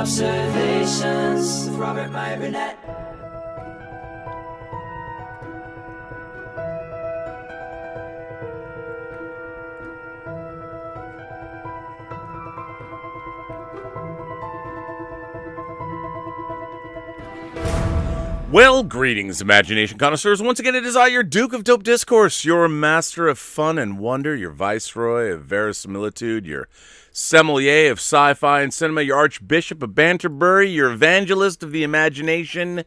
Robservations with Robert, Meyer, Burnett. Well, greetings, imagination connoisseurs. Once again, it is I, your Duke of Dope Discourse, your master of fun and wonder, your viceroy of verisimilitude, your sommelier of sci-fi and cinema, your archbishop of Banterbury, your evangelist of the imagination,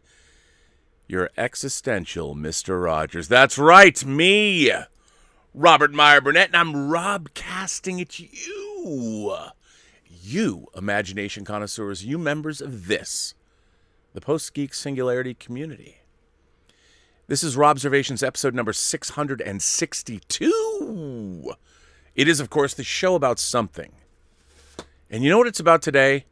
your existential Mr. Rogers. That's right, me, Robert Meyer Burnett, and I'm Rob-casting at you. You, imagination connoisseurs, you members of this, the Post-Geek Singularity community. This is Robservations episode number 662. It is, of course, the show about something. And you know what it's about today?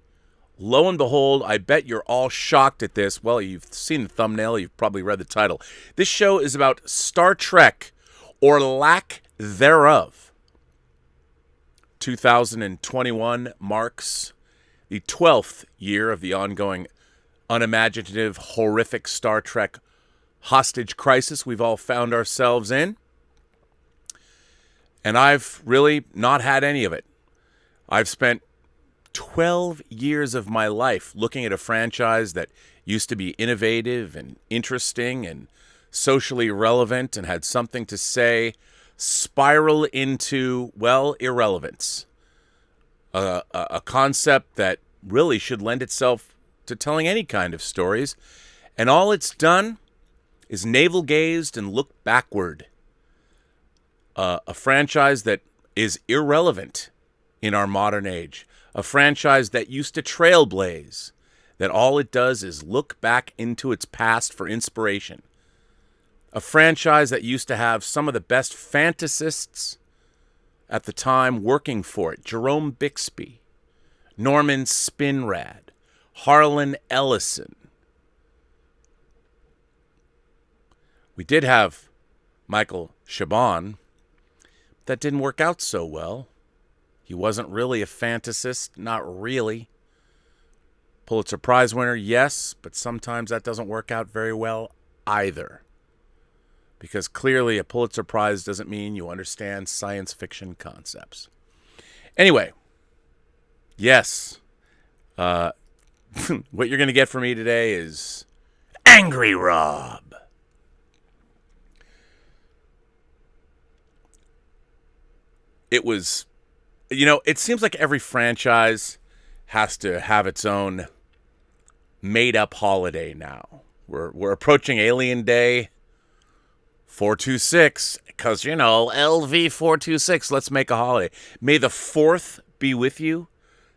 Lo and behold, I bet you're all shocked at this. Well, you've seen the thumbnail. You've probably read the title. This show is about Star Trek, or lack thereof. 2021 marks the 12th year of the ongoing unimaginative, horrific Star Trek hostage crisis we've all found ourselves in. And I've really not had any of it. I've spent 12 years of my life looking at a franchise that used to be innovative and interesting and socially relevant and had something to say spiral into, well, irrelevance. A concept that really should lend itself to telling any kind of stories, and all it's done is navel-gazed and looked backward. A franchise that is irrelevant in our modern age. A franchise that used to trailblaze, that all it does is look back into its past for inspiration. A franchise that used to have some of the best fantasists at the time working for it. Jerome Bixby, Norman Spinrad, Harlan Ellison. We did have Michael Chabon. That didn't work out so well. He wasn't really a fantasist, not really. Pulitzer Prize winner, yes, but sometimes that doesn't work out very well either. Because clearly a Pulitzer Prize doesn't mean you understand science fiction concepts. Anyway, yes, what you're going to get from me today is Angry Rob. It was, it seems like every franchise has to have its own made-up holiday now. We're approaching Alien Day 426, because, LV 426, let's make a holiday. May the 4th be with you.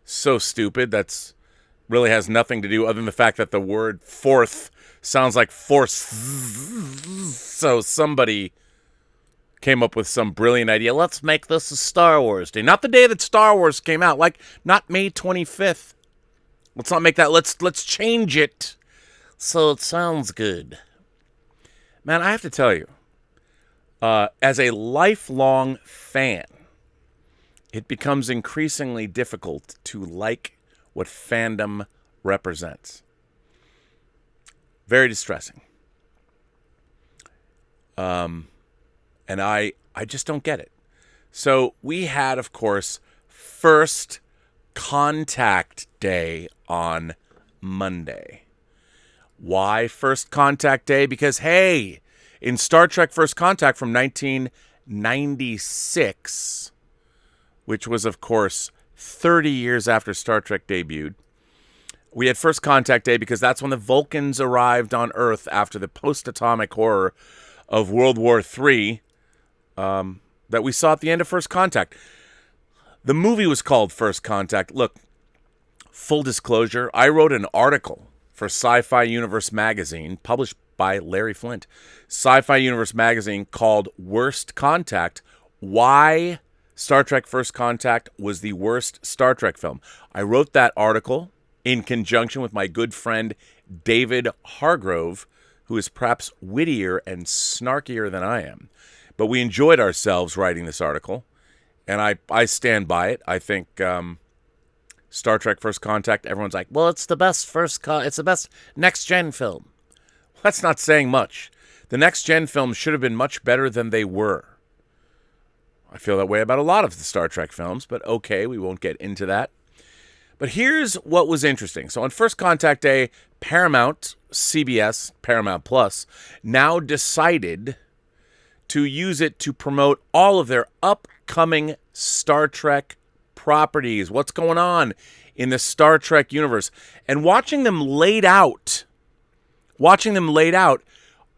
So stupid, that's really has nothing to do other than the fact that the word fourth sounds like force. So somebody came up with some brilliant idea. Let's make this a Star Wars Day. Not the day that Star Wars came out. Like, not May 25th. Let's not make that. Let's change it so it sounds good. Man, I have to tell you, as a lifelong fan, it becomes increasingly difficult to like what fandom represents. Very distressing. And I just don't get it. So we had, of course, First Contact Day on Monday. Why First Contact Day? Because, hey, in Star Trek First Contact from 1996, which was, of course, 30 years after Star Trek debuted, we had First Contact Day because that's when the Vulcans arrived on Earth after the post-atomic horror of World War III that we saw at the end of First Contact. The movie was called First Contact. Look, full disclosure, I wrote an article for Sci-Fi Universe magazine, published by Larry Flint. Sci-Fi Universe magazine called Worst Contact, Why Star Trek First Contact was the worst Star Trek film. I wrote that article in conjunction with my good friend David Hargrove, who is perhaps wittier and snarkier than I am. But we enjoyed ourselves writing this article, and I stand by it. I think Star Trek First Contact, everyone's like, well, it's the best it's the best next-gen film. Well, that's not saying much. The next-gen films should have been much better than they were. I feel that way about a lot of the Star Trek films, but okay, we won't get into that. But here's what was interesting. So on First Contact Day, Paramount, CBS, Paramount Plus, now decided to use it to promote all of their upcoming Star Trek properties. What's going on in the Star Trek universe? And watching them laid out,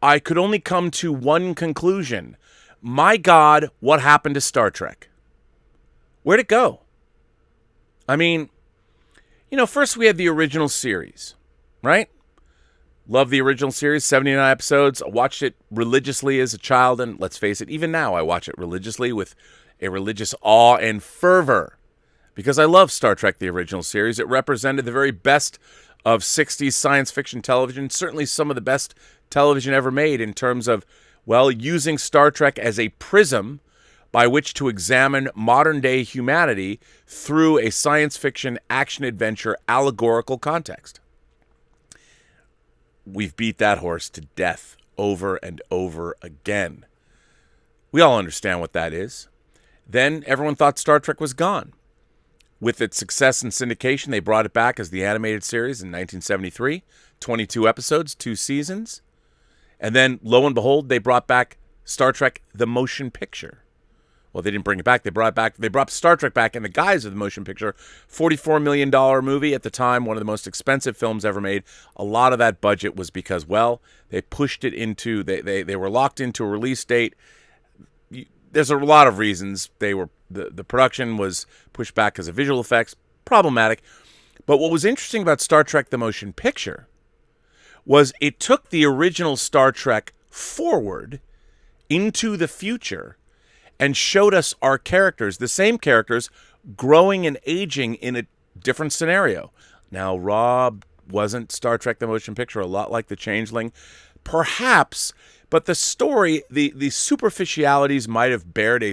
I could only come to one conclusion. My God, what happened to Star Trek? Where'd it go? I mean, first we had the original series, right? Love the original series, 79 episodes. I watched it religiously as a child, and let's face it, even now I watch it religiously with a religious awe and fervor because I love Star Trek, the original series. It represented the very best of 60s science fiction television, certainly some of the best television ever made in terms of, well, using Star Trek as a prism by which to examine modern-day humanity through a science fiction, action-adventure, allegorical context. We've beat that horse to death over and over again. We all understand what that is. Then everyone thought Star Trek was gone. With its success in syndication, they brought it back as the animated series in 1973, 22 episodes, 2 seasons. And then, lo and behold, they brought back Star Trek the Motion Picture. Well, they didn't bring it back. They brought Star Trek back in the guise of the motion picture. $44 million movie at the time, one of the most expensive films ever made. A lot of that budget was because, well, they pushed it into, they were locked into a release date. There's a lot of reasons. The production was pushed back because of visual effects. Problematic. But what was interesting about Star Trek the Motion Picture was it took the original Star Trek forward into the future and showed us our characters, the same characters, growing and aging in a different scenario. Now, Rob wasn't Star Trek the Motion Picture, a lot like The Changeling. Perhaps, but the story, the superficialities might have bared a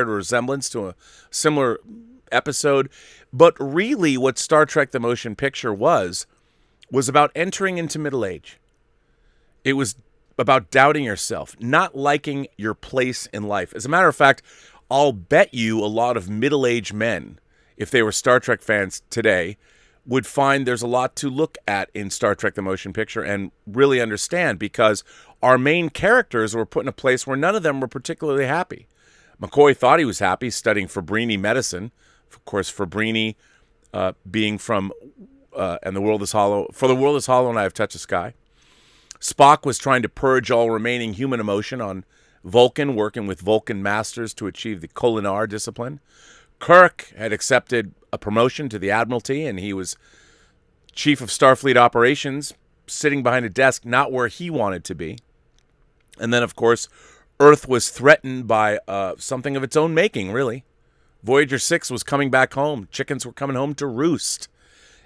resemblance to a similar episode. But really what Star Trek the Motion Picture was about entering into middle age. It was about doubting yourself, not liking your place in life. As a matter of fact, I'll bet you a lot of middle-aged men, if they were Star Trek fans today, would find there's a lot to look at in Star Trek the Motion Picture and really understand, because our main characters were put in a place where none of them were particularly happy. McCoy thought he was happy studying Fabrini medicine. Of course, Fabrini being from And the World is Hollow. For the World is Hollow and I Have Touched the Sky. Spock was trying to purge all remaining human emotion on Vulcan, working with Vulcan masters to achieve the Kolinar discipline. Kirk had accepted a promotion to the Admiralty, and he was chief of Starfleet operations, sitting behind a desk not where he wanted to be. And then, of course, Earth was threatened by something of its own making, really. Voyager 6 was coming back home. Chickens were coming home to roost.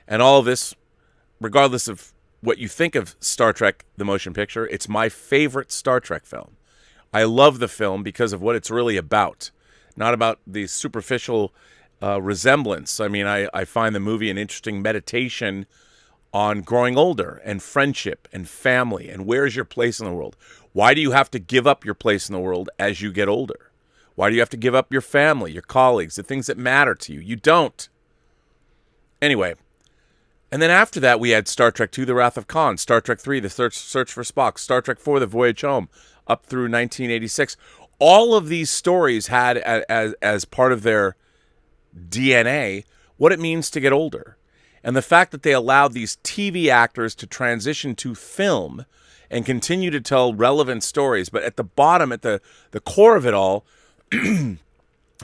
And all of this, regardless of what you think of Star Trek, the motion picture, it's my favorite Star Trek film. I love the film because of what it's really about, not about the superficial resemblance. I mean, I find the movie an interesting meditation on growing older and friendship and family and where's your place in the world. Why do you have to give up your place in the world as you get older? Why do you have to give up your family, your colleagues, the things that matter to you? You don't. Anyway. And then after that, we had Star Trek II, The Wrath of Khan, Star Trek III, The Search for Spock, Star Trek IV, The Voyage Home, up through 1986. All of these stories had as part of their DNA what it means to get older. And the fact that they allowed these TV actors to transition to film and continue to tell relevant stories, but at the bottom, at the core of it all, and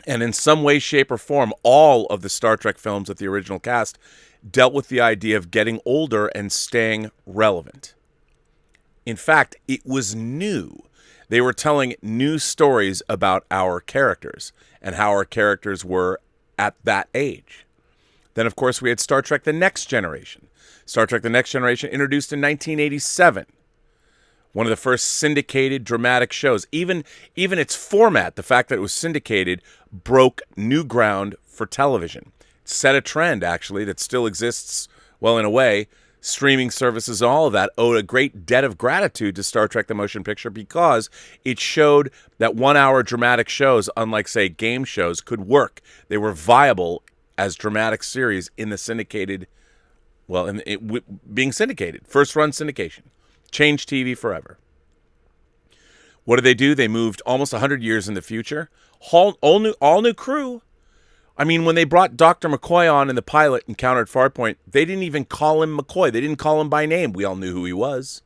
in some way, shape, or form, all of the Star Trek films with the original cast dealt with the idea of getting older and staying relevant. In fact, it was new. They were telling new stories about our characters and how our characters were at that age. Then, of course, we had Star Trek The Next Generation. Star Trek The Next Generation introduced in 1987. One of the first syndicated dramatic shows. Even its format, the fact that it was syndicated, broke new ground for television. set a trend, actually, that still exists, well, in a way. Streaming services, all of that, owed a great debt of gratitude to Star Trek the Motion Picture because it showed that 1 hour dramatic shows, unlike, say, game shows, could work. They were viable as dramatic series in the syndicated, well, being syndicated. First run syndication. Changed TV forever. What did they do? They moved almost 100 years in the future. All new crew. I mean, when they brought Dr. McCoy on in the pilot Encounter at Farpoint, they didn't even call him McCoy. They didn't call him by name. We all knew who he was.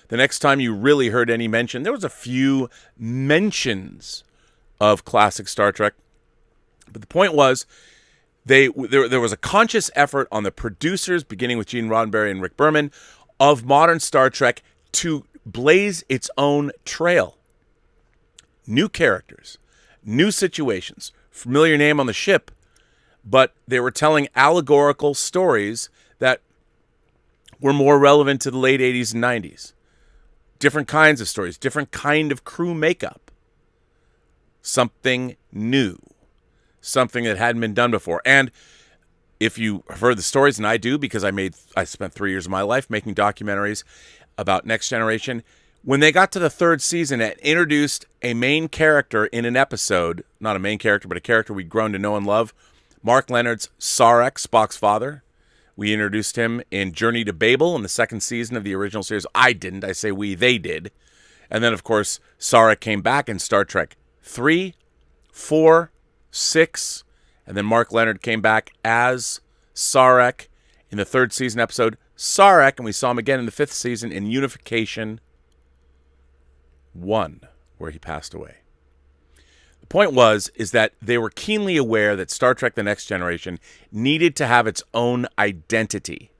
The next time you really heard any mention, there was a few mentions of classic Star Trek. But the point was, there was a conscious effort on the producers, beginning with Gene Roddenberry and Rick Berman, of modern Star Trek to blaze its own trail. New characters, new situations, familiar name on the ship, but they were telling allegorical stories that were more relevant to the late 80s and 90s. Different kinds of stories, different kind of crew makeup. Something new. Something that hadn't been done before. And if you have heard the stories, and I do because I spent 3 years of my life making documentaries about Next Generation, when they got to the third season and introduced a main character in an episode, not a main character, but a character we'd grown to know and love, Mark Leonard's Sarek, Spock's father. We introduced him in Journey to Babel in the second season of the original series. I didn't. I say we, they did. And then, of course, Sarek came back in Star Trek 3, 4, 6, and then Mark Leonard came back as Sarek in the third season episode Sarek, and we saw him again in the fifth season in Unification 1, where he passed away. The point is that they were keenly aware that Star Trek The Next Generation needed to have its own identity.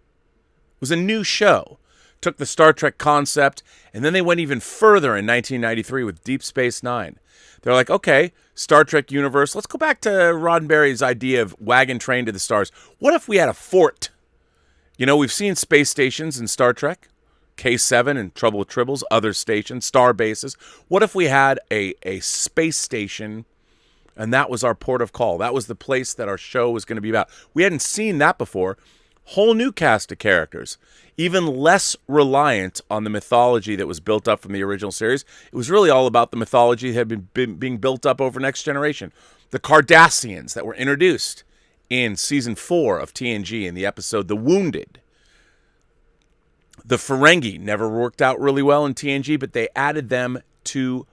It was a new show. Took the Star Trek concept, and then they went even further in 1993 with Deep Space Nine. They're like, okay, Star Trek universe, let's go back to Roddenberry's idea of wagon train to the stars. What if we had a fort? You know, we've seen space stations in Star Trek. K7 and Trouble with Tribbles, other stations, star bases. What if we had a space station and that was our port of call? That was the place that our show was going to be about. We hadn't seen that before. Whole new cast of characters, even less reliant on the mythology that was built up from the original series. It was really all about the mythology that had been being built up over Next Generation. The Cardassians that were introduced in season 4 of TNG in the episode The Wounded. The Ferengi never worked out really well in TNG, but they added them to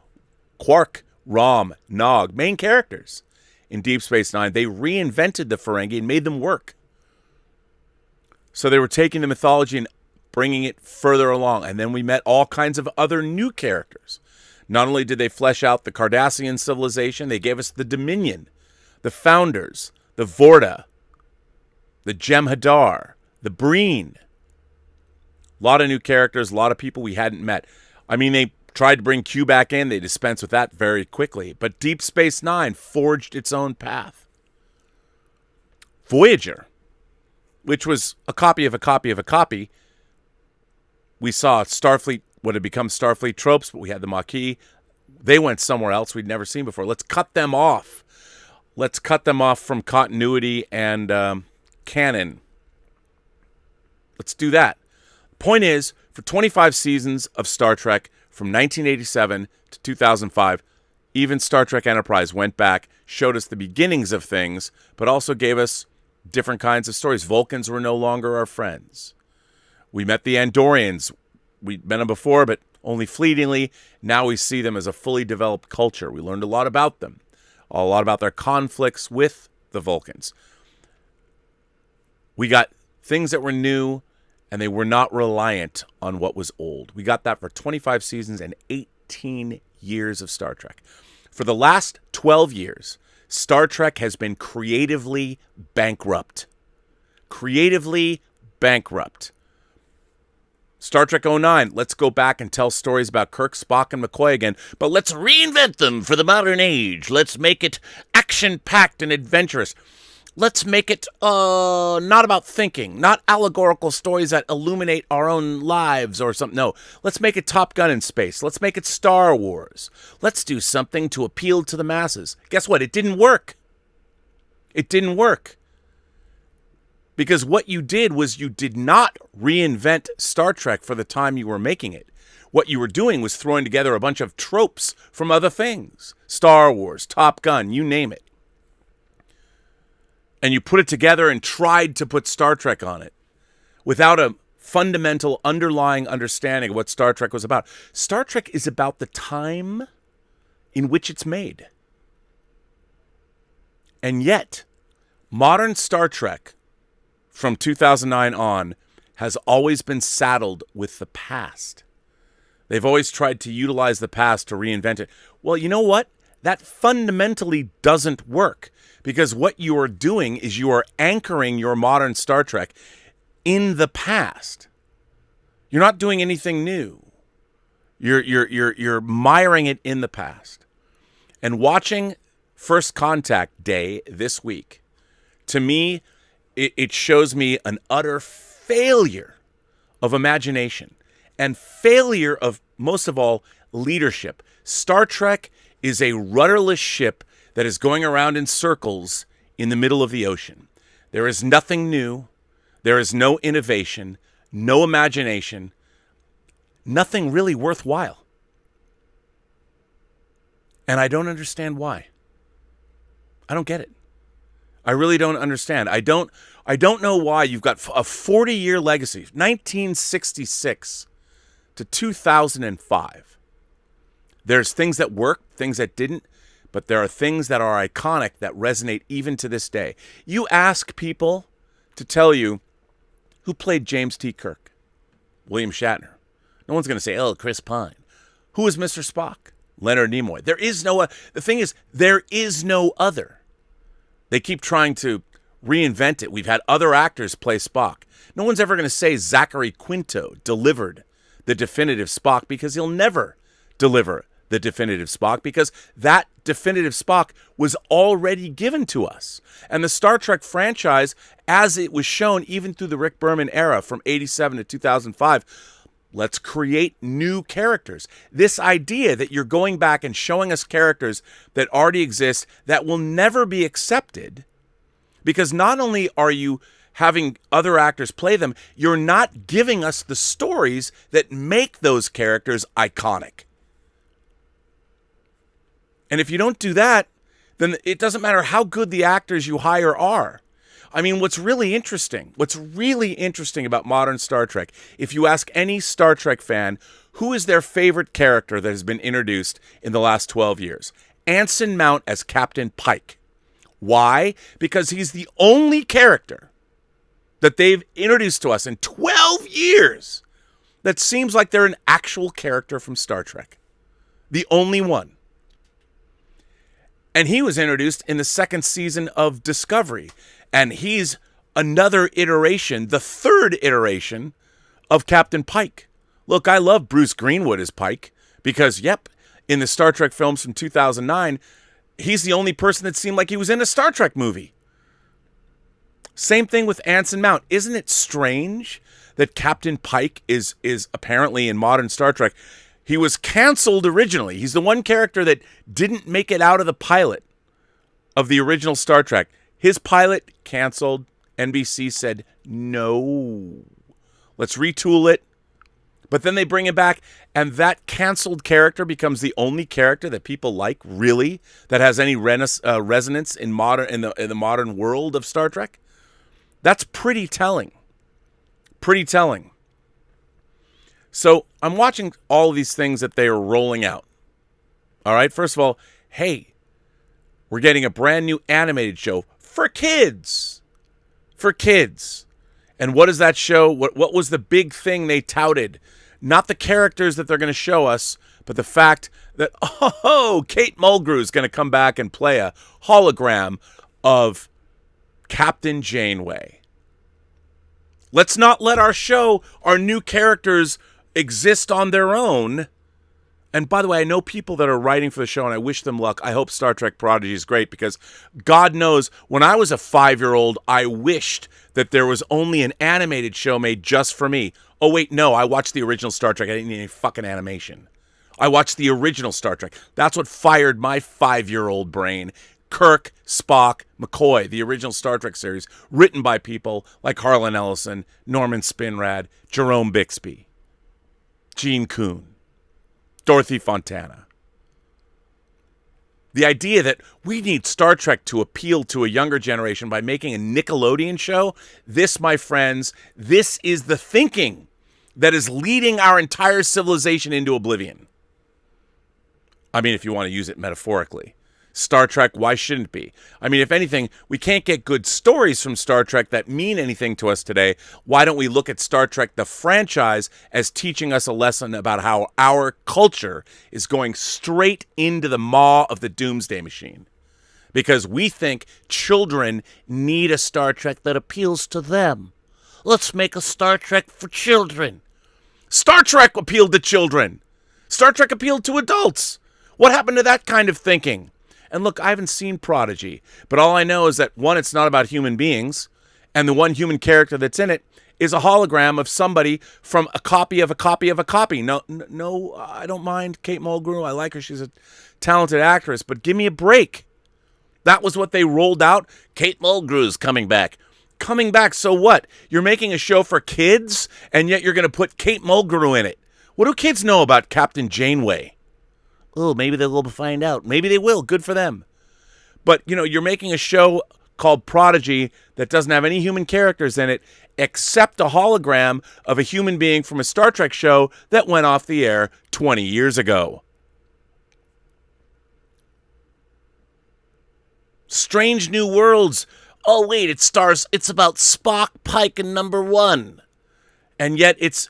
Quark, Rom, Nog, main characters in Deep Space Nine. They reinvented the Ferengi and made them work. So they were taking the mythology and bringing it further along. And then we met all kinds of other new characters. Not only did they flesh out the Cardassian civilization, they gave us the Dominion, the Founders, the Vorta, the Jem'Hadar, the Breen. A lot of new characters, a lot of people we hadn't met. I mean, they tried to bring Q back in. They dispensed with that very quickly. But Deep Space Nine forged its own path. Voyager, which was a copy of a copy of a copy. We saw Starfleet, what had become Starfleet tropes, but we had the Maquis. They went somewhere else we'd never seen before. Let's cut them off. Let's cut them off from continuity and canon. Let's do that. Point is, for 25 seasons of Star Trek, from 1987 to 2005, even Star Trek Enterprise went back, showed us the beginnings of things, but also gave us different kinds of stories. Vulcans were no longer our friends. We met the Andorians. We met them before, but only fleetingly. Now we see them as a fully developed culture. We learned a lot about them, a lot about their conflicts with the Vulcans. We got things that were new, and they were not reliant on what was old. We got that for 25 seasons and 18 years of Star Trek. For the last 12 years, Star Trek has been creatively bankrupt. Creatively bankrupt. Star Trek 09, let's go back and tell stories about Kirk, Spock, and McCoy again, but let's reinvent them for the modern age. Let's make it action-packed and adventurous. Let's make it not about thinking, not allegorical stories that illuminate our own lives or something. No, let's make it Top Gun in space. Let's make it Star Wars. Let's do something to appeal to the masses. Guess what? It didn't work. It didn't work. Because what you did was you did not reinvent Star Trek for the time you were making it. What you were doing was throwing together a bunch of tropes from other things. Star Wars, Top Gun, you name it. And you put it together and tried to put Star Trek on it without a fundamental underlying understanding of what Star Trek was about. Star Trek is about the time in which it's made. And yet, modern Star Trek from 2009 on has always been saddled with the past. They've always tried to utilize the past to reinvent it. Well, you know what? That fundamentally doesn't work, because what you are doing is you are anchoring your modern Star Trek in the past. You're not doing anything new. You're miring it in the past. And watching First Contact Day this week, to me, it shows me an utter failure of imagination and failure of, most of all, leadership. Star Trek is a rudderless ship that is going around in circles in the middle of the ocean. There is nothing new. There is no innovation, no imagination, nothing really worthwhile. And I don't understand why. I don't get it. I really don't understand. I don't know why you've got a 40-year legacy, 1966 to 2005. There's things that work, things that didn't, but there are things that are iconic that resonate even to this day. You ask people to tell you who played James T. Kirk, William Shatner. No one's going to say, oh, Chris Pine. Who was Mr. Spock? Leonard Nimoy. There is no, the thing is, there is no other. They keep trying to reinvent it. We've had other actors play Spock. No one's ever going to say Zachary Quinto delivered the definitive Spock, because he'll never deliver the definitive Spock, because that definitive Spock was already given to us. And the Star Trek franchise, as it was shown even through the Rick Berman era from 87 to 2005, let's create new characters. This idea that you're going back and showing us characters that already exist that will never be accepted, because not only are you having other actors play them, you're not giving us the stories that make those characters iconic. And if you don't do that, then it doesn't matter how good the actors you hire are. I mean, what's really interesting about modern Star Trek, if you ask any Star Trek fan, who is their favorite character that has been introduced in the last 12 years? Anson Mount as Captain Pike. Why? Because he's the only character that they've introduced to us in 12 years that seems like they're an actual character from Star Trek. The only one. And he was introduced in the second season of Discovery. And he's another iteration, the third iteration of Captain Pike. Look, I love Bruce Greenwood as Pike because, yep, in the Star Trek films from 2009, he's the only person that seemed like he was in a Star Trek movie. Same thing with Anson Mount. Isn't it strange that Captain Pike is apparently in modern Star Trek? He was canceled originally. He's the one character that didn't make it out of the pilot of the original Star Trek. His pilot canceled. NBC said, no, let's retool it. But then they bring him back, and that canceled character becomes the only character that people like, really, that has any resonance in the modern world of Star Trek. That's pretty telling. Pretty telling. So I'm watching all of these things that they are rolling out. All right, first of all, hey, we're getting a brand new animated show for kids. For kids. And what is that show? What was the big thing they touted? Not the characters that they're going to show us, but the fact that, Kate Mulgrew is going to come back and play a hologram of Captain Janeway. Let's not let our new characters exist on their own. And by the way, I know people that are writing for the show, and I wish them luck. I hope Star Trek Prodigy is great, because God knows, when I was a 5-year-old, I wished that there was only an animated show made just for me. Oh, wait, no, I watched the original Star Trek. I didn't need any fucking animation. I watched the original Star Trek. That's what fired my 5-year-old brain. Kirk, Spock, McCoy, the original Star Trek series, written by people like Harlan Ellison, Norman Spinrad, Jerome Bixby, Gene Kuhn, Dorothy Fontana. The idea that we need Star Trek to appeal to a younger generation by making a Nickelodeon show, this, my friends, this is the thinking that is leading our entire civilization into oblivion. I mean, if you want to use it metaphorically. Star Trek, why shouldn't it be? I mean, if anything, we can't get good stories from Star Trek that mean anything to us today. Why don't we look at Star Trek, the franchise, as teaching us a lesson about how our culture is going straight into the maw of the doomsday machine? Because we think children need a Star Trek that appeals to them. Let's make a Star Trek for children. Star Trek appealed to children. Star Trek appealed to adults. What happened to that kind of thinking? And look, I haven't seen Prodigy, but all I know is that, one, it's not about human beings, and the one human character that's in it is a hologram of somebody from a copy of a copy of a copy. No, I don't mind Kate Mulgrew. I like her. She's a talented actress, but give me a break. That was what they rolled out. Kate Mulgrew's coming back. Coming back, so what? You're making a show for kids, and yet you're going to put Kate Mulgrew in it. What do kids know about Captain Janeway? Oh, maybe they'll find out. Maybe they will. Good for them. But, you're making a show called Prodigy that doesn't have any human characters in it except a hologram of a human being from a Star Trek show that went off the air 20 years ago. Strange New Worlds. Oh, wait, it's about Spock, Pike, and Number One. And yet it's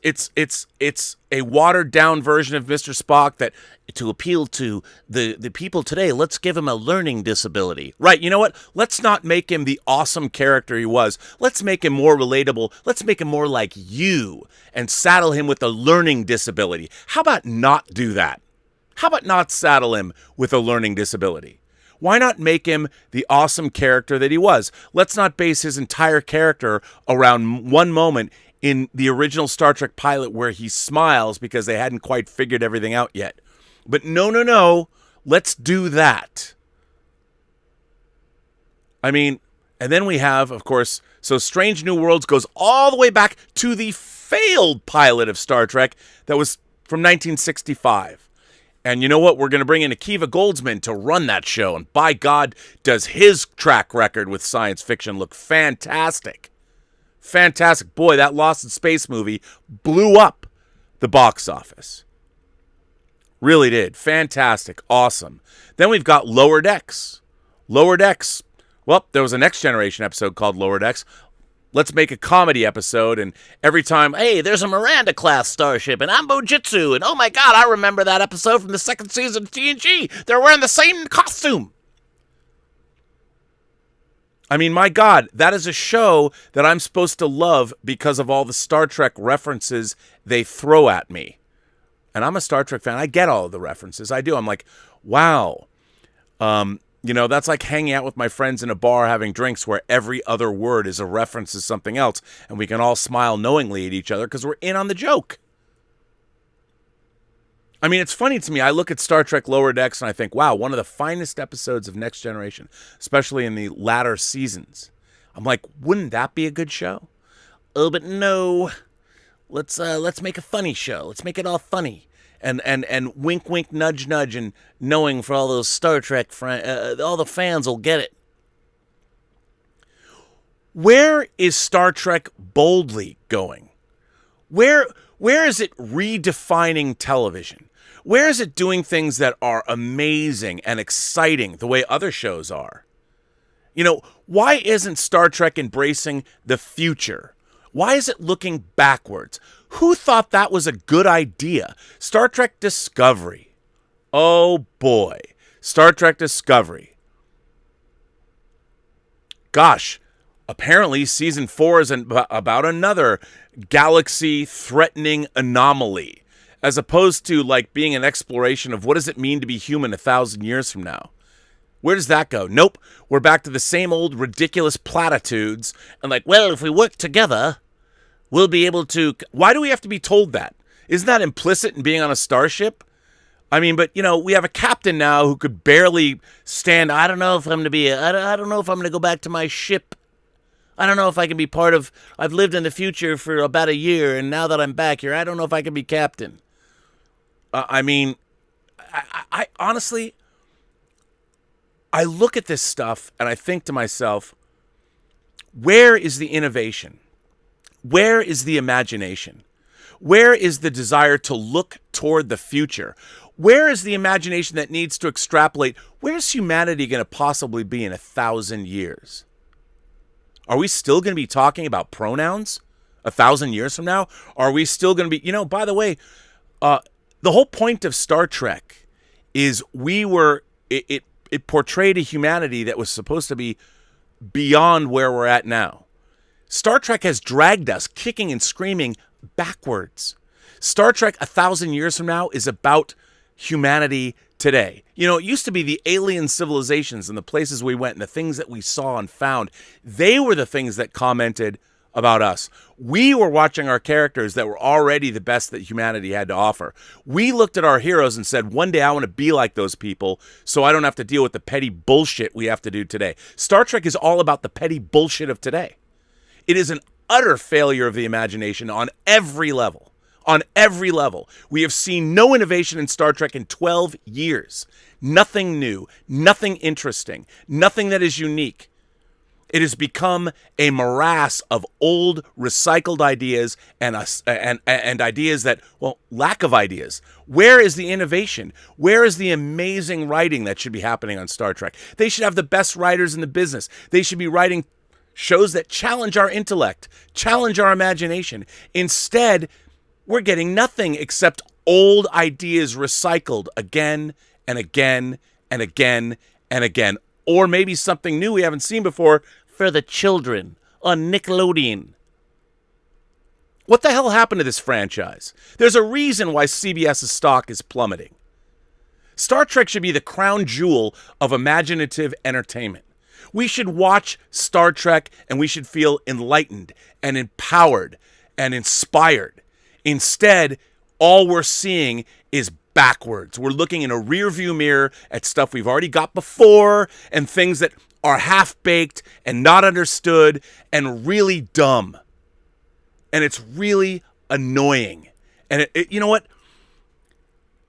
a watered down version of Mr. Spock that, to appeal to the people today, let's give him a learning disability. Right, you know what? Let's not make him the awesome character he was. Let's make him more relatable. Let's make him more like you and saddle him with a learning disability. How about not do that? How about not saddle him with a learning disability? Why not make him the awesome character that he was? Let's not base his entire character around one moment in the original Star Trek pilot where he smiles because they hadn't quite figured everything out yet. But no, let's do that. I mean, and then we have, of course, so Strange New Worlds goes all the way back to the failed pilot of Star Trek that was from 1965. And you know what? We're going to bring in Akiva Goldsman to run that show. And by God, does his track record with science fiction look fantastic. Fantastic. Boy, that Lost in Space movie blew up the box office. Really did. Fantastic. Awesome. Then we've got Lower Decks. Lower Decks. Well, there was a Next Generation episode called Lower Decks. Let's make a comedy episode, and every time, hey, there's a Miranda-class starship, and I'm Bojitsu, and oh my God, I remember that episode from the second season of TNG. They're wearing the same costume. I mean, my God, that is a show that I'm supposed to love because of all the Star Trek references they throw at me. And I'm a Star Trek fan. I get all of the references. I do. I'm like, wow. That's like hanging out with my friends in a bar having drinks where every other word is a reference to something else. And we can all smile knowingly at each other because we're in on the joke. I mean, it's funny to me. I look at Star Trek Lower Decks and I think, wow, one of the finest episodes of Next Generation, especially in the latter seasons. I'm like, wouldn't that be a good show? Oh, but no. Let's make a funny show. Let's make it all funny. And wink, wink, nudge, nudge, and knowing for all those Star Trek all the fans will get it. Where is Star Trek Boldly going? Where is it redefining television? Where is it doing things that are amazing and exciting the way other shows are? Why isn't Star Trek embracing the future? Why is it looking backwards? Who thought that was a good idea? Star Trek Discovery. Oh boy. Star Trek Discovery. Gosh, apparently season 4 is about another galaxy-threatening anomaly, as opposed to like being an exploration of what does it mean to be human 1,000 years from now. Where does that go? Nope. We're back to the same old ridiculous platitudes and like, well, if we work together, we'll be able to... Why do we have to be told that? Isn't that implicit in being on a starship? I mean, but, we have a captain now who could barely stand. I don't know if I'm going to be, I don't know if I'm going to go back to my ship. I don't know if I can be part of, I've lived in the future for about a year, and now that I'm back here, I don't know if I can be captain. I mean, I honestly, I look at this stuff and I think to myself, where is the innovation? Where is the imagination? Where is the desire to look toward the future? Where is the imagination that needs to extrapolate? Where's humanity going to possibly be in 1,000 years? Are we still going to be talking about pronouns 1,000 years from now? Are we still going to be, by the way, the whole point of Star Trek is it portrayed a humanity that was supposed to be beyond where we're at now. Star Trek has dragged us kicking and screaming backwards. Star Trek 1,000 years from now is about humanity today. It used to be the alien civilizations and the places we went and the things that we saw and found. They were the things that commented about us. We were watching our characters that were already the best that humanity had to offer. We looked at our heroes and said, one day I want to be like those people so I don't have to deal with the petty bullshit we have to do today. Star Trek is all about the petty bullshit of today. It is an utter failure of the imagination on every level. On every level. We have seen no innovation in Star Trek in 12 years. Nothing new, nothing interesting, nothing that is unique. It has become a morass of old, recycled ideas and ideas that, lack of ideas. Where is the innovation? Where is the amazing writing that should be happening on Star Trek? They should have the best writers in the business. They should be writing shows that challenge our intellect, challenge our imagination. Instead, we're getting nothing except old ideas recycled again and again and again and again. Or maybe something new we haven't seen before for the children on Nickelodeon. What the hell happened to this franchise? There's a reason why CBS's stock is plummeting. Star Trek should be the crown jewel of imaginative entertainment. We should watch Star Trek and we should feel enlightened and empowered and inspired. Instead, all we're seeing is backwards. We're looking in a rearview mirror at stuff we've already got before and things that are half-baked and not understood and really dumb. And it's really annoying. And you know what?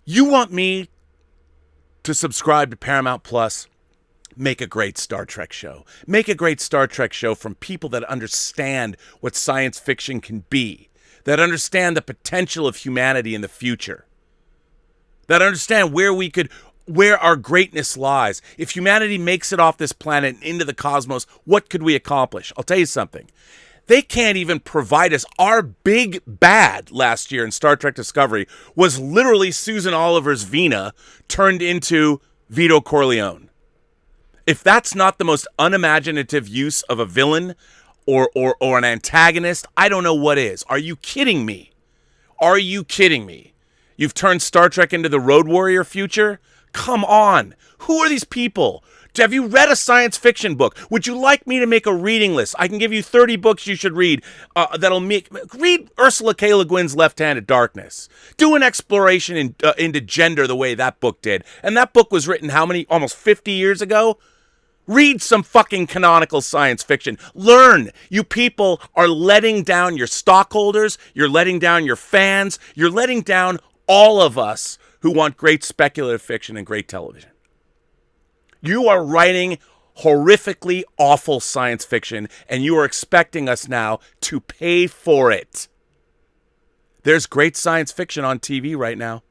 You want me to subscribe to Paramount Plus? Make a great Star Trek show. Make a great Star Trek show from people that understand what science fiction can be, that understand the potential of humanity in the future, that understand where our greatness lies. If humanity makes it off this planet and into the cosmos, what could we accomplish? I'll tell you something. They can't even provide us. Our big bad last year in Star Trek Discovery was literally Susan Oliver's Vina turned into Vito Corleone. If that's not the most unimaginative use of a villain or an antagonist, I don't know what is. Are you kidding me? Are you kidding me? You've turned Star Trek into the Road Warrior future? Come on. Who are these people? Have you read a science fiction book? Would you like me to make a reading list? I can give you 30 books you should read read Ursula K. Le Guin's Left Hand of Darkness. Do an exploration into gender the way that book did. And that book was written how many? Almost 50 years ago? Read some fucking canonical science fiction. Learn. You people are letting down your stockholders. You're letting down your fans. You're letting down all of us who want great speculative fiction and great television. You are writing horrifically awful science fiction, and you are expecting us now to pay for it. There's great science fiction on TV right now.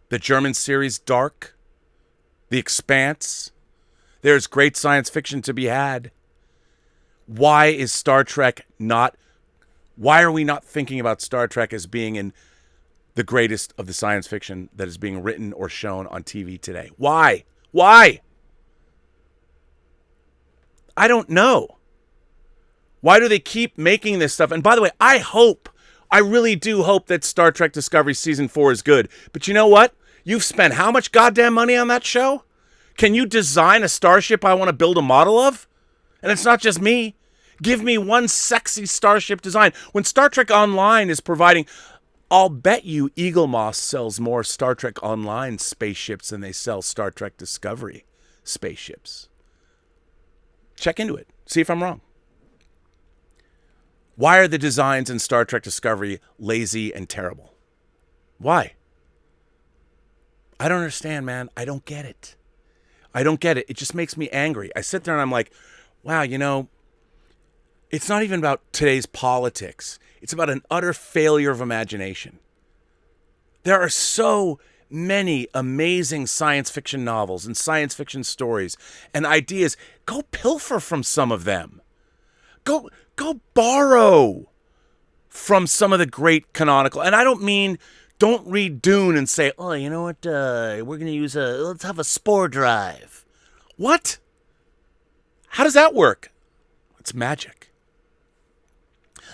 The German series Dark, The Expanse. There's great science fiction to be had. Why is Star Trek not... Why are we not thinking about Star Trek as being in the greatest of the science fiction that is being written or shown on TV today? Why? Why? I don't know. Why do they keep making this stuff? And by the way, I really do hope that Star Trek Discovery Season 4 is good. But you know what? You've spent how much goddamn money on that show? Can you design a starship I want to build a model of? And it's not just me. Give me one sexy starship design. When Star Trek Online is providing I'll bet you Eagle Moss sells more Star Trek Online spaceships than they sell Star Trek Discovery spaceships. Check into it. See if I'm wrong. Why are the designs in Star Trek Discovery lazy and terrible? Why? I don't understand, man. I don't get it. I don't get it. It just makes me angry. I sit there and I'm like, wow, it's not even about today's politics. It's about an utter failure of imagination. There are so many amazing science fiction novels and science fiction stories and ideas. Go pilfer from some of them. Go borrow from some of the great canonical. And I don't mean don't read Dune and say, oh, you know what? We're going to use let's have a spore drive. What? How does that work? It's magic.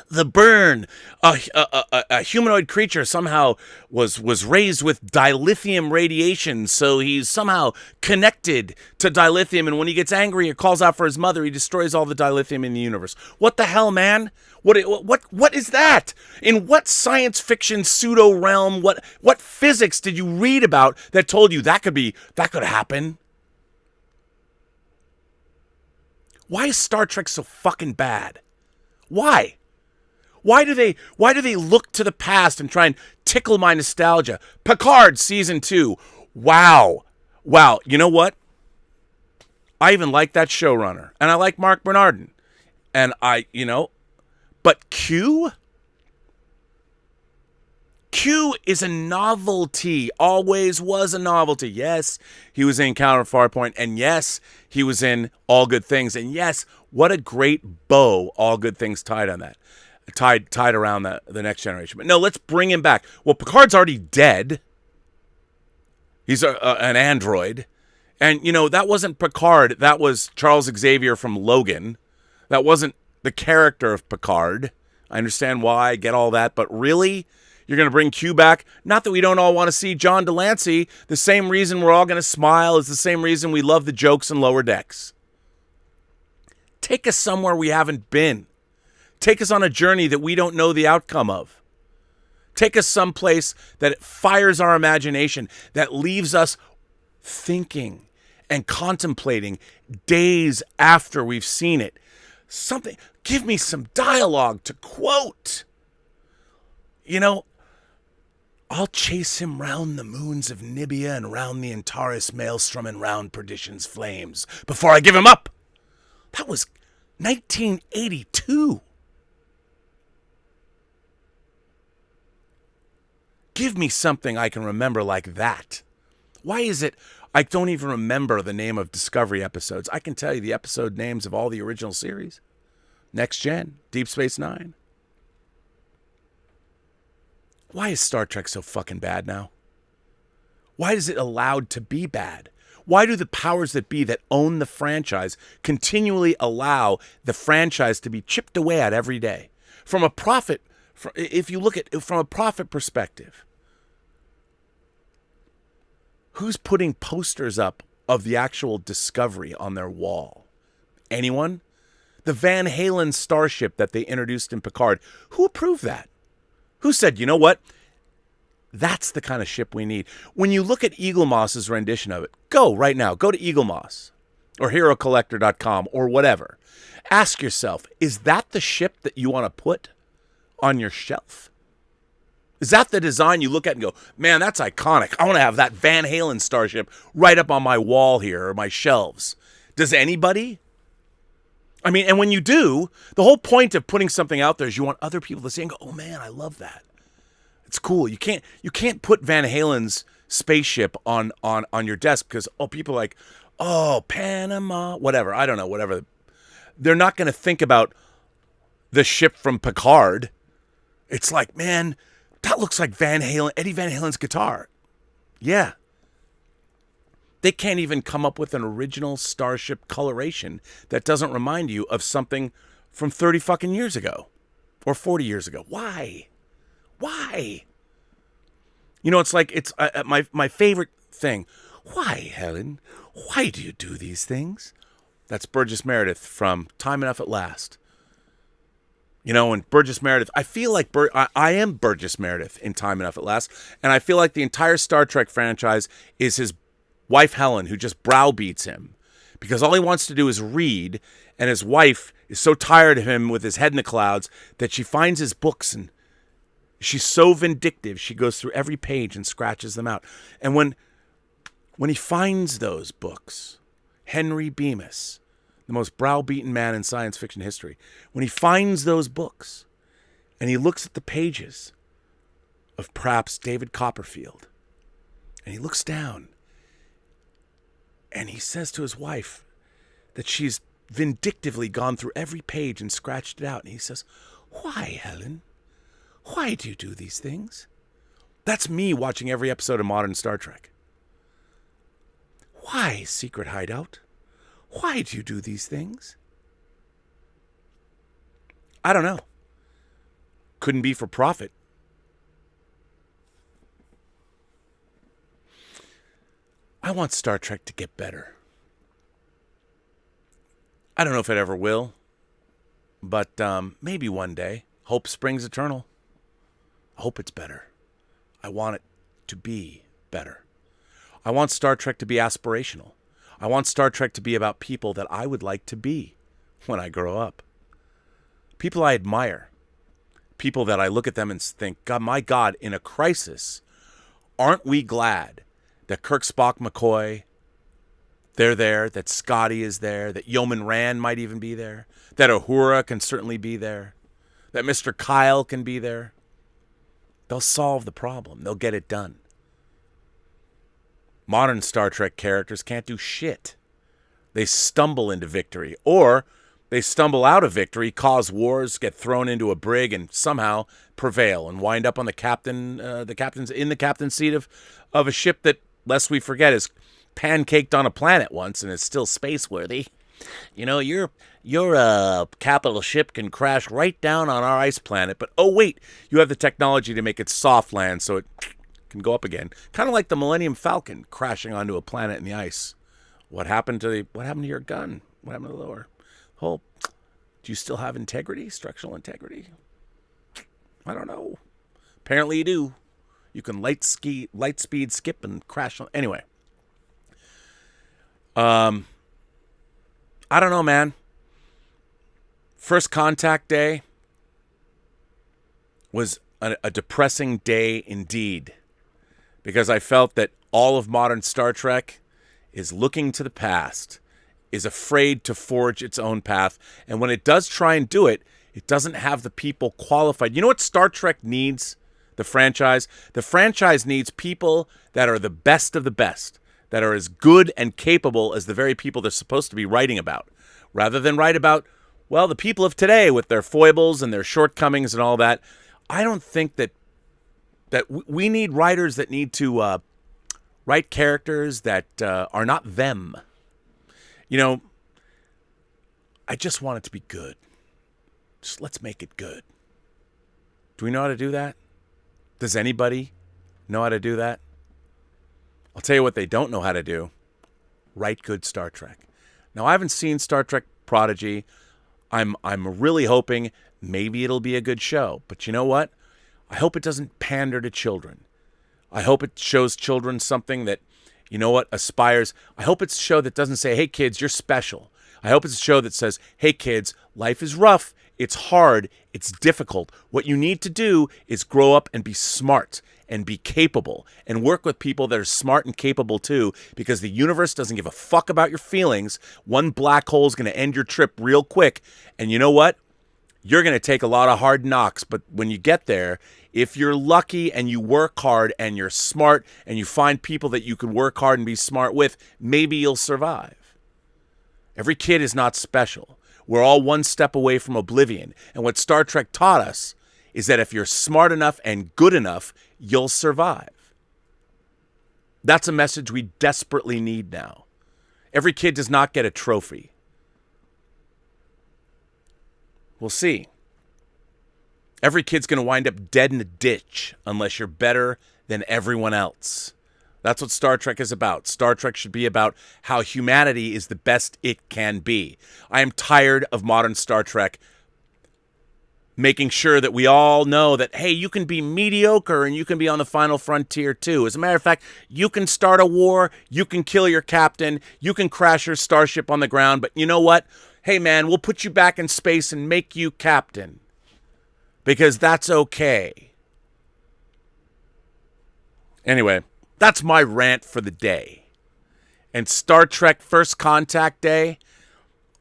The Burn, a humanoid creature, somehow was raised with dilithium radiation, so he's somehow connected to dilithium, and when he gets angry or calls out for his mother, he destroys all the dilithium in the universe. What the hell, man? What is that? In what science fiction pseudo realm, what physics did you read about that told you that could happen? Why is Star Trek so fucking bad? Why? Why do they look to the past and try and tickle my nostalgia? Picard season 2. Wow. You know what? I even like that showrunner. And I like Mark Bernardin. And but Q is a novelty. Always was a novelty. Yes, he was in Encounter at Farpoint. And yes, he was in All Good Things. And yes, what a great bow All Good Things tied on that. Tied around the Next Generation. But no, let's bring him back. Well, Picard's already dead. He's an android. And, that wasn't Picard. That was Charles Xavier from Logan. That wasn't the character of Picard. I understand why. I get all that. But really? You're going to bring Q back? Not that we don't all want to see John Delancey. The same reason we're all going to smile is the same reason we love the jokes in Lower Decks. Take us somewhere we haven't been. Take us on a journey that we don't know the outcome of. Take us someplace that fires our imagination, that leaves us thinking and contemplating days after we've seen it. Something, give me some dialogue to quote. I'll chase him round the moons of Nibia and round the Antares maelstrom and round perdition's flames before I give him up. That was 1982. Give me something I can remember like that. Why is it I don't even remember the name of Discovery episodes? I can tell you the episode names of all the original series. Next Gen, Deep Space Nine. Why is Star Trek so fucking bad now? Why is it allowed to be bad? Why do the powers that be that own the franchise continually allow the franchise to be chipped away at every day? From a profit, if you look at it from a profit perspective, who's putting posters up of the actual Discovery on their wall? Anyone? The Van Halen starship that they introduced in Picard, who approved that? Who said, you know what? That's the kind of ship we need. When you look at Eagle Moss's rendition of it, go right now. Go to Eagle Moss or HeroCollector.com or whatever. Ask yourself, is that the ship that you want to put on your shelf? Is that the design you look at and go, man, that's iconic. I want to have that Van Halen starship right up on my wall here or my shelves. Does anybody? I mean, and when you do, the whole point of putting something out there is you want other people to see and go, oh man, I love that. It's cool. You can't put Van Halen's spaceship on your desk because people are like, oh, Panama, whatever. I don't know, whatever. They're not going to think about the ship from Picard. It's like, man, that looks like Eddie Van Halen's guitar. Yeah. They can't even come up with an original starship coloration that doesn't remind you of something from 30 fucking years ago or 40 years ago. Why? It's like, it's my favorite thing. Why, Helen? Why do you do these things? That's Burgess Meredith from Time Enough at Last. You know, and Burgess Meredith, I feel like I am Burgess Meredith in Time Enough at Last. And I feel like the entire Star Trek franchise is his wife, Helen, who just browbeats him. Because all he wants to do is read, and his wife is so tired of him with his head in the clouds that she finds his books, and she's so vindictive. She goes through every page and scratches them out. And when he finds those books, Henry Bemis, the most browbeaten man in science fiction history, when he finds those books and he looks at the pages of perhaps David Copperfield, and he looks down and he says to his wife that she's vindictively gone through every page and scratched it out. And he says, "Why, Helen? Why do you do these things?" That's me watching every episode of modern Star Trek. "Why, Secret Hideout? Why do you do these things?" I don't know. Couldn't be for profit. I want Star Trek to get better. I don't know if it ever will, but maybe one day. Hope springs eternal. I hope it's better. I want it to be better. I want Star Trek to be aspirational. I want Star Trek to be about people that I would like to be when I grow up. People I admire. People that I look at them and think, God, my God, in a crisis, aren't we glad that Kirk, Spock, McCoy, they're there, that Scotty is there, that Yeoman Rand might even be there, that Uhura can certainly be there, that Mr. Kyle can be there. They'll solve the problem. They'll get it done. Modern Star Trek characters can't do shit. They stumble into victory, or they stumble out of victory, cause wars, get thrown into a brig, and somehow prevail and wind up on the captain's seat of a ship that, lest we forget, is pancaked on a planet once and is still space-worthy. You know, your capital ship can crash right down on our ice planet, but oh wait, you have the technology to make it soft land so it can go up again. Kind of like the Millennium Falcon crashing onto a planet in the ice. What happened to your gun? What happened to the lower? Do you still have integrity, structural integrity? I don't know. Apparently you do. You can light speed skip and crash. Anyway. I don't know, man. First Contact Day was a depressing day indeed, because I felt that all of modern Star Trek is looking to the past, is afraid to forge its own path, and when it does try and do it, it doesn't have the people qualified. You know what Star Trek needs? The franchise? The franchise needs people that are the best of the best, that are as good and capable as the very people they're supposed to be writing about, rather than write about, well, the people of today with their foibles and their shortcomings and all that. I don't think that we need writers that need to write characters that are not them. You know, I just want it to be good. Just let's make it good. Do we know how to do that? Does anybody know how to do that? I'll tell you what they don't know how to do. Write good Star Trek. Now, I haven't seen Star Trek Prodigy. I'm really hoping maybe it'll be a good show. But you know what? I hope it doesn't pander to children. I hope it shows children something that, you know what, aspires. I hope it's a show that doesn't say, hey, kids, you're special. I hope it's a show that says, hey, kids, life is rough. It's hard. It's difficult. What you need to do is grow up and be smart and be capable and work with people that are smart and capable too, because the universe doesn't give a fuck about your feelings. One black hole is going to end your trip real quick. And you know what? You're going to take a lot of hard knocks, but when you get there, if you're lucky and you work hard and you're smart and you find people that you can work hard and be smart with, maybe you'll survive. Every kid is not special. We're all one step away from oblivion. And what Star Trek taught us is that if you're smart enough and good enough, you'll survive. That's a message we desperately need now. Every kid does not get a trophy. We'll see. Every kid's going to wind up dead in a ditch unless you're better than everyone else. That's what Star Trek is about. Star Trek should be about how humanity is the best it can be. I am tired of modern Star Trek making sure that we all know that, hey, you can be mediocre and you can be on the final frontier too. As a matter of fact, you can start a war, you can kill your captain, you can crash your starship on the ground, but you know what? Hey, man, we'll put you back in space and make you captain because that's okay. Anyway, that's my rant for the day. And Star Trek First Contact Day,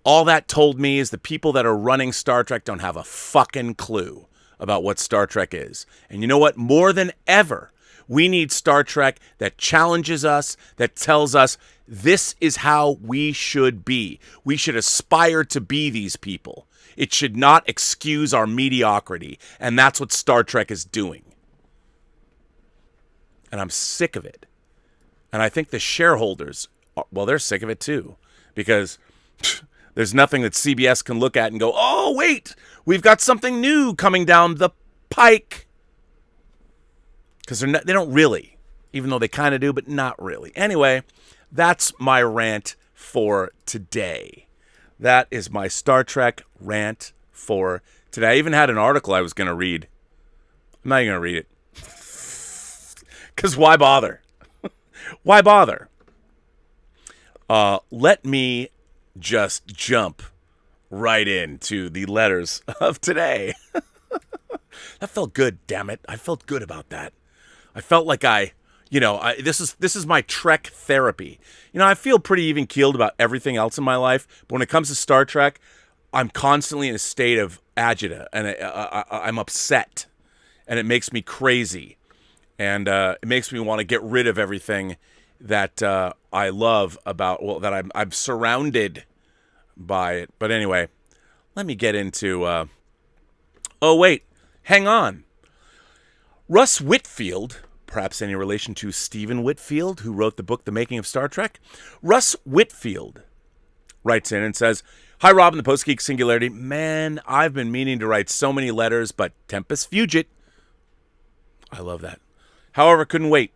all that told me is the people that are running Star Trek don't have a fucking clue about what Star Trek is. And you know what? More than ever, we need Star Trek that challenges us, that tells us this is how we should be. We should aspire to be these people. It should not excuse our mediocrity. And that's what Star Trek is doing. And I'm sick of it. And I think the shareholders, well, they're sick of it too. Because there's nothing that CBS can look at and go, oh, wait, we've got something new coming down the pike. Because they don't really, even though they kind of do, but not really. Anyway, that's my rant for today. That is my Star Trek rant for today. I even had an article I was going to read. I'm not even going to read it. Because why bother? Why bother? Let me just jump right into the letters of today. That felt good, damn it. I felt good about that. I felt like this is my Trek therapy. I feel pretty even keeled about everything else in my life, but when it comes to Star Trek, I'm constantly in a state of agita, and I'm upset, and it makes me crazy, and it makes me want to get rid of everything that I love about, well, that I'm surrounded by it. But anyway, let me get into, oh wait, hang on. Russ Whitfield, perhaps any relation to Stephen Whitfield, who wrote the book The Making of Star Trek. Russ Whitfield writes in and says, hi, Rob and the Post-Geek Singularity. Man, I've been meaning to write so many letters, but tempus fugit. I love that. However, couldn't wait.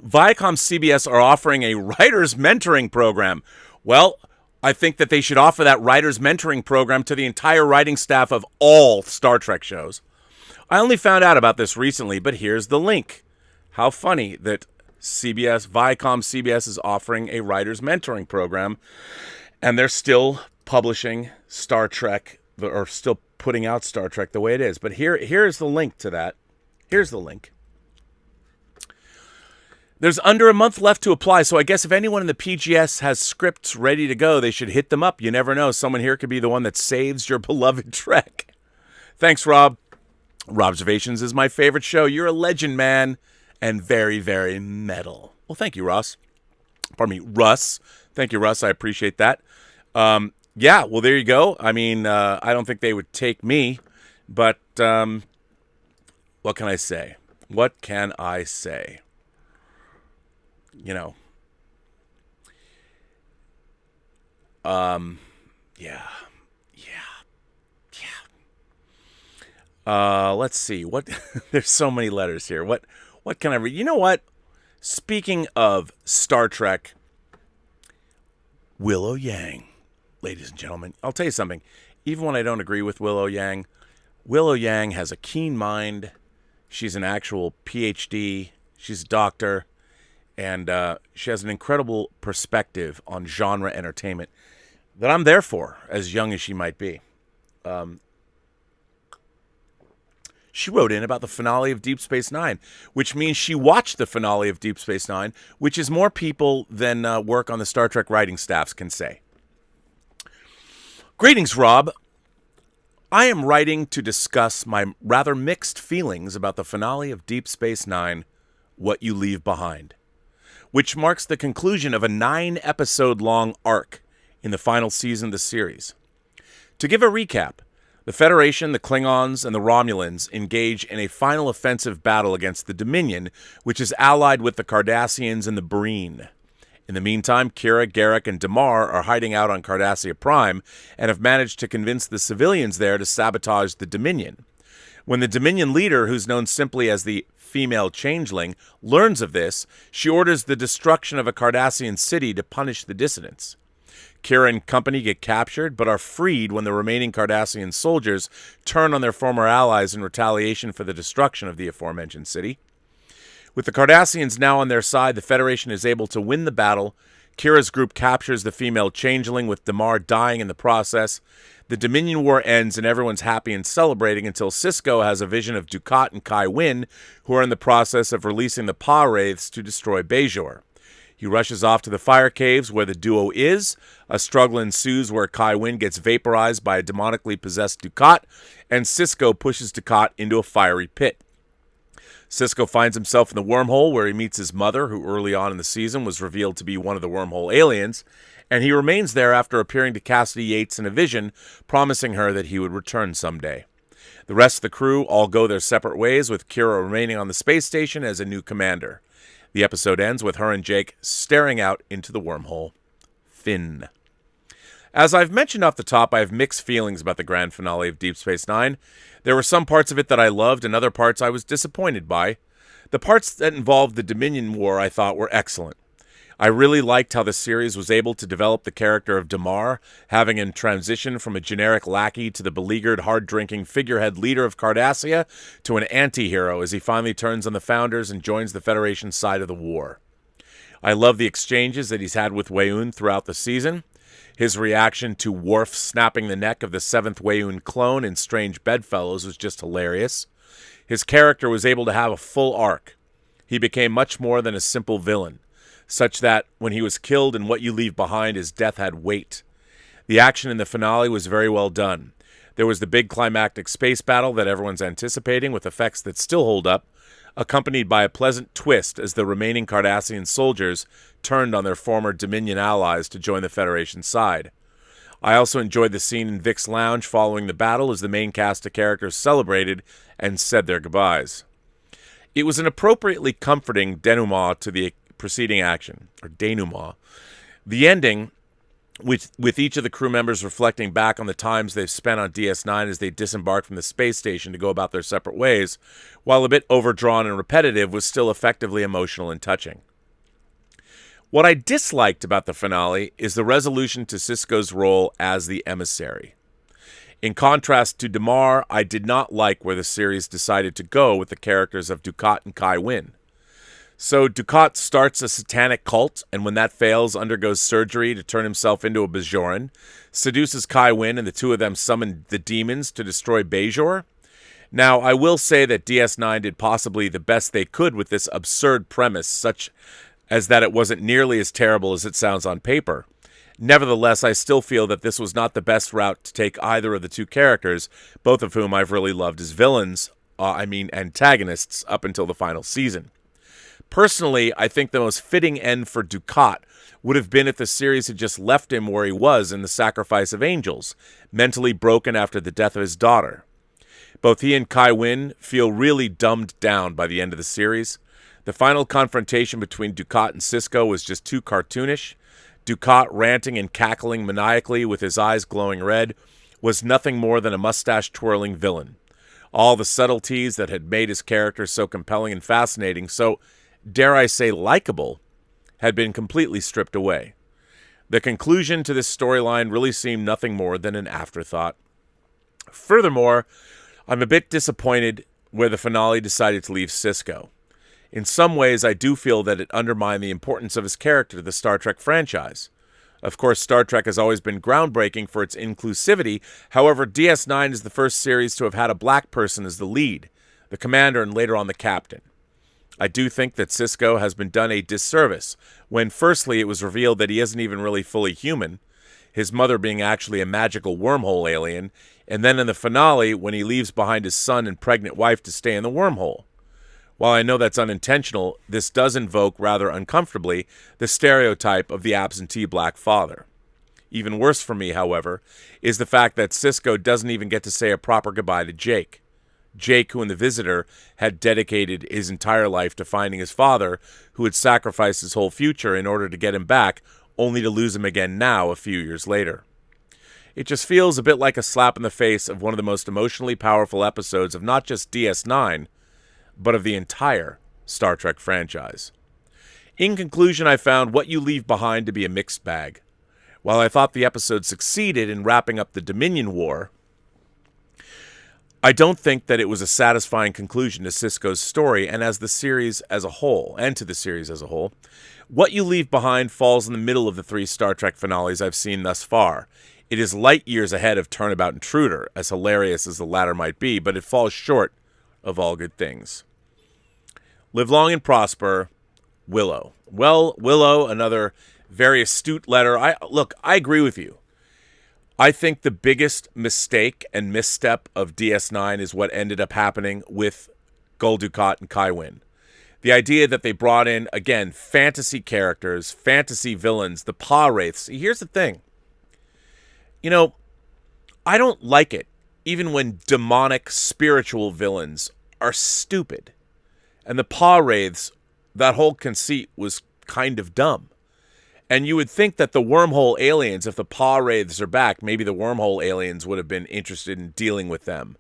Viacom CBS are offering a writer's mentoring program. Well, I think that they should offer that writer's mentoring program to the entire writing staff of all Star Trek shows. I only found out about this recently, but here's the link. How funny that Viacom CBS is offering a writer's mentoring program, and they're still publishing Star Trek, or still putting out Star Trek the way it is. But here's the link to that. Here's the link. There's under a month left to apply, so I guess if anyone in the PGS has scripts ready to go, they should hit them up. You never know. Someone here could be the one that saves your beloved Trek. Thanks, Rob. Robservations is my favorite show. You're a legend, man, and very, very metal. Well, thank you, Ross. Pardon me, Russ. Thank you, Russ. I appreciate that. Yeah, well, there you go. I mean, I don't think they would take me, but what can I say? What can I say? Yeah. Let's see. What? There's so many letters here. What can I read? You know what? Speaking of Star Trek, Willow Yang, ladies and gentlemen, I'll tell you something. Even when I don't agree with Willow Yang has a keen mind. She's an actual PhD. She's a doctor. And she has an incredible perspective on genre entertainment that I'm there for, as young as she might be. She wrote in about the finale of Deep Space Nine, which means she watched the finale of Deep Space Nine, which is more people than work on the Star Trek writing staffs can say. Greetings, Rob. I am writing to discuss my rather mixed feelings about the finale of Deep Space Nine, What You Leave Behind, which marks the conclusion of a 9-episode-long arc in the final season of the series. To give a recap, the Federation, the Klingons, and the Romulans engage in a final offensive battle against the Dominion, which is allied with the Cardassians and the Breen. In the meantime, Kira, Garrick, and Damar are hiding out on Cardassia Prime and have managed to convince the civilians there to sabotage the Dominion. When the Dominion leader, who's known simply as the female changeling, learns of this, she orders the destruction of a Cardassian city to punish the dissidents. Kira and company get captured, but are freed when the remaining Cardassian soldiers turn on their former allies in retaliation for the destruction of the aforementioned city. With the Cardassians now on their side, the Federation is able to win the battle. Kira's group captures the female changeling, with Damar dying in the process. The Dominion War ends and everyone's happy and celebrating until Sisko has a vision of Dukat and Kai Wynn, who are in the process of releasing the Pa Wraiths to destroy Bajor. He rushes off to the fire caves where the duo is. A struggle ensues where Kai Wynn gets vaporized by a demonically possessed Dukat, and Sisko pushes Dukat into a fiery pit. Sisko finds himself in the wormhole where he meets his mother, who early on in the season was revealed to be one of the wormhole aliens, and he remains there after appearing to Cassidy Yates in a vision, promising her that he would return someday. The rest of the crew all go their separate ways, with Kira remaining on the space station as a new commander. The episode ends with her and Jake staring out into the wormhole. Finn. As I've mentioned off the top, I have mixed feelings about the grand finale of Deep Space Nine. There were some parts of it that I loved and other parts I was disappointed by. The parts that involved the Dominion War I thought were excellent. I really liked how the series was able to develop the character of Damar, having him transition from a generic lackey to the beleaguered, hard-drinking figurehead leader of Cardassia to an anti-hero as he finally turns on the Founders and joins the Federation's side of the war. I love the exchanges that he's had with Weyoun throughout the season. His reaction to Worf snapping the neck of the 7th Weyoun clone in Strange Bedfellows was just hilarious. His character was able to have a full arc. He became much more than a simple villain, such that when he was killed in What You Leave Behind, his death had weight. The action in the finale was very well done. There was the big climactic space battle that everyone's anticipating, with effects that still hold up, accompanied by a pleasant twist as the remaining Cardassian soldiers turned on their former Dominion allies to join the Federation side. I also enjoyed the scene in Vic's lounge following the battle as the main cast of characters celebrated and said their goodbyes. It was an appropriately comforting denouement to the preceding action, or denouement. The ending, with each of the crew members reflecting back on the times they've spent on DS9 as they disembarked from the space station to go about their separate ways, while a bit overdrawn and repetitive, was still effectively emotional and touching. What I disliked about the finale is the resolution to Sisko's role as the emissary. In contrast to Damar, I did not like where the series decided to go with the characters of Dukat and Kai Wynn. So Dukat starts a satanic cult, and when that fails, undergoes surgery to turn himself into a Bajoran, seduces Kai Wynn, and the two of them summon the demons to destroy Bajor. Now, I will say that DS9 did possibly the best they could with this absurd premise, such as that it wasn't nearly as terrible as it sounds on paper. Nevertheless, I still feel that this was not the best route to take either of the two characters, both of whom I've really loved as villains, antagonists, up until the final season. Personally, I think the most fitting end for Dukat would have been if the series had just left him where he was in the Sacrifice of Angels, mentally broken after the death of his daughter. Both he and Kai Wynn feel really dumbed down by the end of the series. The final confrontation between Dukat and Sisko was just too cartoonish. Dukat ranting and cackling maniacally with his eyes glowing red was nothing more than a mustache-twirling villain. All the subtleties that had made his character so compelling and fascinating, so, dare I say, likable, had been completely stripped away. The conclusion to this storyline really seemed nothing more than an afterthought. Furthermore, I'm a bit disappointed where the finale decided to leave Sisko. In some ways, I do feel that it undermined the importance of his character to the Star Trek franchise. Of course, Star Trek has always been groundbreaking for its inclusivity. However, DS9 is the first series to have had a black person as the lead, the commander, and later on the captain. I do think that Sisko has been done a disservice when firstly it was revealed that he isn't even really fully human, his mother being actually a magical wormhole alien, and then in the finale when he leaves behind his son and pregnant wife to stay in the wormhole. While I know that's unintentional, this does invoke, rather uncomfortably, the stereotype of the absentee black father. Even worse for me, however, is the fact that Sisko doesn't even get to say a proper goodbye to Jake. Jake, who in The Visitor had dedicated his entire life to finding his father, who had sacrificed his whole future in order to get him back, only to lose him again now, a few years later. It just feels a bit like a slap in the face of one of the most emotionally powerful episodes of not just DS9, but of the entire Star Trek franchise. In conclusion, I found What You Leave Behind to be a mixed bag. While I thought the episode succeeded in wrapping up the Dominion War, I don't think that it was a satisfying conclusion to Sisko's story and to the series as a whole. What You Leave Behind falls in the middle of the 3 Star Trek finales I've seen thus far. It is light years ahead of Turnabout Intruder, as hilarious as the latter might be, but it falls short of all good things. Live long and prosper, Willow. Well, Willow, another very astute letter. I agree with you. I think the biggest mistake and misstep of DS9 is what ended up happening with Gul Dukat and Kai Wynn. The idea that they brought in, again, fantasy characters, fantasy villains, the Pa Wraiths. Here's the thing. You know, I don't like it, even when demonic spiritual villains are stupid. And the Pa Wraiths, that whole conceit was kind of dumb. And you would think that the wormhole aliens, if the Pa Wraiths are back, maybe the wormhole aliens would have been interested in dealing with them.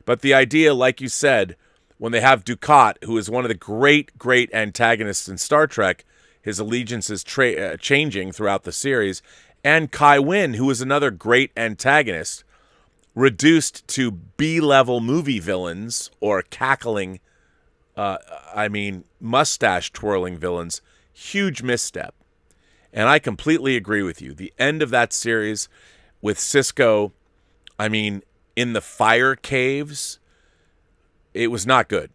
But the idea, like you said, when they have Dukat, who is one of the great antagonists in Star Trek, his allegiance is changing throughout the series, and Kai Wynn, who is another great antagonist, reduced to B-level movie villains or cackling, mustache-twirling villains, huge misstep. And I completely agree with you. The end of that series with Sisko, in the fire caves, it was not good.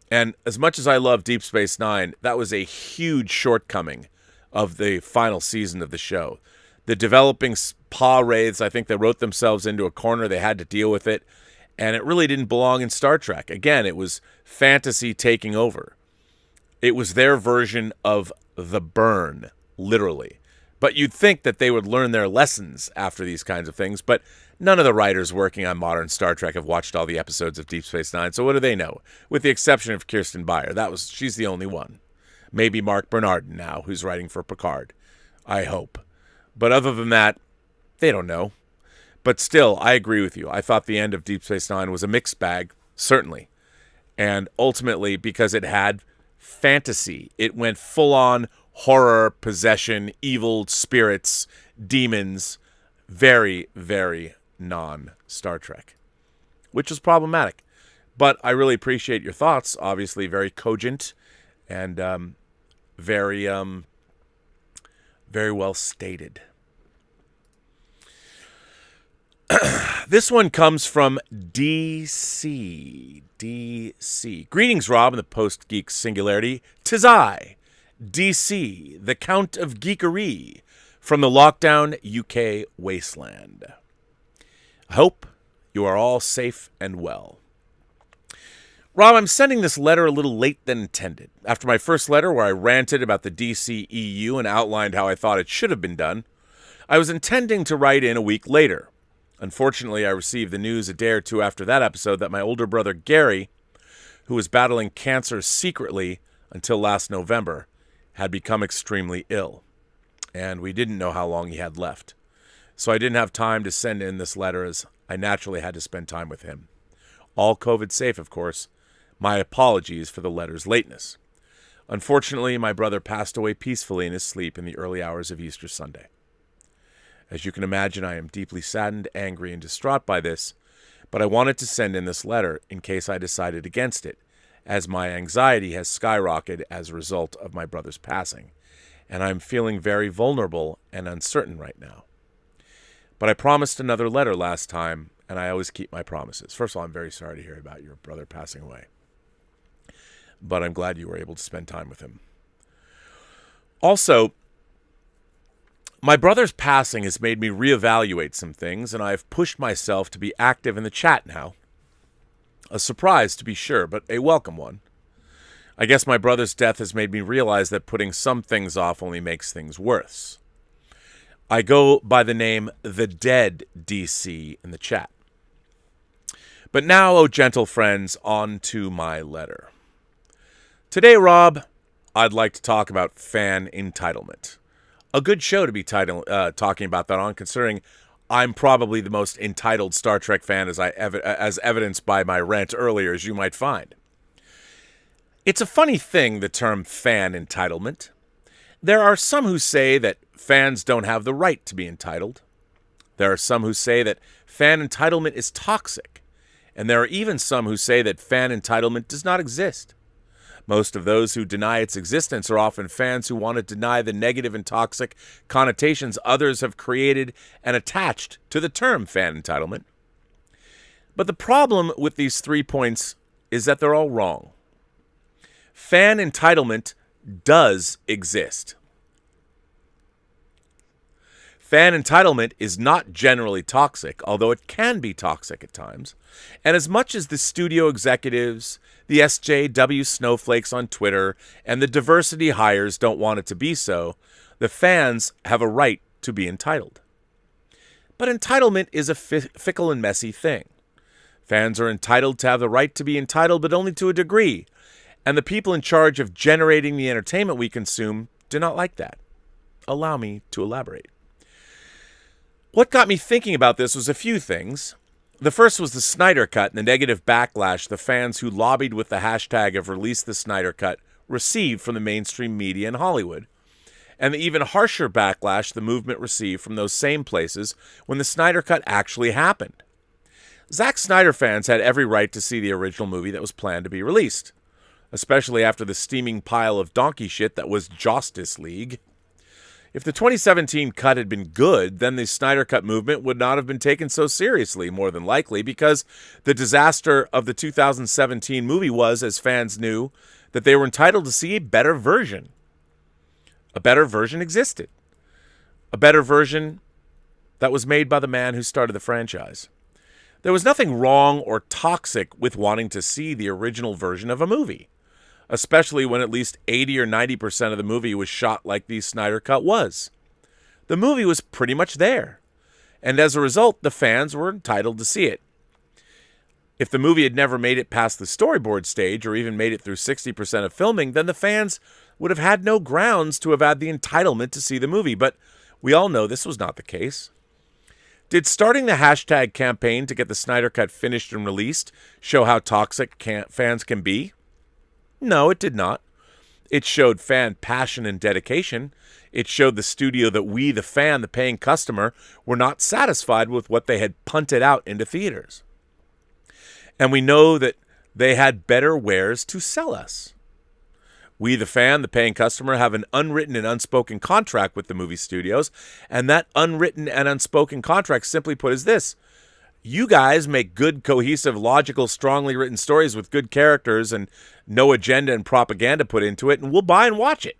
And as much as I love Deep Space Nine, that was a huge shortcoming of the final season of the show. The developing Pa Wraiths, I think they wrote themselves into a corner. They had to deal with it. And it really didn't belong in Star Trek. Again, it was fantasy taking over. It was their version of the burn. Literally. But you'd think that they would learn their lessons after these kinds of things, but none of the writers working on modern Star Trek have watched all the episodes of Deep Space Nine, so what do they know? With the exception of Kirsten Beyer. She's the only one. Maybe Mark Bernardin now, who's writing for Picard. I hope. But other than that, they don't know. But still, I agree with you. I thought the end of Deep Space Nine was a mixed bag, certainly. And ultimately, because it had fantasy, it went full-on horror, possession, evil spirits, demons, very, very non-Star Trek, which is problematic. But I really appreciate your thoughts, obviously very cogent and very well stated. This one comes from DC. Greetings, Rob, in the Post-Geek singularity. 'Tis I, DC, the Count of Geekery, from the lockdown UK wasteland. I hope you are all safe and well. Rob, I'm sending this letter a little late than intended. After my first letter where I ranted about the DC EU and outlined how I thought it should have been done, I was intending to write in a week later. Unfortunately, I received the news a day or two after that episode that my older brother Gary, who was battling cancer secretly until last November, had become extremely ill, and we didn't know how long he had left. So I didn't have time to send in this letter as I naturally had to spend time with him. All COVID safe, of course. My apologies for the letter's lateness. Unfortunately, my brother passed away peacefully in his sleep in the early hours of Easter Sunday. As you can imagine, I am deeply saddened, angry, and distraught by this, but I wanted to send in this letter in case I decided against it, as my anxiety has skyrocketed as a result of my brother's passing, and I'm feeling very vulnerable and uncertain right now. But I promised another letter last time, and I always keep my promises. First of all, I'm very sorry to hear about your brother passing away, but I'm glad you were able to spend time with him. Also, my brother's passing has made me reevaluate some things, and I've pushed myself to be active in the chat now. A surprise, to be sure, but a welcome one. I guess my brother's death has made me realize that putting some things off only makes things worse. I go by the name The Dead DC in the chat. But now, oh gentle friends, on to my letter. Today, Rob, I'd like to talk about fan entitlement. A good show to be talking about that on, considering I'm probably the most entitled Star Trek fan, as evidenced by my rant earlier, as you might find. It's a funny thing, the term fan entitlement. There are some who say that fans don't have the right to be entitled. There are some who say that fan entitlement is toxic, and there are even some who say that fan entitlement does not exist. Most of those who deny its existence are often fans who want to deny the negative and toxic connotations others have created and attached to the term fan entitlement. But the problem with these 3 points is that they're all wrong. Fan entitlement does exist. Fan entitlement is not generally toxic, although it can be toxic at times. And as much as the studio executives, the SJW snowflakes on Twitter, and the diversity hires don't want it to be so, the fans have a right to be entitled. But entitlement is a fickle and messy thing. Fans are entitled to have the right to be entitled, but only to a degree. And the people in charge of generating the entertainment we consume do not like that. Allow me to elaborate. What got me thinking about this was a few things. The first was the Snyder Cut and the negative backlash the fans who lobbied with the hashtag of Release the Snyder Cut received from the mainstream media in Hollywood, and the even harsher backlash the movement received from those same places when the Snyder Cut actually happened. Zack Snyder fans had every right to see the original movie that was planned to be released, especially after the steaming pile of donkey shit that was Justice League. If the 2017 cut had been good, then the Snyder Cut movement would not have been taken so seriously, more than likely, because the disaster of the 2017 movie was, as fans knew, that they were entitled to see a better version. A better version existed. A better version that was made by the man who started the franchise. There was nothing wrong or toxic with wanting to see the original version of a movie, especially when at least 80 or 90% of the movie was shot like the Snyder Cut was. The movie was pretty much there, and as a result, the fans were entitled to see it. If the movie had never made it past the storyboard stage or even made it through 60% of filming, then the fans would have had no grounds to have had the entitlement to see the movie, but we all know this was not the case. Did starting the hashtag campaign to get the Snyder Cut finished and released show how toxic fans can be? No, it did not. It showed fan passion and dedication. It showed the studio that we, the fan, the paying customer, were not satisfied with what they had punted out into theaters. And we know that they had better wares to sell us. We, the fan, the paying customer, have an unwritten and unspoken contract with the movie studios, and that unwritten and unspoken contract, simply put, is this. You guys make good, cohesive, logical, strongly written stories with good characters and no agenda and propaganda put into it, and we'll buy and watch it,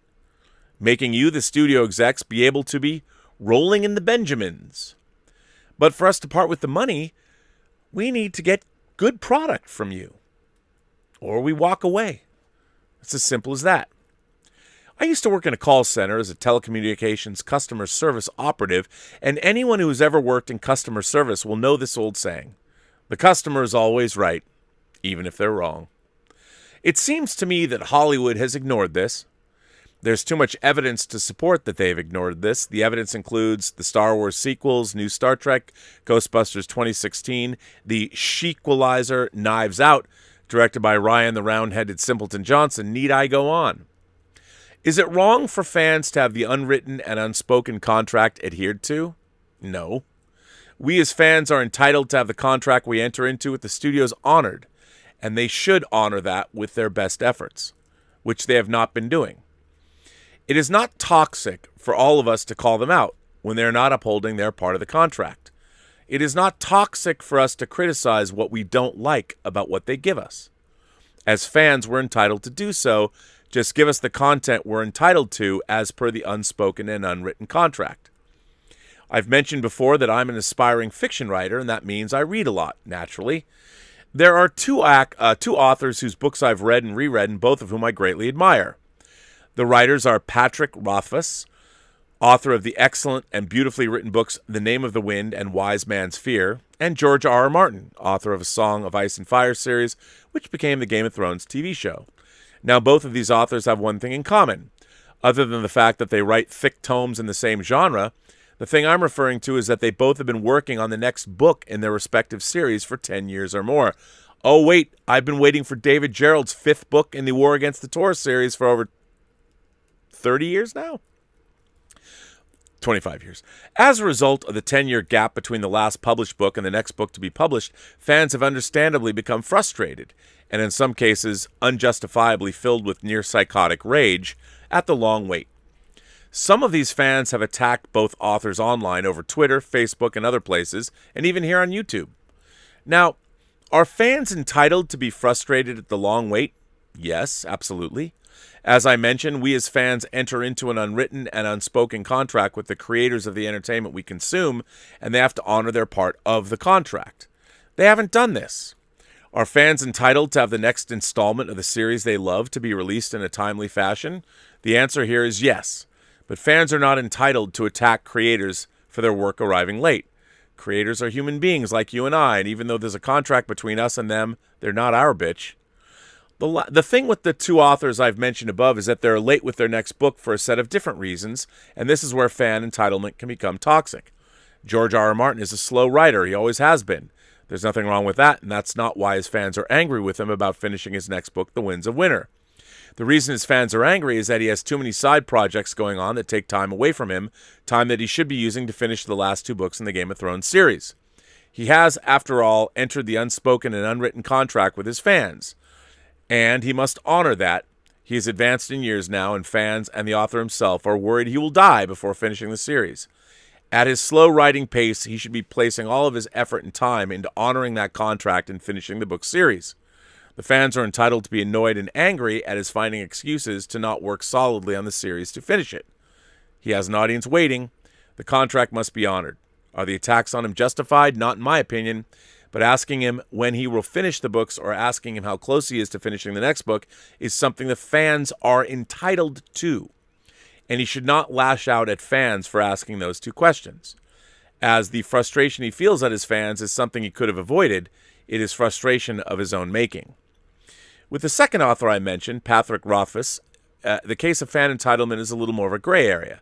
making you, the studio execs, be able to be rolling in the Benjamins. But for us to part with the money, we need to get good product from you, or we walk away. It's as simple as that. I used to work in a call center as a telecommunications customer service operative, and anyone who has ever worked in customer service will know this old saying: the customer is always right, even if they're wrong. It seems to me that Hollywood has ignored this. There's too much evidence to support that they've ignored this. The evidence includes the Star Wars sequels, new Star Trek, Ghostbusters 2016, the Shequalizer, Knives Out, directed by Ryan the Round-Headed Simpleton Johnson. Need I go on? Is it wrong for fans to have the unwritten and unspoken contract adhered to? No. We as fans are entitled to have the contract we enter into with the studios honored, and they should honor that with their best efforts, which they have not been doing. It is not toxic for all of us to call them out when they're not upholding their part of the contract. It is not toxic for us to criticize what we don't like about what they give us. As fans, we're entitled to do so. Just give us the content we're entitled to as per the unspoken and unwritten contract. I've mentioned before that I'm an aspiring fiction writer, and that means I read a lot, naturally. There are two authors whose books I've read and reread, and both of whom I greatly admire. The writers are Patrick Rothfuss, author of the excellent and beautifully written books The Name of the Wind and Wise Man's Fear, and George R. R. Martin, author of A Song of Ice and Fire series, which became the Game of Thrones TV show. Now, both of these authors have one thing in common. Other than the fact that they write thick tomes in the same genre, the thing I'm referring to is that they both have been working on the next book in their respective series for 10 years or more. Oh, wait, I've been waiting for David Gerrold's 5th book in the War Against the Taurus series for over 30 years now. 25 years. As a result of the 10-year gap between the last published book and the next book to be published, fans have understandably become frustrated, and in some cases, unjustifiably filled with near-psychotic rage at the long wait. Some of these fans have attacked both authors online over Twitter, Facebook, and other places, and even here on YouTube. Now, are fans entitled to be frustrated at the long wait? Yes, absolutely. As I mentioned, we as fans enter into an unwritten and unspoken contract with the creators of the entertainment we consume, and they have to honor their part of the contract. They haven't done this. Are fans entitled to have the next installment of the series they love to be released in a timely fashion? The answer here is yes. But fans are not entitled to attack creators for their work arriving late. Creators are human beings like you and I, and even though there's a contract between us and them, they're not our bitch. The thing with the two authors I've mentioned above is that they're late with their next book for a set of different reasons, and this is where fan entitlement can become toxic. George R. R. Martin is a slow writer. He always has been. There's nothing wrong with that, and that's not why his fans are angry with him about finishing his next book, The Winds of Winter. The reason his fans are angry is that he has too many side projects going on that take time away from him, time that he should be using to finish the last two books in the Game of Thrones series. He has, after all, entered the unspoken and unwritten contract with his fans. And he must honor that. He is advanced in years now, and fans and the author himself are worried he will die before finishing the series. At his slow writing pace, he should be placing all of his effort and time into honoring that contract and finishing the book series. The fans are entitled to be annoyed and angry at his finding excuses to not work solidly on the series to finish it. He has an audience waiting. The contract must be honored. Are the attacks on him justified? Not in my opinion. But asking him when he will finish the books or asking him how close he is to finishing the next book is something the fans are entitled to. And he should not lash out at fans for asking those two questions. As the frustration he feels at his fans is something he could have avoided, it is frustration of his own making. With the second author I mentioned, Patrick Rothfuss, the case of fan entitlement is a little more of a gray area.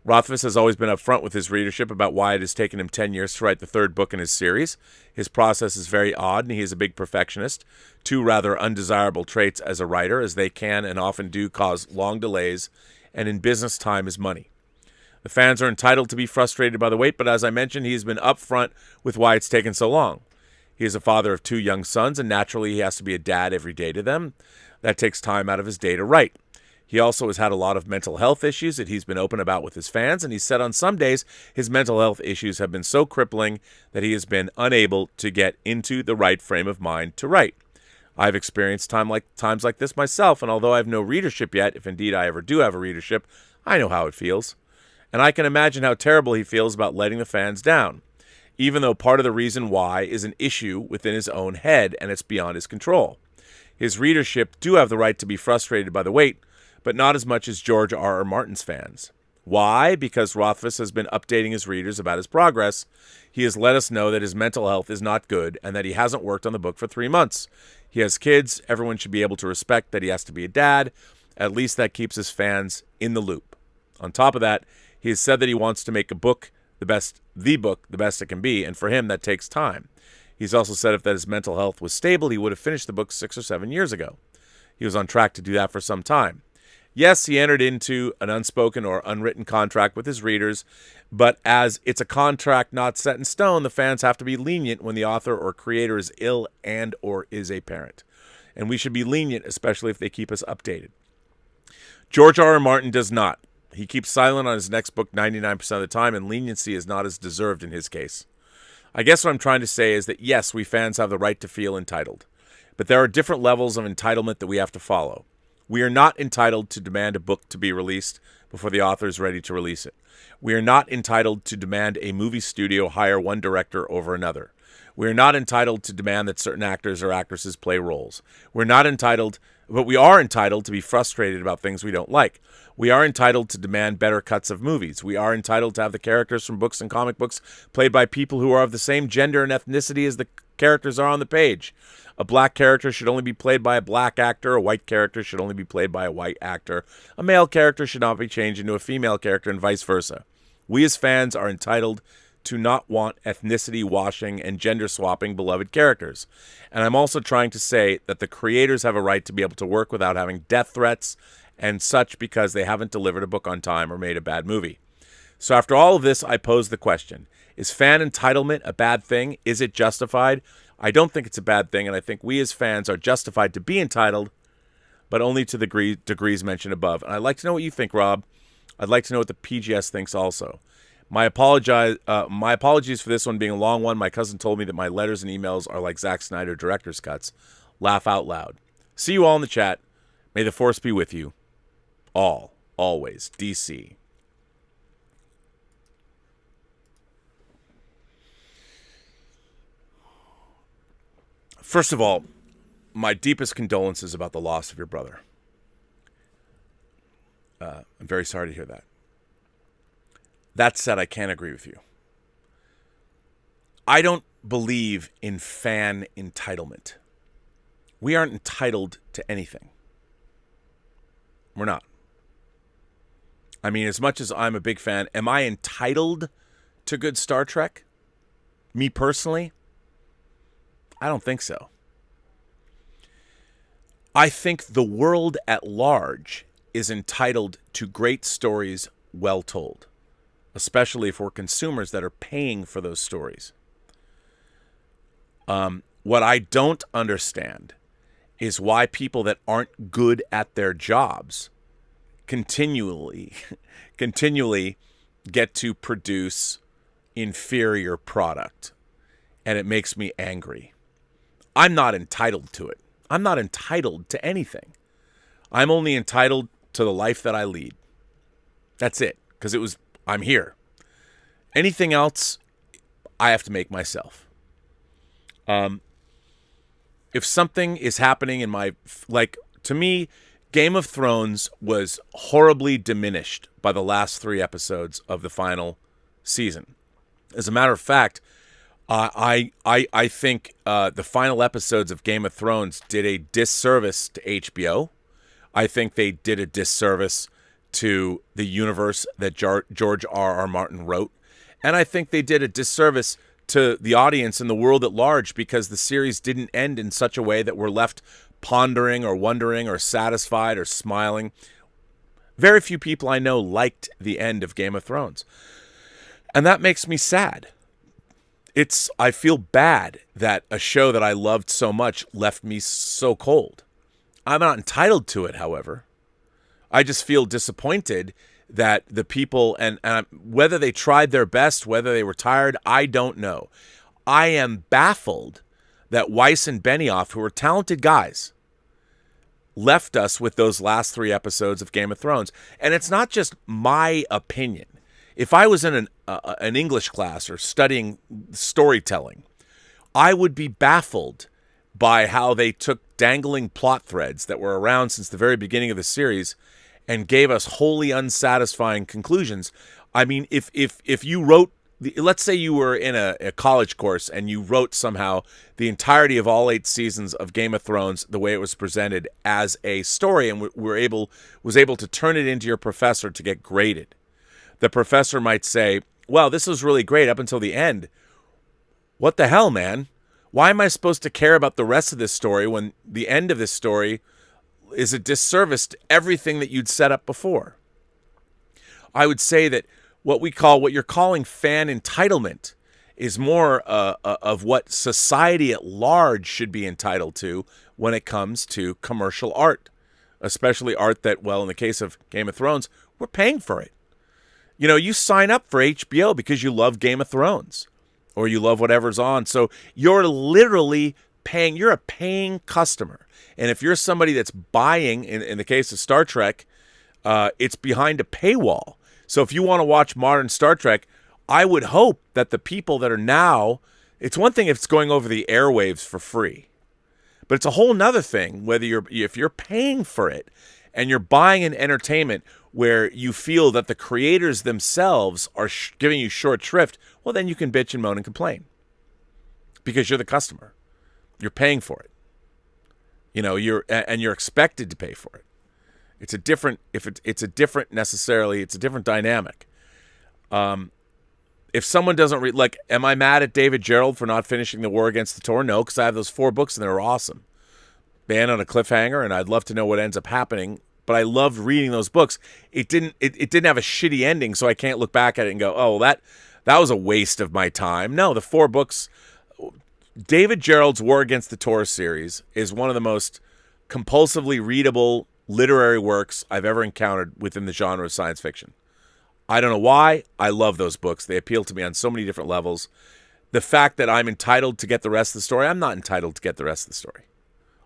Rothfuss has always been upfront with his readership about why it has taken him 10 years to write the third book in his series. His process is very odd, and he is a big perfectionist, two rather undesirable traits as a writer, as they can and often do cause long delays, and in business time is money. The fans are entitled to be frustrated by the wait, but as I mentioned, he has been upfront with why it's taken so long. He is a father of two young sons, and naturally he has to be a dad every day to them. That takes time out of his day to write. He also has had a lot of mental health issues that he's been open about with his fans, and he said on some days his mental health issues have been so crippling that he has been unable to get into the right frame of mind to write. I've experienced times like this myself, and although I have no readership yet, if indeed I ever do have a readership, I know how it feels. And I can imagine how terrible he feels about letting the fans down, even though part of the reason why is an issue within his own head, and it's beyond his control. His readership do have the right to be frustrated by the wait, but not as much as George R. R. Martin's fans. Why? Because Rothfuss has been updating his readers about his progress. He has let us know that his mental health is not good and that he hasn't worked on the book for 3 months. He has kids. Everyone should be able to respect that he has to be a dad. At least that keeps his fans in the loop. On top of that, he has said that he wants to make a book the best it can be, and for him that takes time. He's also said if that his mental health was stable, he would have finished the book 6 or 7 years ago. He was on track to do that for some time. Yes, he entered into an unspoken or unwritten contract with his readers, but as it's a contract not set in stone, the fans have to be lenient when the author or creator is ill and or is a parent. And we should be lenient, especially if they keep us updated. George R. R. Martin does not. He keeps silent on his next book 99% of the time, and leniency is not as deserved in his case. I guess what I'm trying to say is that yes, we fans have the right to feel entitled, but there are different levels of entitlement that we have to follow. We are not entitled to demand a book to be released before the author is ready to release it. We are not entitled to demand a movie studio hire one director over another. We are not entitled to demand that certain actors or actresses play roles. But we are entitled to be frustrated about things we don't like. We are entitled to demand better cuts of movies. We are entitled to have the characters from books and comic books played by people who are of the same gender and ethnicity as the characters are on the page. A black character should only be played by a black actor. A white character should only be played by a white actor. A male character should not be changed into a female character and vice versa. We as fans are entitled to not want ethnicity washing and gender swapping beloved characters. And I'm also trying to say that the creators have a right to be able to work without having death threats and such because they haven't delivered a book on time or made a bad movie. So after all of this, I pose the question, is fan entitlement a bad thing? Is it justified? I don't think it's a bad thing, and I think we as fans are justified to be entitled, but only to the degrees mentioned above. And I'd like to know what you think, Rob. I'd like to know what the PGS thinks also. My apologies for this one being a long one. My cousin told me that my letters and emails are like Zack Snyder director's cuts. Laugh out loud. See you all in the chat. May the force be with you. All. Always. DC. First of all, my deepest condolences about the loss of your brother. I'm very sorry to hear that. That said, I can't agree with you. I don't believe in fan entitlement. We aren't entitled to anything. We're not. I mean, as much as I'm a big fan, am I entitled to good Star Trek? Me personally? I don't think so. I think the world at large is entitled to great stories well told, especially for consumers that are paying for those stories. What I don't understand is why people that aren't good at their jobs continually get to produce inferior product, and it makes me angry. I'm not entitled to it. I'm not entitled to anything. I'm only entitled to the life that I lead. That's it, because I'm here. Anything else, I have to make myself. If something is happening in to me, Game of Thrones was horribly diminished by the last 3 episodes of the final season. As a matter of fact, I think the final episodes of Game of Thrones did a disservice to HBO. I think they did a disservice to the universe that George R.R. Martin wrote. And I think they did a disservice to the audience and the world at large because the series didn't end in such a way that we're left pondering or wondering or satisfied or smiling. Very few people I know liked the end of Game of Thrones. And that makes me sad. I feel bad that a show that I loved so much left me so cold. I'm not entitled to it, however. I just feel disappointed that the people, and whether they tried their best, whether they were tired, I don't know. I am baffled that Weiss and Benioff, who are talented guys, left us with those last 3 episodes of Game of Thrones. And it's not just my opinion. If I was in an English class or studying storytelling, I would be baffled by how they took dangling plot threads that were around since the very beginning of the series and gave us wholly unsatisfying conclusions. I mean, if you wrote, let's say you were in a college course and you wrote somehow the entirety of all 8 seasons of Game of Thrones the way it was presented as a story and was able to turn it into your professor to get graded. The professor might say, well, this was really great up until the end. What the hell, man? Why am I supposed to care about the rest of this story when the end of this story is a disservice to everything that you'd set up before? I would say that what you're calling fan entitlement is more of what society at large should be entitled to when it comes to commercial art, especially art that, well, in the case of Game of Thrones, we're paying for it. You know, you sign up for HBO because you love Game of Thrones or you love whatever's on. So you're literally paying. You're a paying customer. And if you're somebody that's buying, in the case of Star Trek, it's behind a paywall. So if you want to watch modern Star Trek, I would hope that the people that are now, it's one thing if it's going over the airwaves for free, but it's a whole nother thing if you're paying for it and you're buying an entertainment where you feel that the creators themselves are giving you short shrift, well, then you can bitch and moan and complain because you're the customer. You're paying for it. You know, you're expected to pay for it. It's a different dynamic. If someone doesn't read, am I mad at David Gerald for not finishing The War Against the Tor? No, because I have those 4 books and they're awesome. They end on a cliffhanger, and I'd love to know what ends up happening but I loved reading those books. It didn't have a shitty ending, so I can't look back at it and go, oh, that was a waste of my time. No, the 4 books. David Gerald's War Against the Taurus series is one of the most compulsively readable literary works I've ever encountered within the genre of science fiction. I don't know why. I love those books. They appeal to me on so many different levels. The fact that I'm entitled to get the rest of the story, I'm not entitled to get the rest of the story.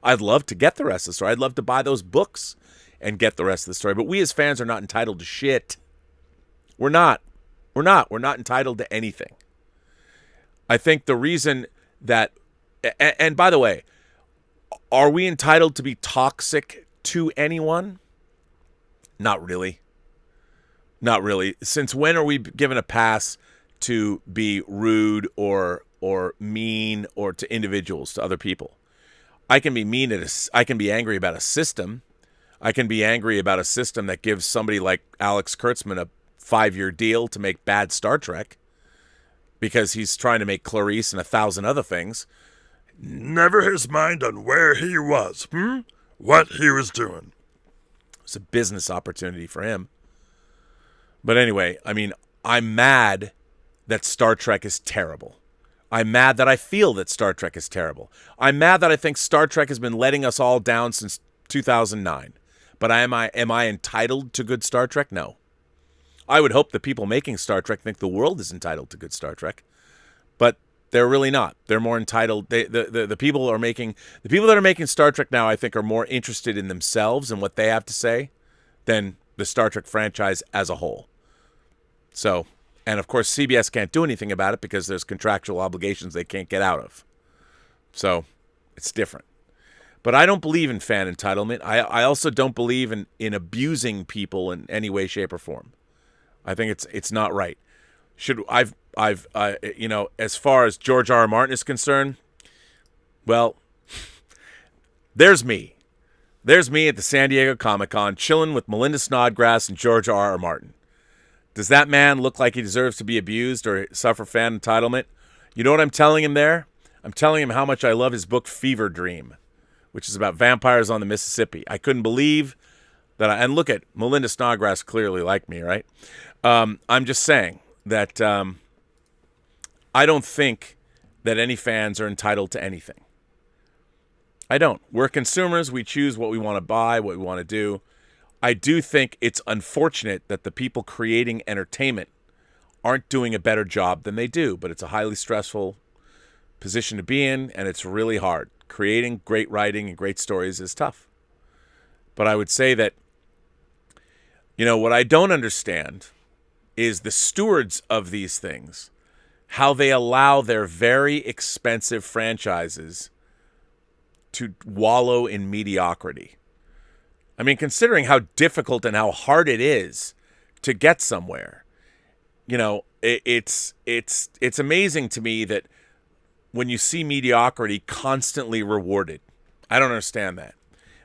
I'd love to get the rest of the story. I'd love to buy those books and get the rest of the story. But we as fans are not entitled to shit. We're not. We're not entitled to anything. I think the reason that, and by the way, are we entitled to be toxic to anyone? Not really. Not really. Since when are we given a pass to be rude or mean or to individuals, to other people? I can be mean I can be angry about a system. I can be angry about a system that gives somebody like Alex Kurtzman a 5-year deal to make bad Star Trek because he's trying to make Clarice and 1,000 other things. Never his mind on where he was, what he was doing. It's a business opportunity for him. But anyway, I mean, I'm mad that Star Trek is terrible. I'm mad that I feel that Star Trek is terrible. I'm mad that I think Star Trek has been letting us all down since 2009. But am I entitled to good Star Trek? No. I would hope the people making Star Trek think the world is entitled to good Star Trek. But they're really not. They're more entitled. The people that are making Star Trek now, I think, are more interested in themselves and what they have to say than the Star Trek franchise as a whole. So, and of course, CBS can't do anything about it because there's contractual obligations they can't get out of. So, it's different. But I don't believe in fan entitlement. I also don't believe in abusing people in any way, shape, or form. I think it's not right. As far as George R. R. Martin is concerned, well, there's me. There's me at the San Diego Comic-Con chilling with Melinda Snodgrass and George R. R. Martin. Does that man look like he deserves to be abused or suffer fan entitlement? You know what I'm telling him there? I'm telling him how much I love his book Fever Dream, which is about vampires on the Mississippi. I couldn't believe that. And look at Melinda Snodgrass, clearly like me, right? I'm just saying that I don't think that any fans are entitled to anything. I don't. We're consumers. We choose what we want to buy, what we want to do. I do think it's unfortunate that the people creating entertainment aren't doing a better job than they do, but it's a highly stressful position to be in, and it's really hard. Creating great writing and great stories is tough. But I would say that, what I don't understand is the stewards of these things, how they allow their very expensive franchises to wallow in mediocrity. I mean, considering how difficult and how hard it is to get somewhere, it's amazing to me that when you see mediocrity constantly rewarded. I don't understand that.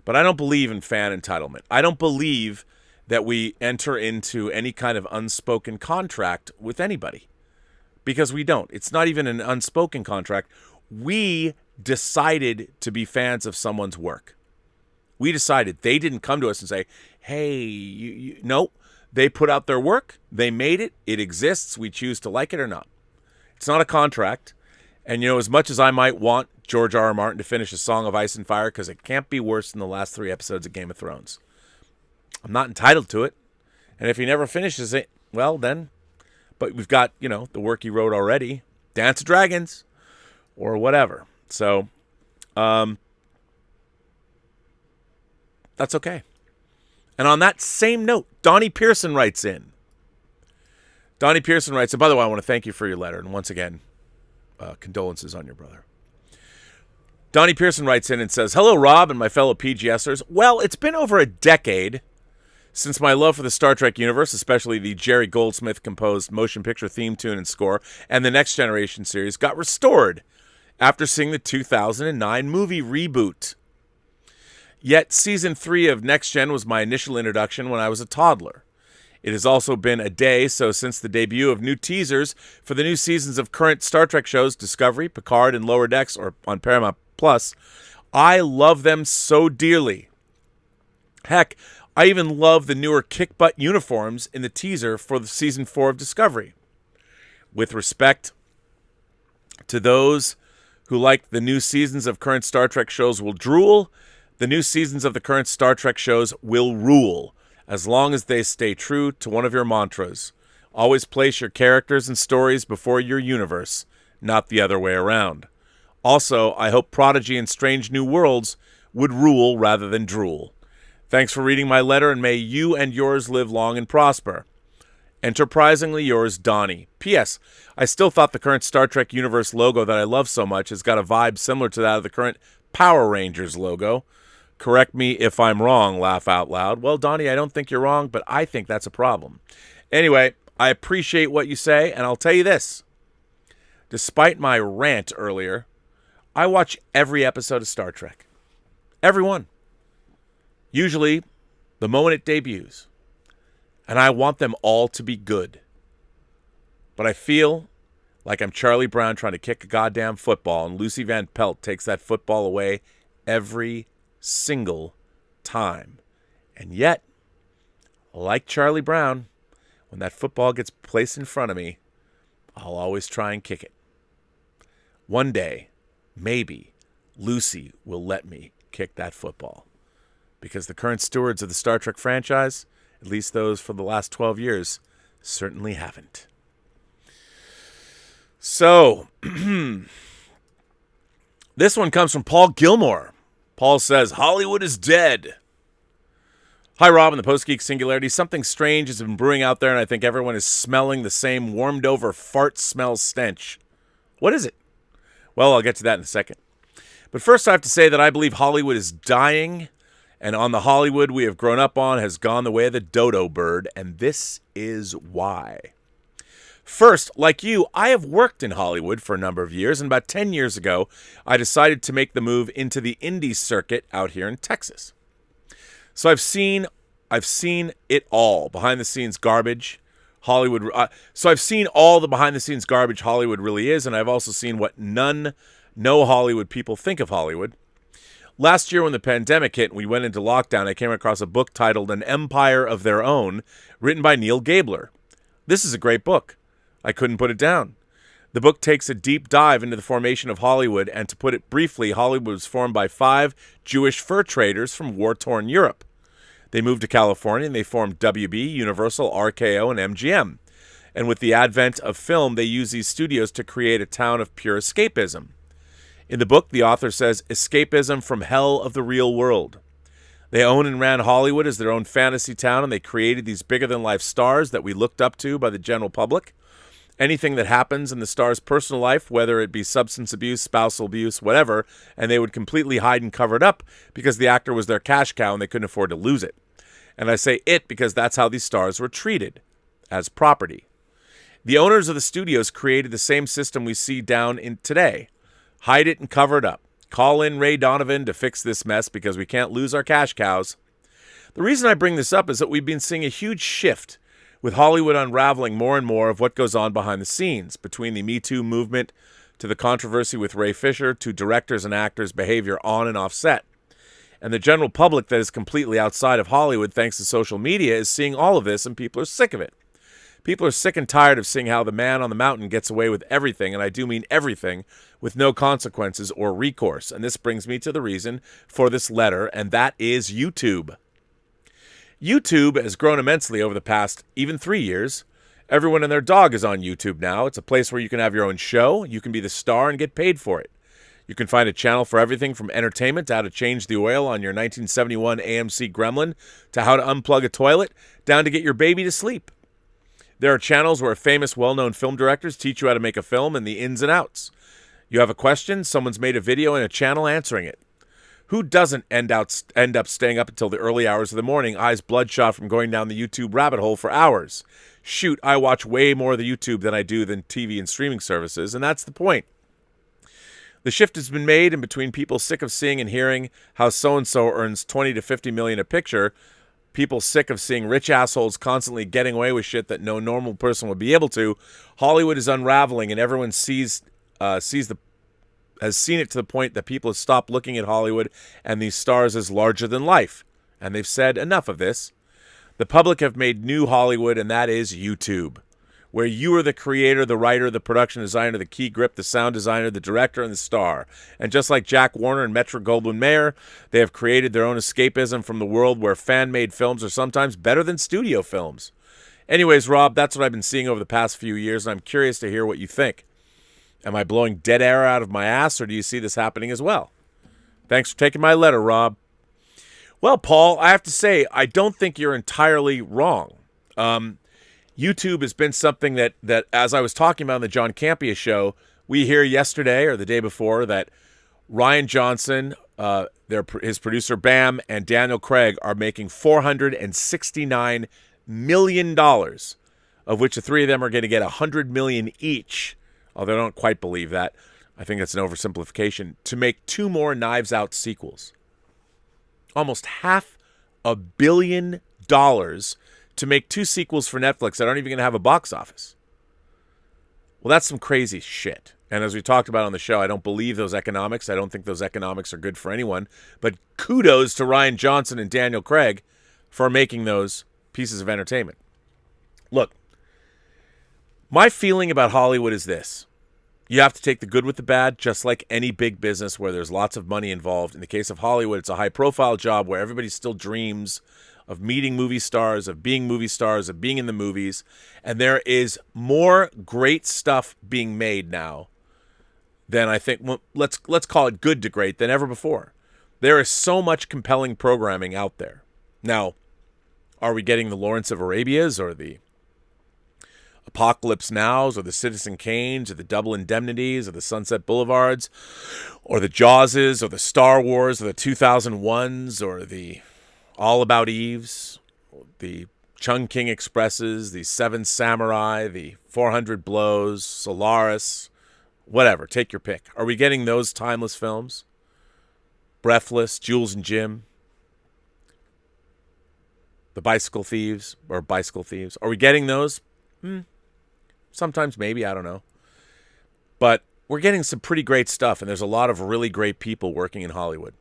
But I don't believe in fan entitlement. I don't believe that we enter into any kind of unspoken contract with anybody. Because we don't. It's not even an unspoken contract. We decided to be fans of someone's work. We decided. They didn't come to us and say, hey, no. They put out their work. They made it. It exists. We choose to like it or not. It's not a contract. And, as much as I might want George R. R. Martin to finish A Song of Ice and Fire, because it can't be worse than the last 3 episodes of Game of Thrones, I'm not entitled to it. And if he never finishes it, well, then. But we've got, the work he wrote already, Dance of Dragons, or whatever. So, that's okay. And on that same note, Donnie Pearson writes in. Donnie Pearson writes, and by the way, I want to thank you for your letter. And once again, condolences on your brother. Donnie Pearson writes in and says, hello, Rob and my fellow PGSers. Well, it's been over a decade since my love for the Star Trek universe, especially the Jerry Goldsmith-composed motion picture theme tune and score, and the Next Generation series, got restored after seeing the 2009 movie reboot. Yet, Season 3 of Next Gen was my initial introduction when I was a toddler. It has also been a day, so since the debut of new teasers for the new seasons of current Star Trek shows, Discovery, Picard, and Lower Decks, or on Paramount Plus, I love them so dearly. Heck, I even love the newer kick-butt uniforms in the teaser for the season 4 of Discovery. With respect to those who like the new seasons of current Star Trek shows will drool, the new seasons of the current Star Trek shows will rule, as long as they stay true to one of your mantras. Always place your characters and stories before your universe, not the other way around. Also, I hope Prodigy and Strange New Worlds would rule rather than drool. Thanks for reading my letter, and may you and yours live long and prosper. Enterprisingly yours, Donnie. P.S. I still thought the current Star Trek universe logo that I love so much has got a vibe similar to that of the current Power Rangers logo. Correct me if I'm wrong, laugh out loud. Well, Donnie, I don't think you're wrong, but I think that's a problem. Anyway, I appreciate what you say, and I'll tell you this. Despite my rant earlier, I watch every episode of Star Trek. Every one. Usually, the moment it debuts. And I want them all to be good. But I feel like I'm Charlie Brown trying to kick a goddamn football, and Lucy Van Pelt takes that football away every single time. And yet, like Charlie Brown, when that football gets placed in front of me, I'll always try and kick it. One day, maybe, Lucy will let me kick that football. Because the current stewards of the Star Trek franchise, at least those for the last 12 years, certainly haven't. So, this one comes from Paul Gilmore. Paul says, Hollywood is dead. Hi, Rob, and the Post-Geek Singularity. Something strange has been brewing out there, and I think everyone is smelling the same warmed-over fart smell stench. What is it? Well, I'll get to that in a second. But first, I have to say that I believe Hollywood is dying, and on the Hollywood we have grown up on has gone the way of the dodo bird, and this is why. First, like you, I have worked in Hollywood for a number of years, and about 10 years ago, I decided to make the move into the indie circuit out here in Texas. So I've seen it all, behind-the-scenes garbage, Hollywood. So I've seen all the behind-the-scenes garbage Hollywood really is, and I've also seen what no Hollywood people think of Hollywood. Last year when the pandemic hit and we went into lockdown, I came across a book titled An Empire of Their Own, written by Neil Gabler. This is a great book. I couldn't put it down. The book takes a deep dive into the formation of Hollywood, and to put it briefly, Hollywood was formed by 5 Jewish fur traders from war-torn Europe. They moved to California and they formed WB, Universal, RKO, and MGM. And with the advent of film, they used these studios to create a town of pure escapism. In the book, the author says, escapism from hell of the real world. They owned and ran Hollywood as their own fantasy town, and they created these bigger-than-life stars that we looked up to by the general public. Anything that happens in the star's personal life, whether it be substance abuse, spousal abuse, whatever, and they would completely hide and cover it up because the actor was their cash cow and they couldn't afford to lose it. And I say it because that's how these stars were treated, as property. The owners of the studios created the same system we see down in today. Hide it and cover it up. Call in Ray Donovan to fix this mess because we can't lose our cash cows. The reason I bring this up is that we've been seeing a huge shift with Hollywood unraveling more and more of what goes on behind the scenes, between the Me Too movement to the controversy with Ray Fisher to directors and actors' behavior on and off set. And the general public that is completely outside of Hollywood thanks to social media is seeing all of this, and people are sick of it. People are sick and tired of seeing how the man on the mountain gets away with everything, and I do mean everything, with no consequences or recourse. And this brings me to the reason for this letter, and that is YouTube. YouTube has grown immensely over the past even 3 years. Everyone and their dog is on YouTube now. It's a place where you can have your own show, you can be the star and get paid for it. You can find a channel for everything from entertainment to how to change the oil on your 1971 AMC Gremlin to how to unplug a toilet, down to get your baby to sleep. There are channels where famous, well-known film directors teach you how to make a film and the ins and outs. You have a question, someone's made a video and a channel answering it. Who doesn't end up staying up until the early hours of the morning, eyes bloodshot from going down the YouTube rabbit hole for hours? Shoot, I watch way more of the YouTube than I do than TV and streaming services, and that's the point. The shift has been made in between people sick of seeing and hearing how so-and-so earns 20 to 50 million a picture, people sick of seeing rich assholes constantly getting away with shit that no normal person would be able to. Hollywood is unraveling, and everyone has seen it to the point that people have stopped looking at Hollywood and these stars as larger than life. and they've said enough of this. The public have made new Hollywood, and that is YouTube, where you are the creator, the writer, the production designer, the key grip, the sound designer, the director, and the star. And just like Jack Warner and Metro-Goldwyn-Mayer, they have created their own escapism from the world where fan-made films are sometimes better than studio films. Anyways, Rob, that's what I've been seeing over the past few years, and I'm curious to hear what you think. Am I blowing dead air out of my ass, or do you see this happening as well? Thanks for taking my letter, Rob. Well, Paul, I have to say, I don't think you're entirely wrong. YouTube has been something that as I was talking about on the John Campea show, we hear yesterday or the day before that Ryan Johnson, his producer Bam, and Daniel Craig are making $469 million, of which the three of them are going to get $100 million each, although I don't quite believe that. I think that's an oversimplification, to make 2 more Knives Out sequels. Almost $500 million to make 2 sequels for Netflix that aren't even going to have a box office. Well, that's some crazy shit. And as we talked about on the show, I don't believe those economics. I don't think those economics are good for anyone. But kudos to Ryan Johnson and Daniel Craig for making those pieces of entertainment. Look, my feeling about Hollywood is this. You have to take the good with the bad, just like any big business where there's lots of money involved. In the case of Hollywood, it's a high-profile job where everybody still dreams of meeting movie stars, of being in the movies. And there is more great stuff being made now than I think, well, let's call it good to great, than ever before. There is so much compelling programming out there. Now, are we getting the Lawrence of Arabias or the Apocalypse Nows or the Citizen Kanes or the Double Indemnities or the Sunset Boulevards or the Jawses or the Star Wars or the 2001s or the All About Eves, the Chungking Expresses, the Seven Samurai, the 400 Blows, Solaris, whatever, take your pick. Are we getting those timeless films? Breathless, Jules and Jim, The Bicycle Thieves. Are we getting those? Sometimes, maybe, I don't know. But we're getting some pretty great stuff, and there's a lot of really great people working in Hollywood.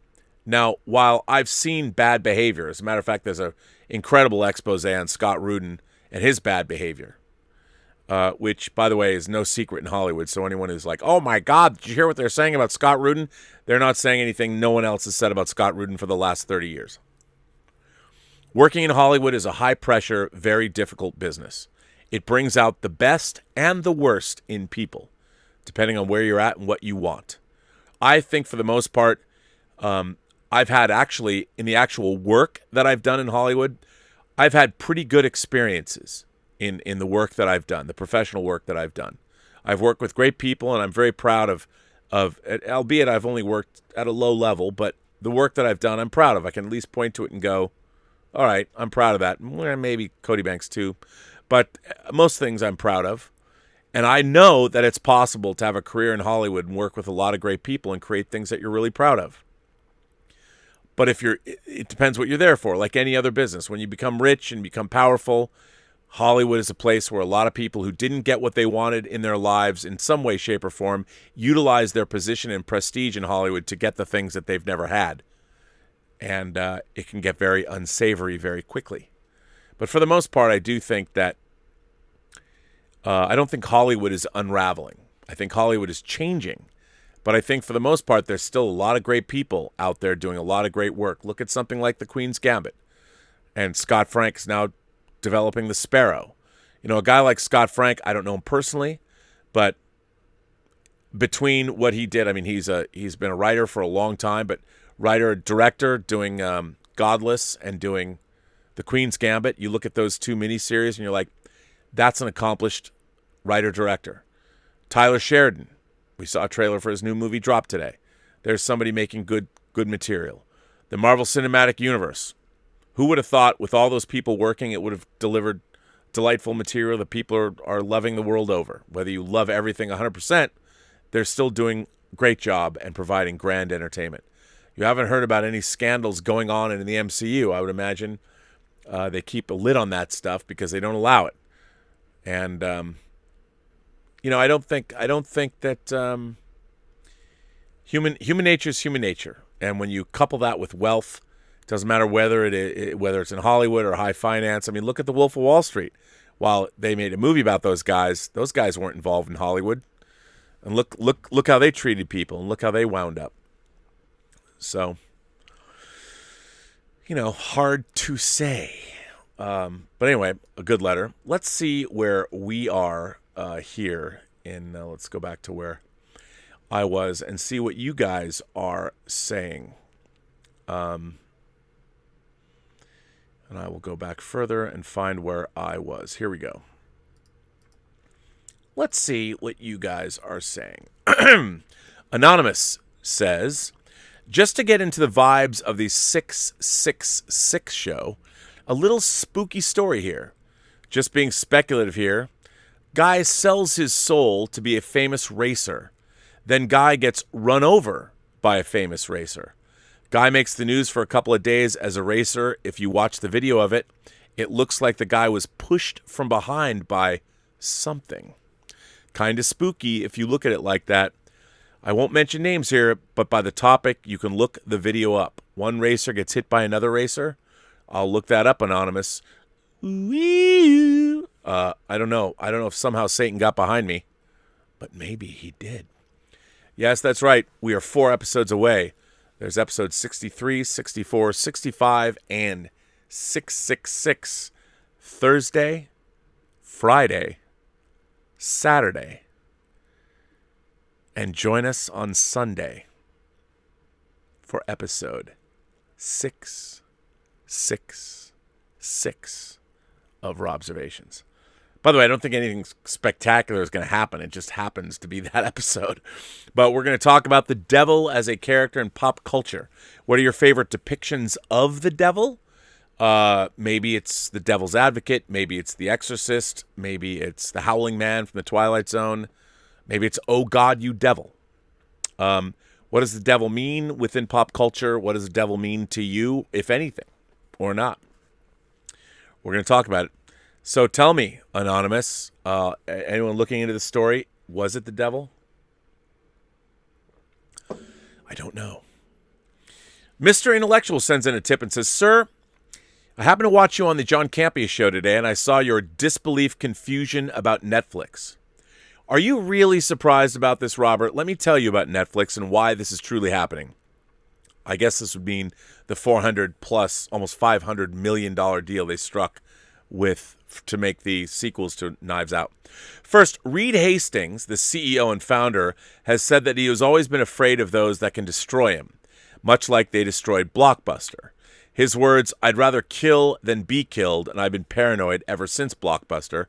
Now, while I've seen bad behavior, as a matter of fact, there's an incredible expose on Scott Rudin and his bad behavior, which, by the way, is no secret in Hollywood. So anyone who's like, oh my God, did you hear what they're saying about Scott Rudin? They're not saying anything no one else has said about Scott Rudin for the last 30 years. Working in Hollywood is a high-pressure, very difficult business. It brings out the best and the worst in people, depending on where you're at and what you want. I think for the most part, I've had actually, in the actual work that I've done in Hollywood, I've had pretty good experiences in the work that I've done, the professional work that I've done. I've worked with great people, and I'm very proud of albeit I've only worked at a low level, but the work that I've done, I'm proud of. I can at least point to it and go, all right, I'm proud of that. Well, maybe Cody Banks too. But most things I'm proud of. And I know that it's possible to have a career in Hollywood and work with a lot of great people and create things that you're really proud of. But it depends what you're there for, like any other business. When you become rich and become powerful, Hollywood is a place where a lot of people who didn't get what they wanted in their lives in some way, shape, or form utilize their position and prestige in Hollywood to get the things that they've never had. And it can get very unsavory very quickly. But for the most part, I do think that I don't think Hollywood is unraveling. I think Hollywood is changing. But I think for the most part, there's still a lot of great people out there doing a lot of great work. Look at something like The Queen's Gambit. And Scott Frank is now developing The Sparrow. You know, a guy like Scott Frank, I don't know him personally, but between what he did, I mean, he's been a writer for a long time, but writer, director, doing Godless and doing The Queen's Gambit. You look at those 2 miniseries and you're like, that's an accomplished writer-director. Tyler Sheridan, we saw a trailer for his new movie drop today. There's somebody making good material. The Marvel Cinematic Universe. Who would have thought with all those people working it would have delivered delightful material that people are loving the world over? Whether you love everything 100%, they're still doing a great job and providing grand entertainment. You haven't heard about any scandals going on in the MCU. I would imagine they keep a lid on that stuff because they don't allow it. And I don't think that human nature is human nature. And when you couple that with wealth, Doesn't matter whether whether it's in Hollywood or high finance. I mean, look at The Wolf of Wall Street. While they made a movie about those guys weren't involved in Hollywood. And look how they treated people, and look how they wound up. So, hard to say. But anyway, a good letter. Let's see where we are here. Let's go back to where I was and see what you guys are saying. And I will go back further and find where I was. Here we go. Let's see what you guys are saying. Anonymous says, just to get into the vibes of the 666 show, a little spooky story here. Just being speculative here. Guy sells his soul to be a famous racer. Then guy gets run over by a famous racer. Guy makes the news for a couple of days as a racer. If you watch the video of it, it looks like the guy was pushed from behind by something. Kind of spooky if you look at it like that. I won't mention names here, but by the topic, you can look the video up. One racer gets hit by another racer. I'll look that up, Anonymous. I don't know. I don't know if somehow Satan got behind me, but maybe he did. Yes, that's right. We are 4 episodes away. There's episodes 63, 64, 65, and 666. Thursday, Friday, Saturday. And join us on Sunday for episode 666 of Robservations. By the way, I don't think anything spectacular is going to happen. It just happens to be that episode. But we're going to talk about the devil as a character in pop culture. What are your favorite depictions of the devil? Maybe it's the Devil's Advocate. Maybe it's The Exorcist. Maybe it's the Howling Man from the Twilight Zone. Maybe it's Oh God, You Devil. What does the devil mean within pop culture? What does the devil mean to you, if anything, or not? We're going to talk about it. So tell me, Anonymous, anyone looking into the story, was it the devil? I don't know. Mr. Intellectual sends in a tip and says, Sir, I happened to watch you on the John Campea show today, and I saw your disbelief confusion about Netflix. Are you really surprised about this, Robert? Let me tell you about Netflix and why this is truly happening. I guess this would mean the 400 plus, almost $500 million deal they struck with to make the sequels to Knives Out. First, Reed Hastings, the CEO and founder, has said that he has always been afraid of those that can destroy him, much like they destroyed Blockbuster. His words, I'd rather kill than be killed, and I've been paranoid ever since Blockbuster,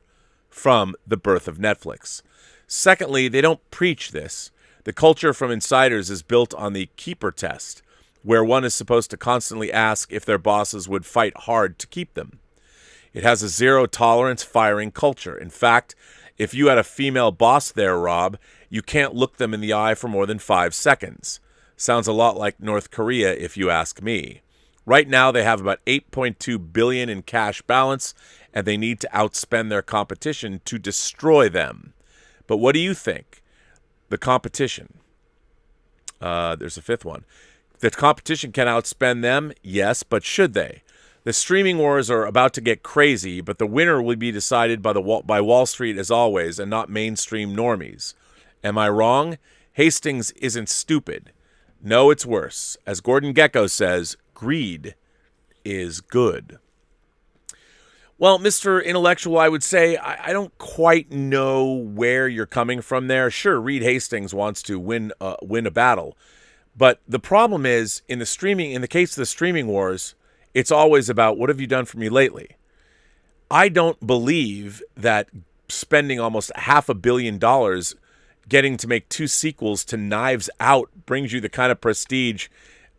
from the birth of Netflix. Secondly, they don't preach this. The culture from insiders is built on the keeper test, where one is supposed to constantly ask if their bosses would fight hard to keep them. It has a zero-tolerance firing culture. In fact, if you had a female boss there, Rob, you can't look them in the eye for more than 5 seconds. Sounds a lot like North Korea, if you ask me. Right now, they have about $8.2 billion in cash balance, and they need to outspend their competition to destroy them. But what do you think? The competition. There's a fifth one. The competition can outspend them? Yes, but should they? The streaming wars are about to get crazy, but the winner will be decided by Wall Street as always, and not mainstream normies. Am I wrong? Hastings isn't stupid. No, it's worse. As Gordon Gekko says, greed is good. Well, Mr. Intellectual, I would say I don't quite know where you're coming from there. Sure, Reed Hastings wants to win a battle, but the problem is in the case of the streaming wars, it's always about what have you done for me lately. I don't believe that spending almost $500 million getting to make 2 sequels to Knives Out brings you the kind of prestige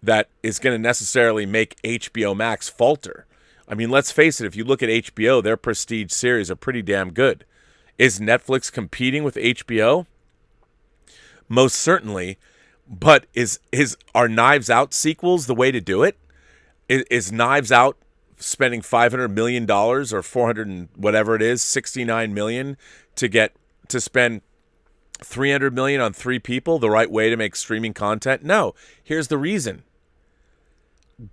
that is going to necessarily make HBO Max falter. I mean, let's face it, if you look at HBO, their prestige series are pretty damn good. Is Netflix competing with HBO? Most certainly. But are Knives Out sequels the way to do it? Is Knives Out spending $500 million or 400 and whatever it is, $69 million to spend $300 million on 3 people the right way to make streaming content? No. Here's the reason.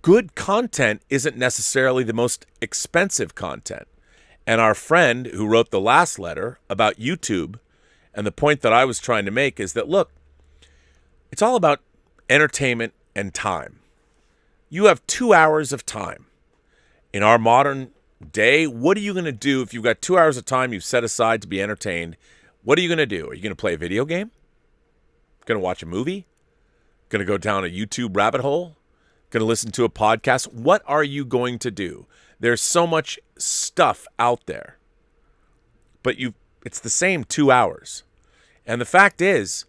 good content isn't necessarily the most expensive content. And our friend who wrote the last letter about YouTube, and the point that I was trying to make is that, look, it's all about entertainment and time. You have 2 hours of time. In our modern day, what are you going to do if you've got 2 hours of time you've set aside to be entertained? What are you going to do? Are you going to play a video game? Going to watch a movie? Going to go down a YouTube rabbit hole? Going to listen to a podcast? What are you going to do? There's so much stuff out there. But it's the same 2 hours. And the fact is,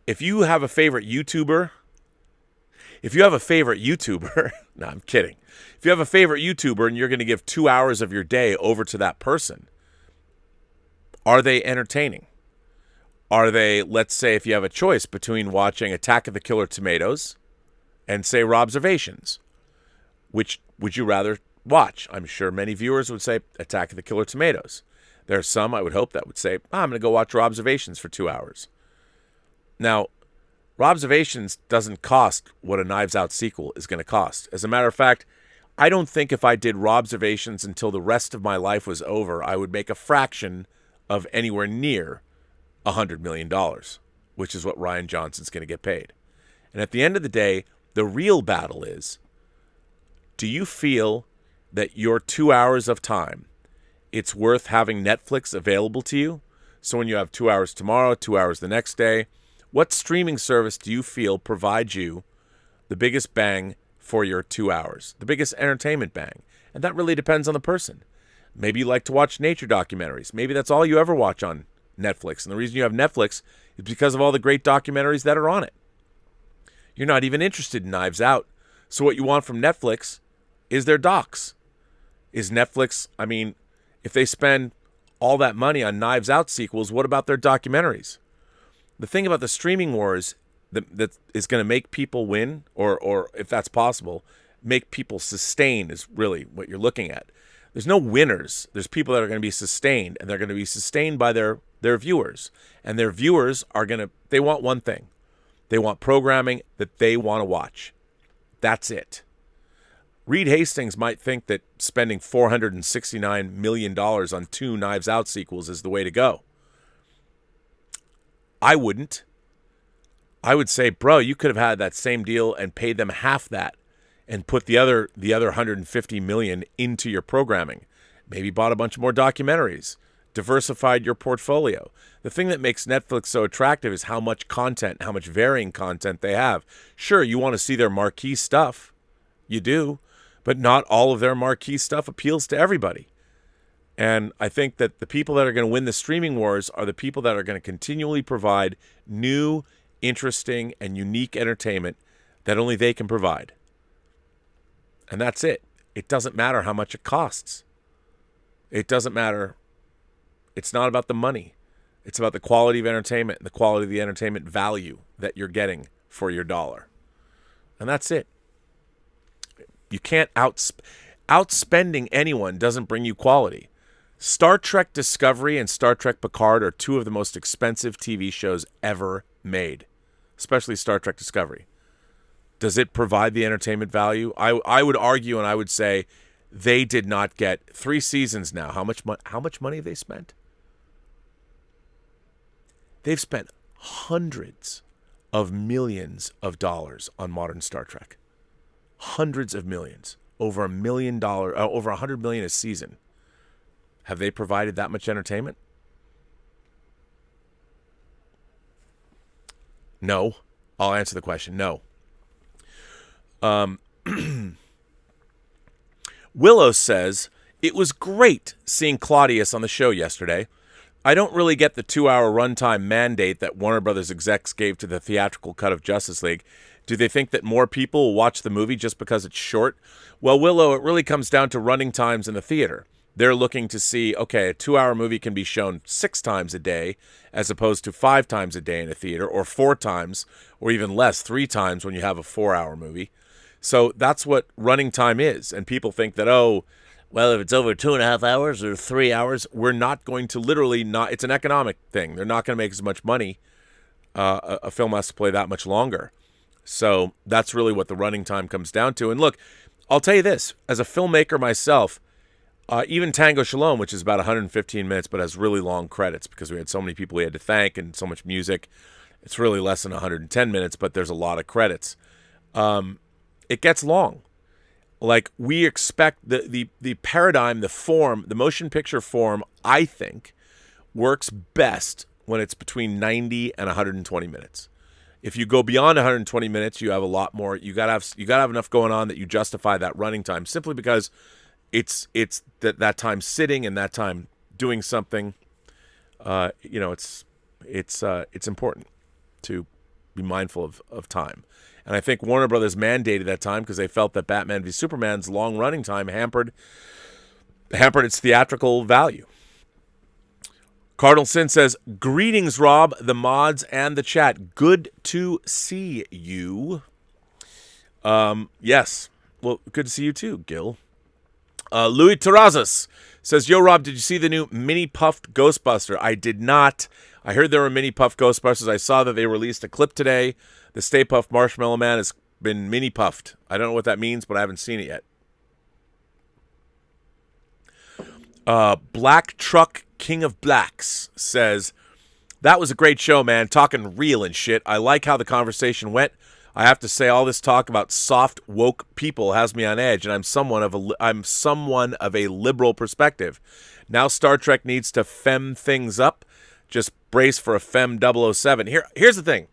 if you have a favorite YouTuber, no, I'm kidding. If you have a favorite YouTuber and you're going to give 2 hours of your day over to that person, are they entertaining? Are they, let's say, if you have a choice between watching Attack of the Killer Tomatoes and, say, Robservations, which would you rather watch? I'm sure many viewers would say Attack of the Killer Tomatoes. There are some, I would hope, that would say, I'm going to go watch Robservations for 2 hours. Now, Robservations doesn't cost what a Knives Out sequel is going to cost. As a matter of fact, I don't think if I did Robservations until the rest of my life was over, I would make a fraction of anywhere near $100 million, which is what Rian Johnson's going to get paid. And at the end of the day, the real battle is, do you feel that your 2 hours of time, it's worth having Netflix available to you? So when you have 2 hours tomorrow, 2 hours the next day, what streaming service do you feel provides you the biggest bang for your 2 hours, the biggest entertainment bang? And that really depends on the person. Maybe you like to watch nature documentaries. Maybe that's all you ever watch on Netflix. And the reason you have Netflix is because of all the great documentaries that are on it. You're not even interested in Knives Out. So what you want from Netflix is their docs. Is Netflix, I mean, if they spend all that money on Knives Out sequels, what about their documentaries? The thing about the streaming wars that is going to make people win, or if that's possible, make people sustain is really what you're looking at. There's no winners. There's people that are going to be sustained, and they're going to be sustained by their viewers. And their viewers they want one thing. They want programming that they want to watch. That's it. Reed Hastings might think that spending $469 million on 2 Knives Out sequels is the way to go. I wouldn't. I would say, bro, you could have had that same deal and paid them half that and put the other $150 million into your programming. Maybe bought a bunch more documentaries, diversified your portfolio. The thing that makes Netflix so attractive is how much content, how much varying content they have. Sure, you want to see their marquee stuff. You do. But not all of their marquee stuff appeals to everybody. And I think that the people that are going to win the streaming wars are the people that are going to continually provide new, interesting, and unique entertainment that only they can provide. And that's it. It doesn't matter how much it costs. It doesn't matter. It's not about the money. It's about the quality of entertainment and the quality of the entertainment value that you're getting for your dollar. And that's it. You can't outspending anyone doesn't bring you quality. Star Trek Discovery and Star Trek Picard are 2 of the most expensive TV shows ever made, especially Star Trek Discovery. Does it provide the entertainment value? I would argue, and I would say they did not get 3 seasons now. How much money have they spent? They've spent hundreds of millions of dollars on modern Star Trek. Hundreds of millions. Over $1 million, over $100 million a season. Have they provided that much entertainment? No. I'll answer the question. No. Willow says, it was great seeing Claudius on the show yesterday. I don't really get the 2-hour runtime mandate that Warner Brothers execs gave to the theatrical cut of Justice League. Do they think that more people will watch the movie just because it's short? Well, Willow, it really comes down to running times in the theater. They're looking to see, okay, a 2-hour movie can be shown 6 times a day as opposed to 5 times a day in a theater, or 4 times, or even less, 3 times when you have a 4-hour movie. So that's what running time is. And people think that, oh, well, if it's over 2.5 hours or 3 hours, we're not going to it's an economic thing. They're not going to make as much money. A film has to play that much longer. So that's really what the running time comes down to. And look, I'll tell you this, as a filmmaker myself, even Tango Shalom, which is about 115 minutes, but has really long credits because we had so many people we had to thank and so much music. It's really less than 110 minutes, but there's a lot of credits. It gets long. Like, we expect the paradigm, the form, the motion picture form, I think, works best when it's between 90 and 120 minutes. If you go beyond 120 minutes, you have a lot more. You gotta have enough going on that you justify that running time, simply because it's that time sitting and that time doing something. It's important to be mindful of time. And I think Warner Brothers mandated that time because they felt that Batman v Superman's long running time hampered its theatrical value. Cardinal Sin says, greetings, Rob, the mods, and the chat. Good to see you. Yes. Well, good to see you too, Gil. Louis Terrazas says, yo, Rob, did you see the new mini puffed Ghostbuster? I did not. I heard there were mini puffed Ghostbusters. I saw that they released a clip today. The Stay Puft Marshmallow Man has been mini puffed. I don't know what that means, but I haven't seen it yet. Black Truck King of Blacks says, that was a great show, man. Talking real and shit. I like how the conversation went. I have to say, all this talk about soft, woke people has me on edge, and I'm someone of a liberal perspective. Now Star Trek needs to fem things up. Just brace for a Fem 007. Here's the thing.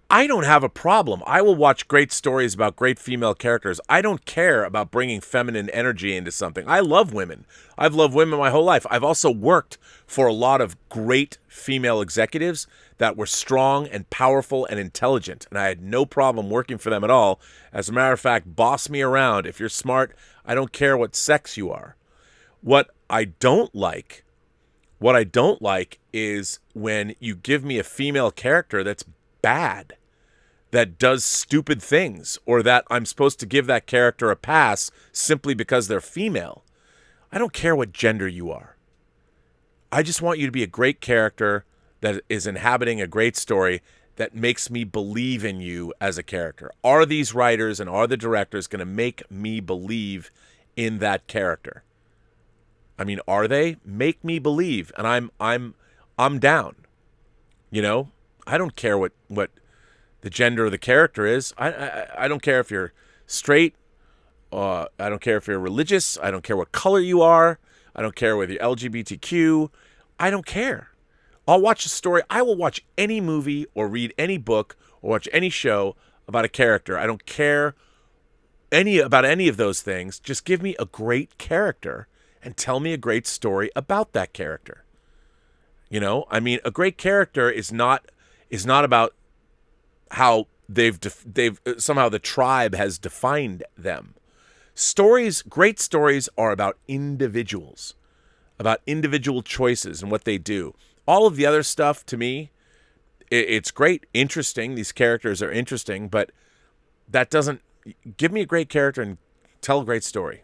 I don't have a problem. I will watch great stories about great female characters. I don't care about bringing feminine energy into something. I love women. I've loved women my whole life. I've also worked for a lot of great female executives that were strong and powerful and intelligent, and I had no problem working for them at all. As a matter of fact, boss me around. If you're smart, I don't care what sex you are. What I don't like is when you give me a female character that's bad, that does stupid things, or that I'm supposed to give that character a pass simply because they're female. I don't care what gender you are. I just want you to be a great character that is inhabiting a great story that makes me believe in you as a character. Are these writers and are the directors going to make me believe in that character? I mean, are they? Make me believe, and I'm down. You know, I don't care what the gender of the character is. I don't care if you're straight. I don't care if you're religious. I don't care what color you are. I don't care whether you're LGBTQ. I don't care. I'll watch a story. I will watch any movie or read any book or watch any show about a character. I don't care about any of those things. Just give me a great character and tell me a great story about that character. You know, I mean, a great character is not about how they've somehow the tribe has defined them. Great stories are about individuals, about individual choices and what they do. All of the other stuff, to me, it's great, interesting. These characters are interesting, but that doesn't give me a great character and tell a great story.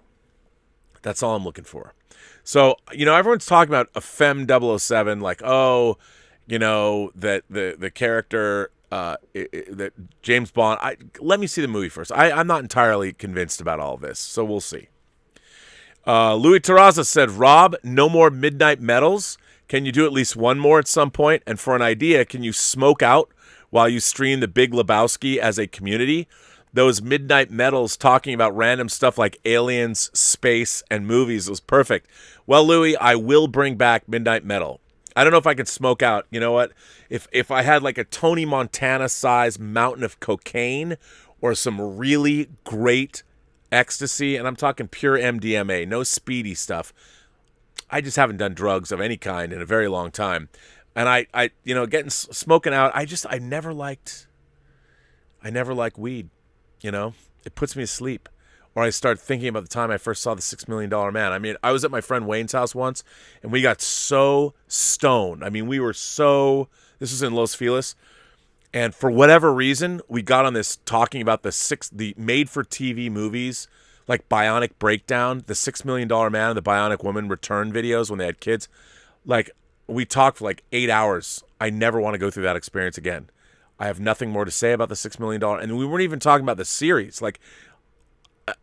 That's all I'm looking for. So, you know, everyone's talking about a Femme 007, like, oh, you know, that the character that James Bond. Let me see the movie first. I'm not entirely convinced about all of this, so we'll see. Louis Terraza said, Rob, no more Midnight Medals. Can you do at least one more at some point? And for an idea, can you smoke out while you stream The Big Lebowski as a community? Those Midnight Medals talking about random stuff like aliens, space, and movies was perfect. Well, Louis, I will bring back Midnight Metal. I don't know if I can smoke out. You know what? If I had like a Tony Montana-sized mountain of cocaine or some really great ecstasy, and I'm talking pure MDMA, no speedy stuff. I just haven't done drugs of any kind in a very long time. And I you know, smoking out, I never liked weed. You know, it puts me to sleep. Or I start thinking about the time I first saw the $6 Million Man. I mean, I was at my friend Wayne's house once, and we got so stoned. I mean, this was in Los Feliz, and for whatever reason, we got on this talking about the made-for-TV movies, like Bionic Breakdown, the $6 Million Man, and the Bionic Woman return videos when they had kids. Like, we talked for like 8 hours. I never want to go through that experience again. I have nothing more to say about the $6 million. And we weren't even talking about the series. Like,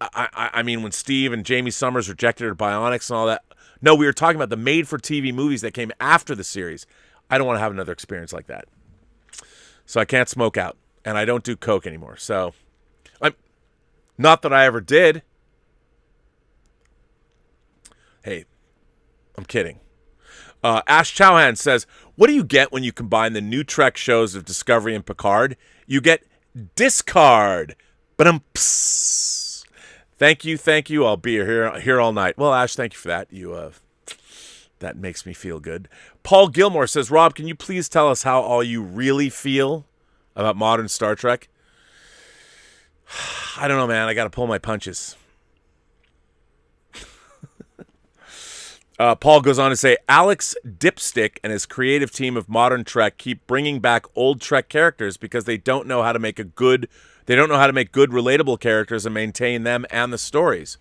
I mean, when Steve and Jamie Summers rejected her Bionics and all that. No, we were talking about the made-for-TV movies that came after the series. I don't want to have another experience like that. So I can't smoke out. And I don't do coke anymore. So, not that I ever did. Hey, I'm kidding. Ash Chauhan says, what do you get when you combine the new Trek shows of Discovery and Picard? You get Discard. Thank you. I'll be here all night. Well, Ash, thank you for that. That makes me feel good. Paul Gilmore says, Rob, can you please tell us how all you really feel about modern Star Trek? I don't know, man. I got to pull my punches. Paul goes on to say, Alex Dipstick and his creative team of modern Trek keep bringing back old Trek characters because they don't know how to make good, relatable characters and maintain them and the stories.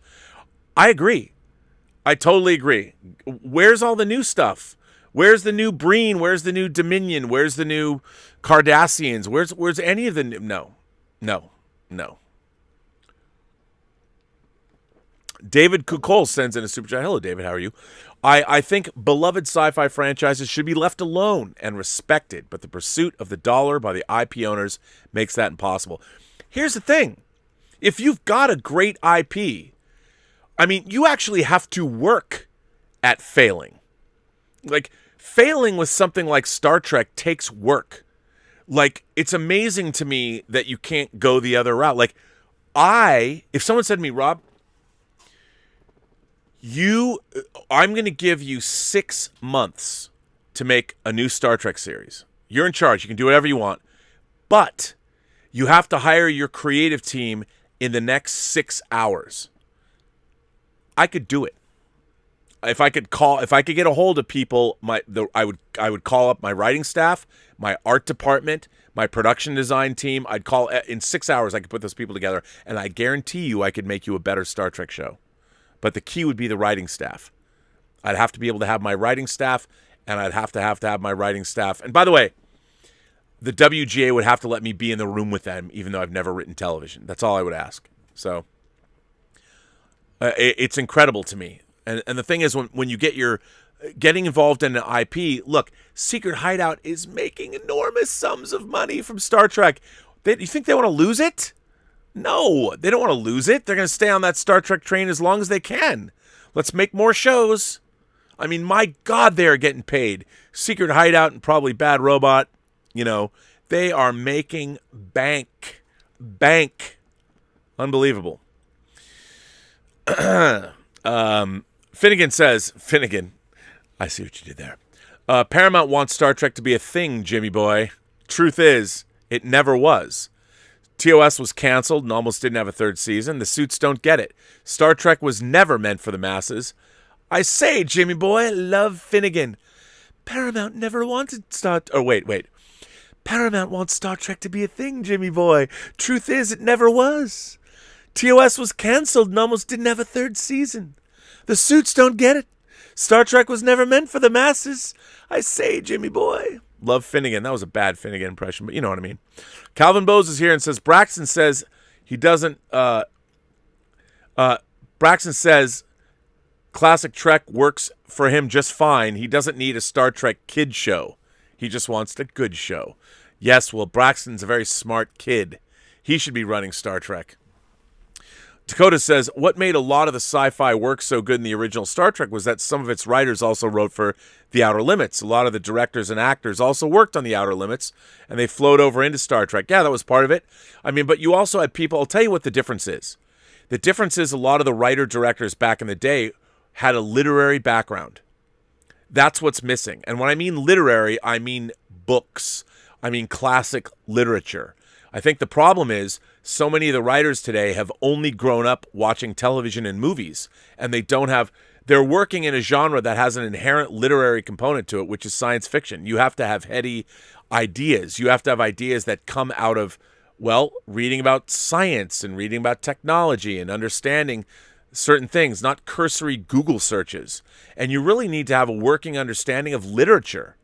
I agree. I totally agree. Where's all the new stuff? Where's the new Breen? Where's the new Dominion? Where's the new Cardassians? Where's any of the new? No. David Kukol sends in a super chat. Hello, David. How are you? I think beloved sci-fi franchises should be left alone and respected, but the pursuit of the dollar by the IP owners makes that impossible. Here's the thing. If you've got a great IP, I mean, you actually have to work at failing. Like, failing with something like Star Trek takes work. Like, it's amazing to me that you can't go the other route. Like, if someone said to me, Rob, I'm going to give you 6 months to make a new Star Trek series. You're in charge. You can do whatever you want. But you have to hire your creative team in the next 6 hours. I could do it. If I could get a hold of people, I would call up my writing staff, my art department, my production design team. I'd call in 6 hours. I could put those people together, and I guarantee you, I could make you a better Star Trek show. But the key would be the writing staff. I'd have to be able to have my writing staff, and I'd have to have my writing staff. And by the way, the WGA would have to let me be in the room with them, even though I've never written television. That's all I would ask. So it's incredible to me. And the thing is, when you getting involved in an IP, look, Secret Hideout is making enormous sums of money from Star Trek. You think they want to lose it? No, they don't want to lose it. They're going to stay on that Star Trek train as long as they can. Let's make more shows. I mean, my God, they are getting paid. Secret Hideout and probably Bad Robot, they are making bank. Unbelievable. Finnegan says, I see what you did there. Paramount wants Star Trek to be a thing, Jimmy boy. Truth is, it never was. TOS was canceled and almost didn't have a third season. The suits don't get it. Star Trek was never meant for the masses. I say, Jimmy boy, love Finnegan. Paramount never wanted Paramount wants Star Trek to be a thing, Jimmy boy. Truth is, it never was. TOS was canceled and almost didn't have a third season. The suits don't get it. Star Trek was never meant for the masses. I say, Jimmy boy. Love Finnegan. That was a bad Finnegan impression, but you know what I mean. Calvin Bose is here and says, Braxton says he doesn't, Braxton says classic Trek works for him just fine. He doesn't need a Star Trek kid show. He just wants a good show. Yes, well, Braxton's a very smart kid. He should be running Star Trek. Dakota says, what made a lot of the sci-fi work so good in the original Star Trek was that some of its writers also wrote for The Outer Limits. A lot of the directors and actors also worked on The Outer Limits, and they flowed over into Star Trek. Yeah, that was part of it. I mean, but you also had people, I'll tell you what the difference is. The difference is a lot of the writer-directors back in the day had a literary background. That's what's missing. And when I mean literary, I mean books. I mean classic literature. I think the problem is so many of the writers today have only grown up watching television and movies, and they're working in a genre that has an inherent literary component to it, which is science fiction. You have to have heady ideas. You have to have ideas that come out of, reading about science and reading about technology and understanding certain things, not cursory Google searches. And you really need to have a working understanding of literature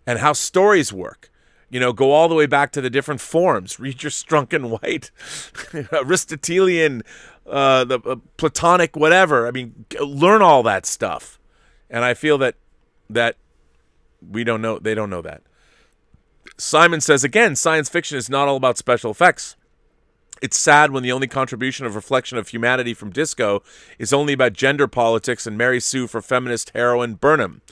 and how stories work. Go all the way back to the different forms. Read your Strunk and White, Aristotelian, the Platonic, whatever. I mean, learn all that stuff. And I feel that we don't know. They don't know that. Simon says, again, science fiction is not all about special effects. It's sad when the only contribution of reflection of humanity from disco is only about gender politics and Mary Sue for feminist heroine Burnham.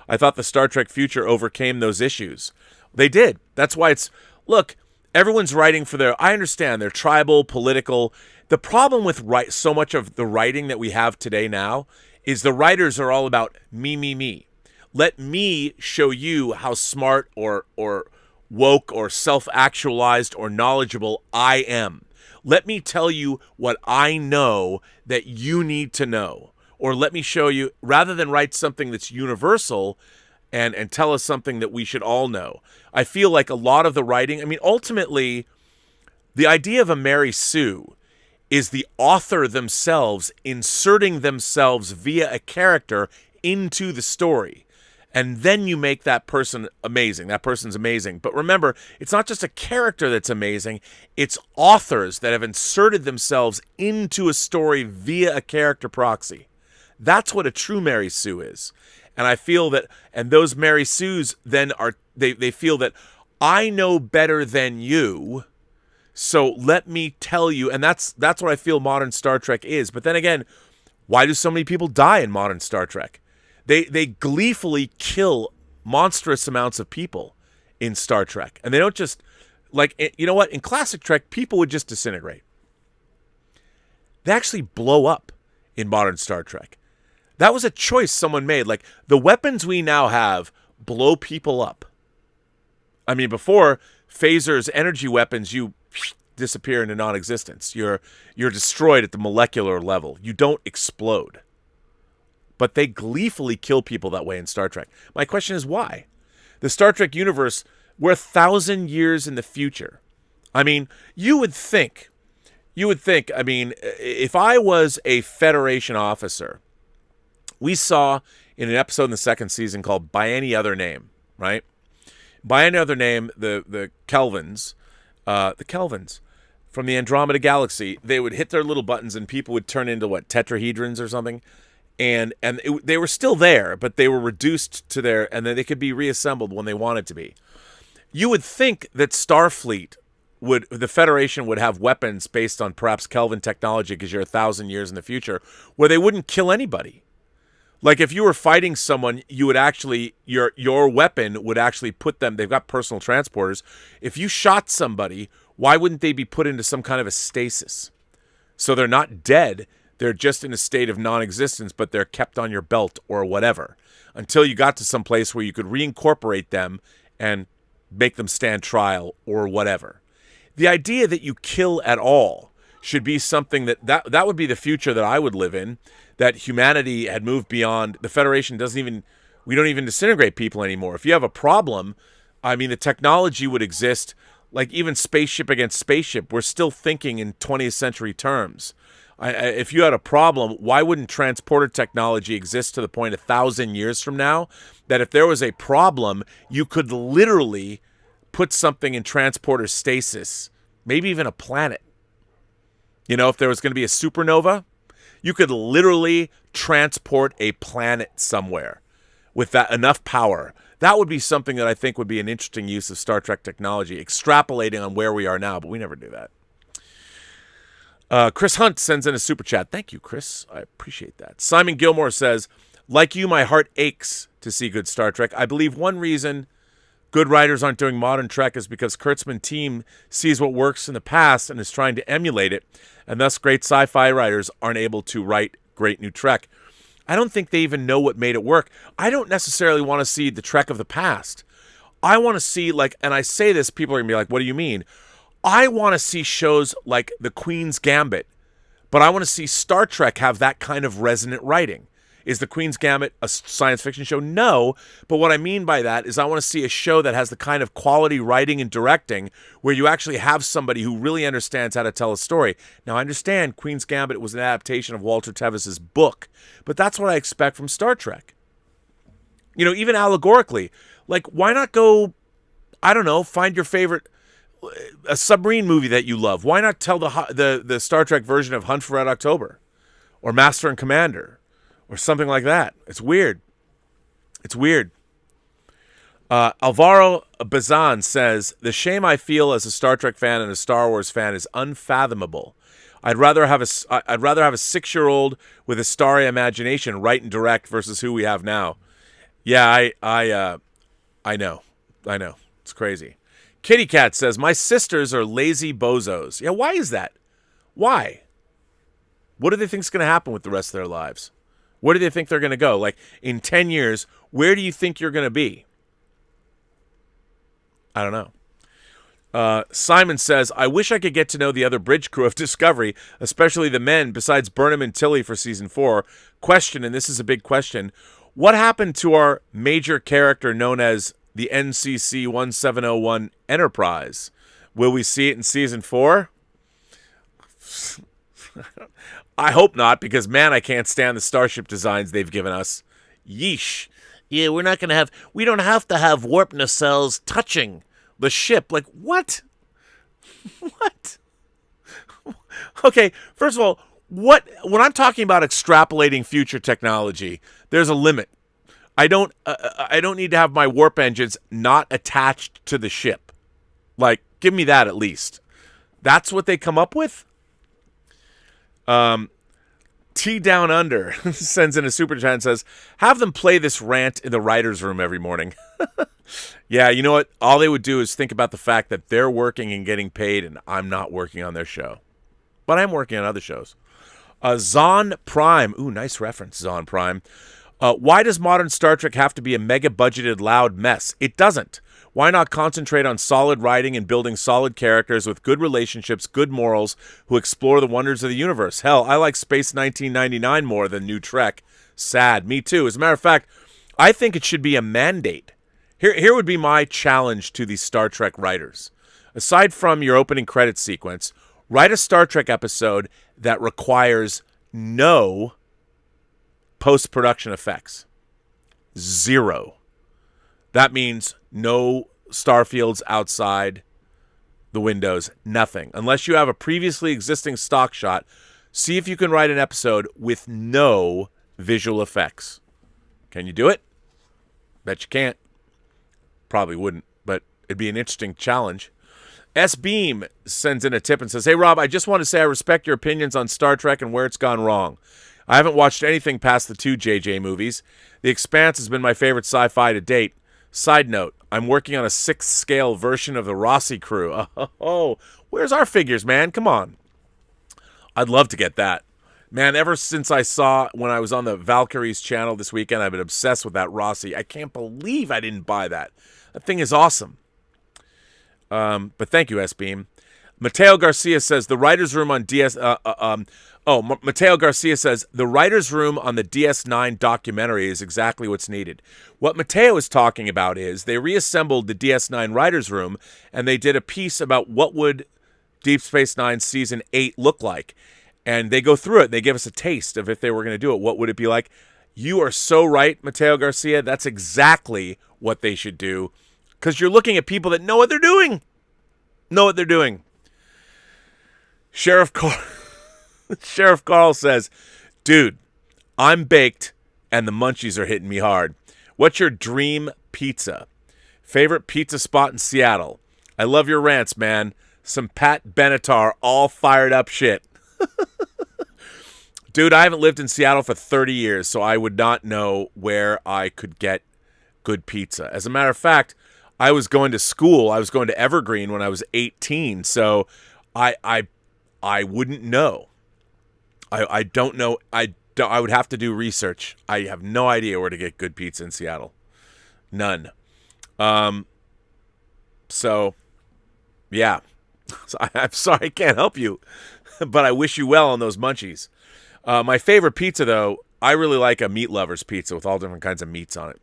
I thought the Star Trek future overcame those issues. They did. That's why look, everyone's writing for I understand they're tribal, political. The problem with so much of the writing that we have today now is the writers are all about me, me, me. Let me show you how smart or woke or self-actualized or knowledgeable I am. Let me tell you what I know that you need to know. Or let me show you, rather than write something that's universal and tell us something that we should all know. I feel like a lot of the writing, ultimately, the idea of a Mary Sue is the author themselves inserting themselves via a character into the story. And then you make that person amazing. That person's amazing. But remember, it's not just a character that's amazing. It's authors that have inserted themselves into a story via a character proxy. That's what a true Mary Sue is. And I feel that, and those Mary Sues then they feel that I know better than you, so let me tell you. And that's what I feel modern Star Trek is. But then again, why do so many people die in modern Star Trek? They gleefully kill monstrous amounts of people in Star Trek. And they don't just, you know what? In classic Trek, people would just disintegrate. They actually blow up in modern Star Trek. That was a choice someone made. Like, the weapons we now have blow people up. Before, phasers, energy weapons, you disappear into non-existence. You're destroyed at the molecular level. You don't explode. But they gleefully kill people that way in Star Trek. My question is why? The Star Trek universe, we're 1,000 years in the future. You would think, if I was a Federation officer, we saw in an episode in the second season called By Any Other Name, right? By Any Other Name, the Kelvins from the Andromeda Galaxy, they would hit their little buttons and people would turn into, tetrahedrons or something? And they were still there, but they were reduced to and then they could be reassembled when they wanted to be. You would think that Starfleet the Federation would have weapons based on perhaps Kelvin technology, because you're 1,000 years in the future, where they wouldn't kill anybody. Like, if you were fighting someone, you would actually, your weapon would actually put them, they've got personal transporters. If you shot somebody, why wouldn't they be put into some kind of a stasis? So they're not dead. They're just in a state of non-existence, but they're kept on your belt or whatever, until you got to some place where you could reincorporate them and make them stand trial or whatever. The idea that you kill at all should be something that would be the future that I would live in, that humanity had moved beyond. The Federation we don't even disintegrate people anymore. If you have a problem, the technology would exist, like even spaceship against spaceship. We're still thinking in 20th century terms. If you had a problem, why wouldn't transporter technology exist to the point 1,000 years from now that if there was a problem, you could literally put something in transporter stasis, maybe even a planet. If there was going to be a supernova, you could literally transport a planet somewhere with that enough power. That would be something that I think would be an interesting use of Star Trek technology, extrapolating on where we are now, but we never do that. Chris Hunt sends in a super chat. Thank you, Chris. I appreciate that. Simon Gilmore says, like you, my heart aches to see good Star Trek. I believe one reason good writers aren't doing modern Trek is because Kurtzman's team sees what works in the past and is trying to emulate it, and thus great sci-fi writers aren't able to write great new Trek. I don't think they even know what made it work. I don't necessarily want to see the Trek of the past. I want to see, and I say this, people are going to be like, what do you mean? I want to see shows like The Queen's Gambit, but I want to see Star Trek have that kind of resonant writing. Is The Queen's Gambit a science fiction show? No, but what I mean by that is I want to see a show that has the kind of quality writing and directing where you actually have somebody who really understands how to tell a story. Now, I understand Queen's Gambit was an adaptation of Walter Tevis's book, but that's what I expect from Star Trek. Even allegorically, why not go I don't know, find your favorite a submarine movie that you love. Why not tell the Star Trek version of Hunt for Red October or Master and Commander or something like that? It's weird. It's weird. Alvaro Bazan says, the shame I feel as a Star Trek fan and a Star Wars fan is unfathomable. I'd rather have a 6-year-old with a starry imagination write and direct versus who we have now. Yeah, I know. It's crazy. Kitty Cat says, my sisters are lazy bozos. Yeah, why is that? Why? What do they think is going to happen with the rest of their lives? Where do they think they're going to go? Like, in 10 years, where do you think you're going to be? I don't know. Simon says, I wish I could get to know the other bridge crew of Discovery, especially the men, besides Burnham and Tilly for Season 4. Question, and this is a big question, what happened to our major character known as the NCC 1701 Enterprise? Will we see it in Season 4? I hope not, because, man, I can't stand the starship designs they've given us. Yeesh. Yeah, we don't have to have warp nacelles touching the ship. Like, what? What? Okay, first of all, when I'm talking about extrapolating future technology, there's a limit. I don't need to have my warp engines not attached to the ship. Like, give me that at least. That's what they come up with? T Down Under sends in a super chat and says, have them play this rant in the writer's room every morning. Yeah, you know what? All they would do is think about the fact that they're working and getting paid and I'm not working on their show. But I'm working on other shows. Zon Prime. Ooh, nice reference, Zon Prime. Why does modern Star Trek have to be a mega-budgeted, loud mess? It doesn't. Why not concentrate on solid writing and building solid characters with good relationships, good morals, who explore the wonders of the universe? Hell, I like Space 1999 more than New Trek. Sad. Me too. As a matter of fact, I think it should be a mandate. Here would be my challenge to these Star Trek writers. Aside from your opening credits sequence, write a Star Trek episode that requires no post-production effects. 0. That means no starfields outside the windows, nothing. Unless you have a previously existing stock shot, see if you can write an episode with no visual effects. Can you do it? Bet you can't. Probably wouldn't, but it'd be an interesting challenge. S-Beam sends in a tip and says, hey, Rob, I just want to say I respect your opinions on Star Trek and where it's gone wrong. I haven't watched anything past the 2 JJ movies. The Expanse has been my favorite sci-fi to date. Side note, I'm working on a 6th scale version of the Rossi crew. Oh, where's our figures, man? Come on. I'd love to get that. Man, ever since I saw when I was on the Valkyries channel this weekend, I've been obsessed with that Rossi. I can't believe I didn't buy that. That thing is awesome. But thank you, S-Beam. Mateo Garcia says the writer's room on Mateo Garcia says the writer's room on the DS9 documentary is exactly what's needed. What Mateo is talking about is they reassembled the DS9 writer's room and they did a piece about what would Deep Space Nine Season 8 look like. And they go through it. They give us a taste of if they were going to do it. What would it be like? You are so right, Mateo Garcia. That's exactly what they should do. Because you're looking at people that know what they're doing. Sheriff Carl says, dude, I'm baked and the munchies are hitting me hard. What's your dream pizza? Favorite pizza spot in Seattle? I love your rants, man. Some Pat Benatar all fired up shit. Dude, I haven't lived in Seattle for 30 years, so I would not know where I could get good pizza. As a matter of fact, I was going to school. I was going to Evergreen when I was 18, so I wouldn't know. I don't know. I would have to do research. I have no idea where to get good pizza in Seattle. None. So, yeah. So I'm sorry I can't help you, but I wish you well on those munchies. My favorite pizza, though, I really like a meat lover's pizza with all different kinds of meats on it.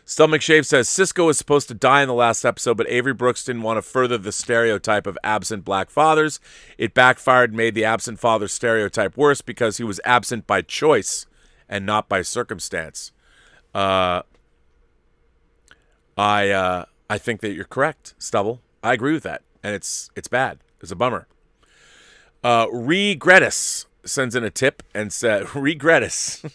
Stomach Shave says, Cisco was supposed to die in the last episode, but Avery Brooks didn't want to further the stereotype of absent black fathers. It backfired and made the absent father stereotype worse because he was absent by choice and not by circumstance. I think that you're correct, Stubble. I agree with that, and it's bad. It's a bummer. Regrettus sends in a tip and said, Regrettus.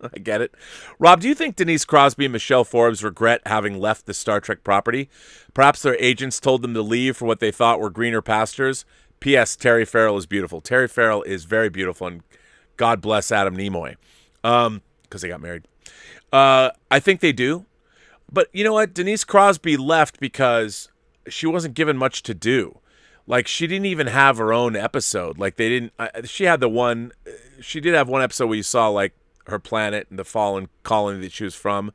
I get it. Rob, do you think Denise Crosby and Michelle Forbes regret having left the Star Trek property? Perhaps their agents told them to leave for what they thought were greener pastures. P.S. Terry Farrell is beautiful. Terry Farrell is very beautiful, and God bless Adam Nimoy, because they got married. I think they do. But you know what? Denise Crosby left because she wasn't given much to do. Like, she didn't even have her own episode. Like, they didn't. She had she did have one episode where you saw, like, her planet and the fallen colony that she was from.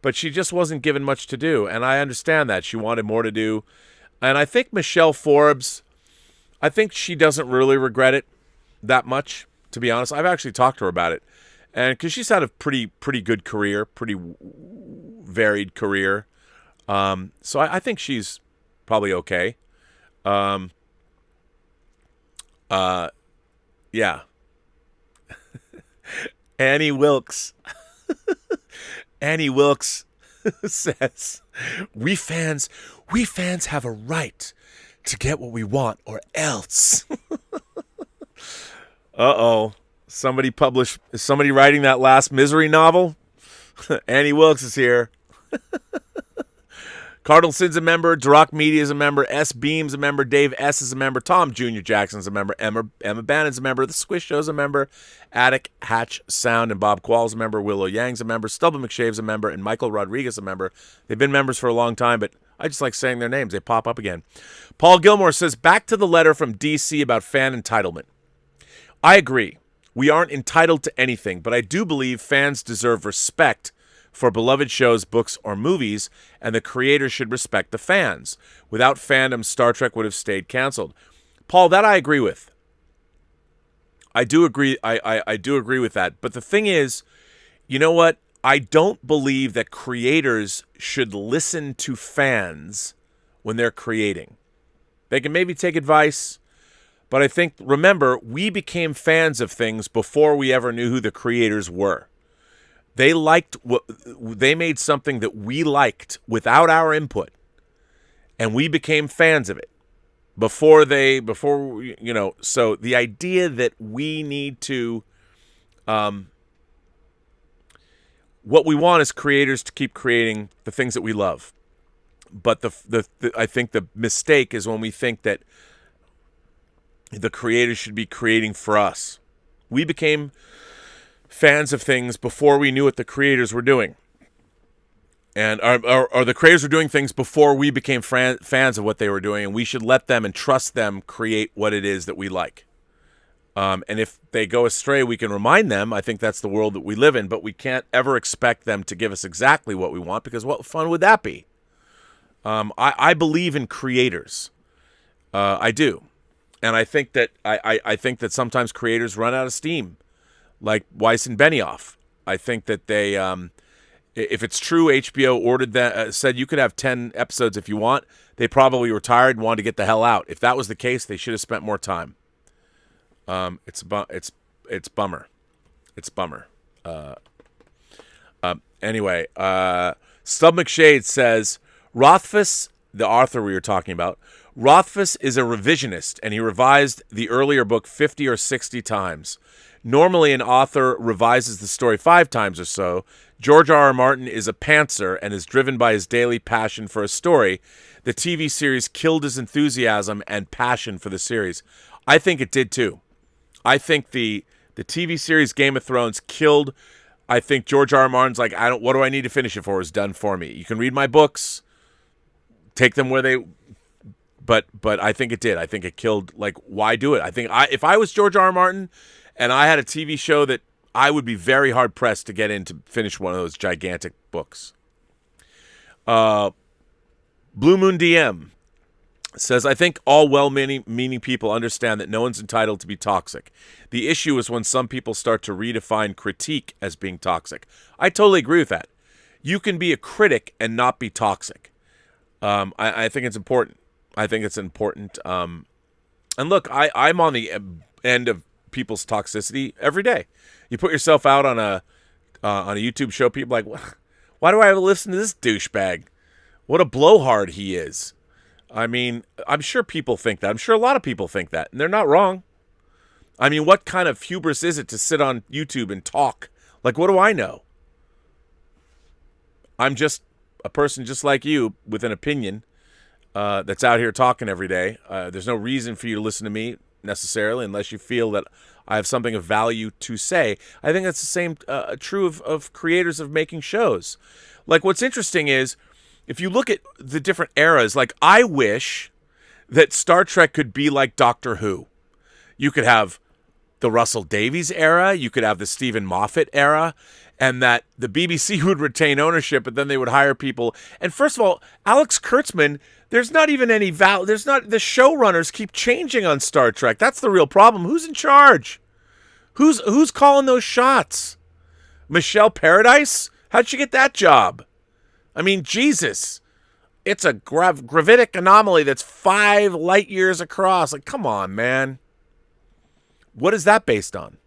But she just wasn't given much to do. And I understand that. She wanted more to do. And I think Michelle Forbes, I think she doesn't really regret it that much, to be honest. I've actually talked to her about it. And because she's had a pretty good career, pretty varied career. So I think she's probably okay. Yeah. Annie Wilkes says, we fans have a right to get what we want or else. Uh-oh. Is somebody writing that last Misery novel? Annie Wilkes is here. Cardinal Sin's a member. Duroc Media is a member. S. Beam's a member. Dave S. is a member. Tom Jr. Jackson's a member. Emma Bannon's a member. The Squish Show's a member. Attic Hatch Sound and Bob Quall's a member. Willow Yang's a member. Stubble McShave's a member. And Michael Rodriguez a member. They've been members for a long time, but I just like saying their names. They pop up again. Paul Gilmore says, back to the letter from DC about fan entitlement. I agree. We aren't entitled to anything, but I do believe fans deserve respect for beloved shows, books, or movies, and the creators should respect the fans. Without fandom, Star Trek would have stayed canceled. Paul, that I agree with. I do agree. I do agree with that. But the thing is, you know what? I don't believe that creators should listen to fans when they're creating. They can maybe take advice, but I think, remember, we became fans of things before we ever knew who the creators were. They made something that we liked without our input, and we became fans of it before so the idea that we need to, what we want is creators to keep creating the things that we love. But I think the mistake is when we think that the creators should be creating for us. We became fans of things before we knew what the creators were doing. And or the creators were doing things before we became fans of what they were doing, and we should let them and trust them create what it is that we like. And if they go astray, we can remind them. I think that's the world that we live in, but we can't ever expect them to give us exactly what we want, because what fun would that be? I believe in creators. I do. And I think that I think that sometimes creators run out of steam, like Weiss and Benioff. I think that they, if it's true, HBO ordered that, said you could have 10 episodes if you want. They probably were tired and wanted to get the hell out. If that was the case, they should have spent more time. It's bummer. It's bummer. Anyway, Stub McShade says, Rothfuss, the author we were talking about, Rothfuss is a revisionist, and he revised the earlier book 50 or 60 times. Normally, an author revises the story 5 times or so. George R.R. Martin is a pantser and is driven by his daily passion for a story. The TV series killed his enthusiasm and passion for the series. I think it did too. I think the TV series Game of Thrones killed. I think George R.R. Martin's like, what do I need to finish it for? It's done for me. You can read my books, take them where they. But I think it did. I think it killed. Like, why do it? I think if I was George R. R. Martin, and I had a TV show, that I would be very hard pressed to get in to finish one of those gigantic books. Blue Moon DM says, I think all well-meaning people understand that no one's entitled to be toxic. The issue is when some people start to redefine critique as being toxic. I totally agree with that. You can be a critic and not be toxic. I think it's important. I think it's important. And look, I'm on the end of people's toxicity every day. You put yourself out on a YouTube show, people are like, why do I have to listen to this douchebag? What a blowhard he is. I mean, I'm sure people think that. I'm sure a lot of people think that, and they're not wrong. I mean, what kind of hubris is it to sit on YouTube and talk? Like, what do I know? I'm just a person just like you with an opinion that's out here talking every day. There's no reason for you to listen to me necessarily unless you feel that I have something of value to say. I think that's the same true of creators of making shows. Like, what's interesting is if you look at the different eras, like I wish that Star Trek could be like Doctor Who. You could have the Russell Davies era, you could have the Stephen Moffat era, and that the BBC would retain ownership, but then they would hire people. And first of all, Alex Kurtzman, there's not even any there's not, the showrunners keep changing on Star Trek. That's the real problem. Who's in charge? Who's calling those shots? Michelle Paradise? How'd she get that job? I mean, Jesus. It's a gravitic anomaly that's 5 light years across. Like, come on, man. What is that based on?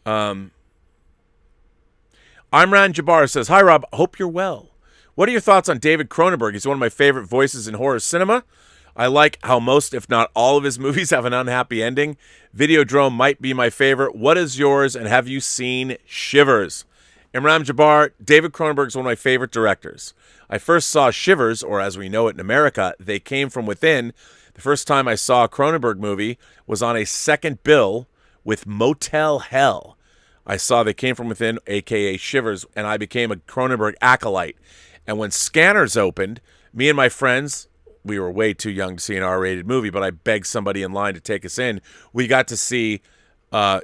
Imran Jabbar says, "Hi, Rob. Hope you're well. What are your thoughts on David Cronenberg? He's one of my favorite voices in horror cinema. I like how most, if not all, of his movies have an unhappy ending. Videodrome might be my favorite. What is yours, and have you seen Shivers?" Imran Jabbar, David Cronenberg is one of my favorite directors. I first saw Shivers, or as we know it in America, They Came From Within. The first time I saw a Cronenberg movie was on a second bill with Motel Hell. I saw They Came From Within, a.k.a. Shivers, and I became a Cronenberg acolyte. And when Scanners opened, me and my friends, we were way too young to see an R-rated movie, but I begged somebody in line to take us in. We got to see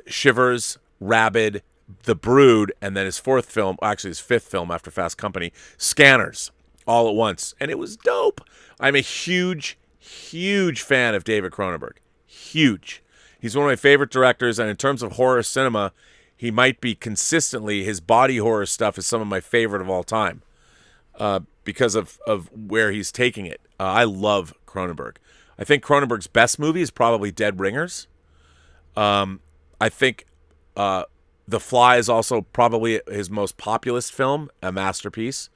Shivers, Rabid, The Brood, and then his fourth film, actually his fifth film after Fast Company, Scanners, all at once. And it was dope. I'm a huge fan of David Cronenberg. Huge. He's one of my favorite directors, and in terms of horror cinema, he might be consistently, his body horror stuff is some of my favorite of all time because of where he's taking it. I love Cronenberg. I think Cronenberg's best movie is probably Dead Ringers. I think The Fly is also probably his most populist film, a masterpiece.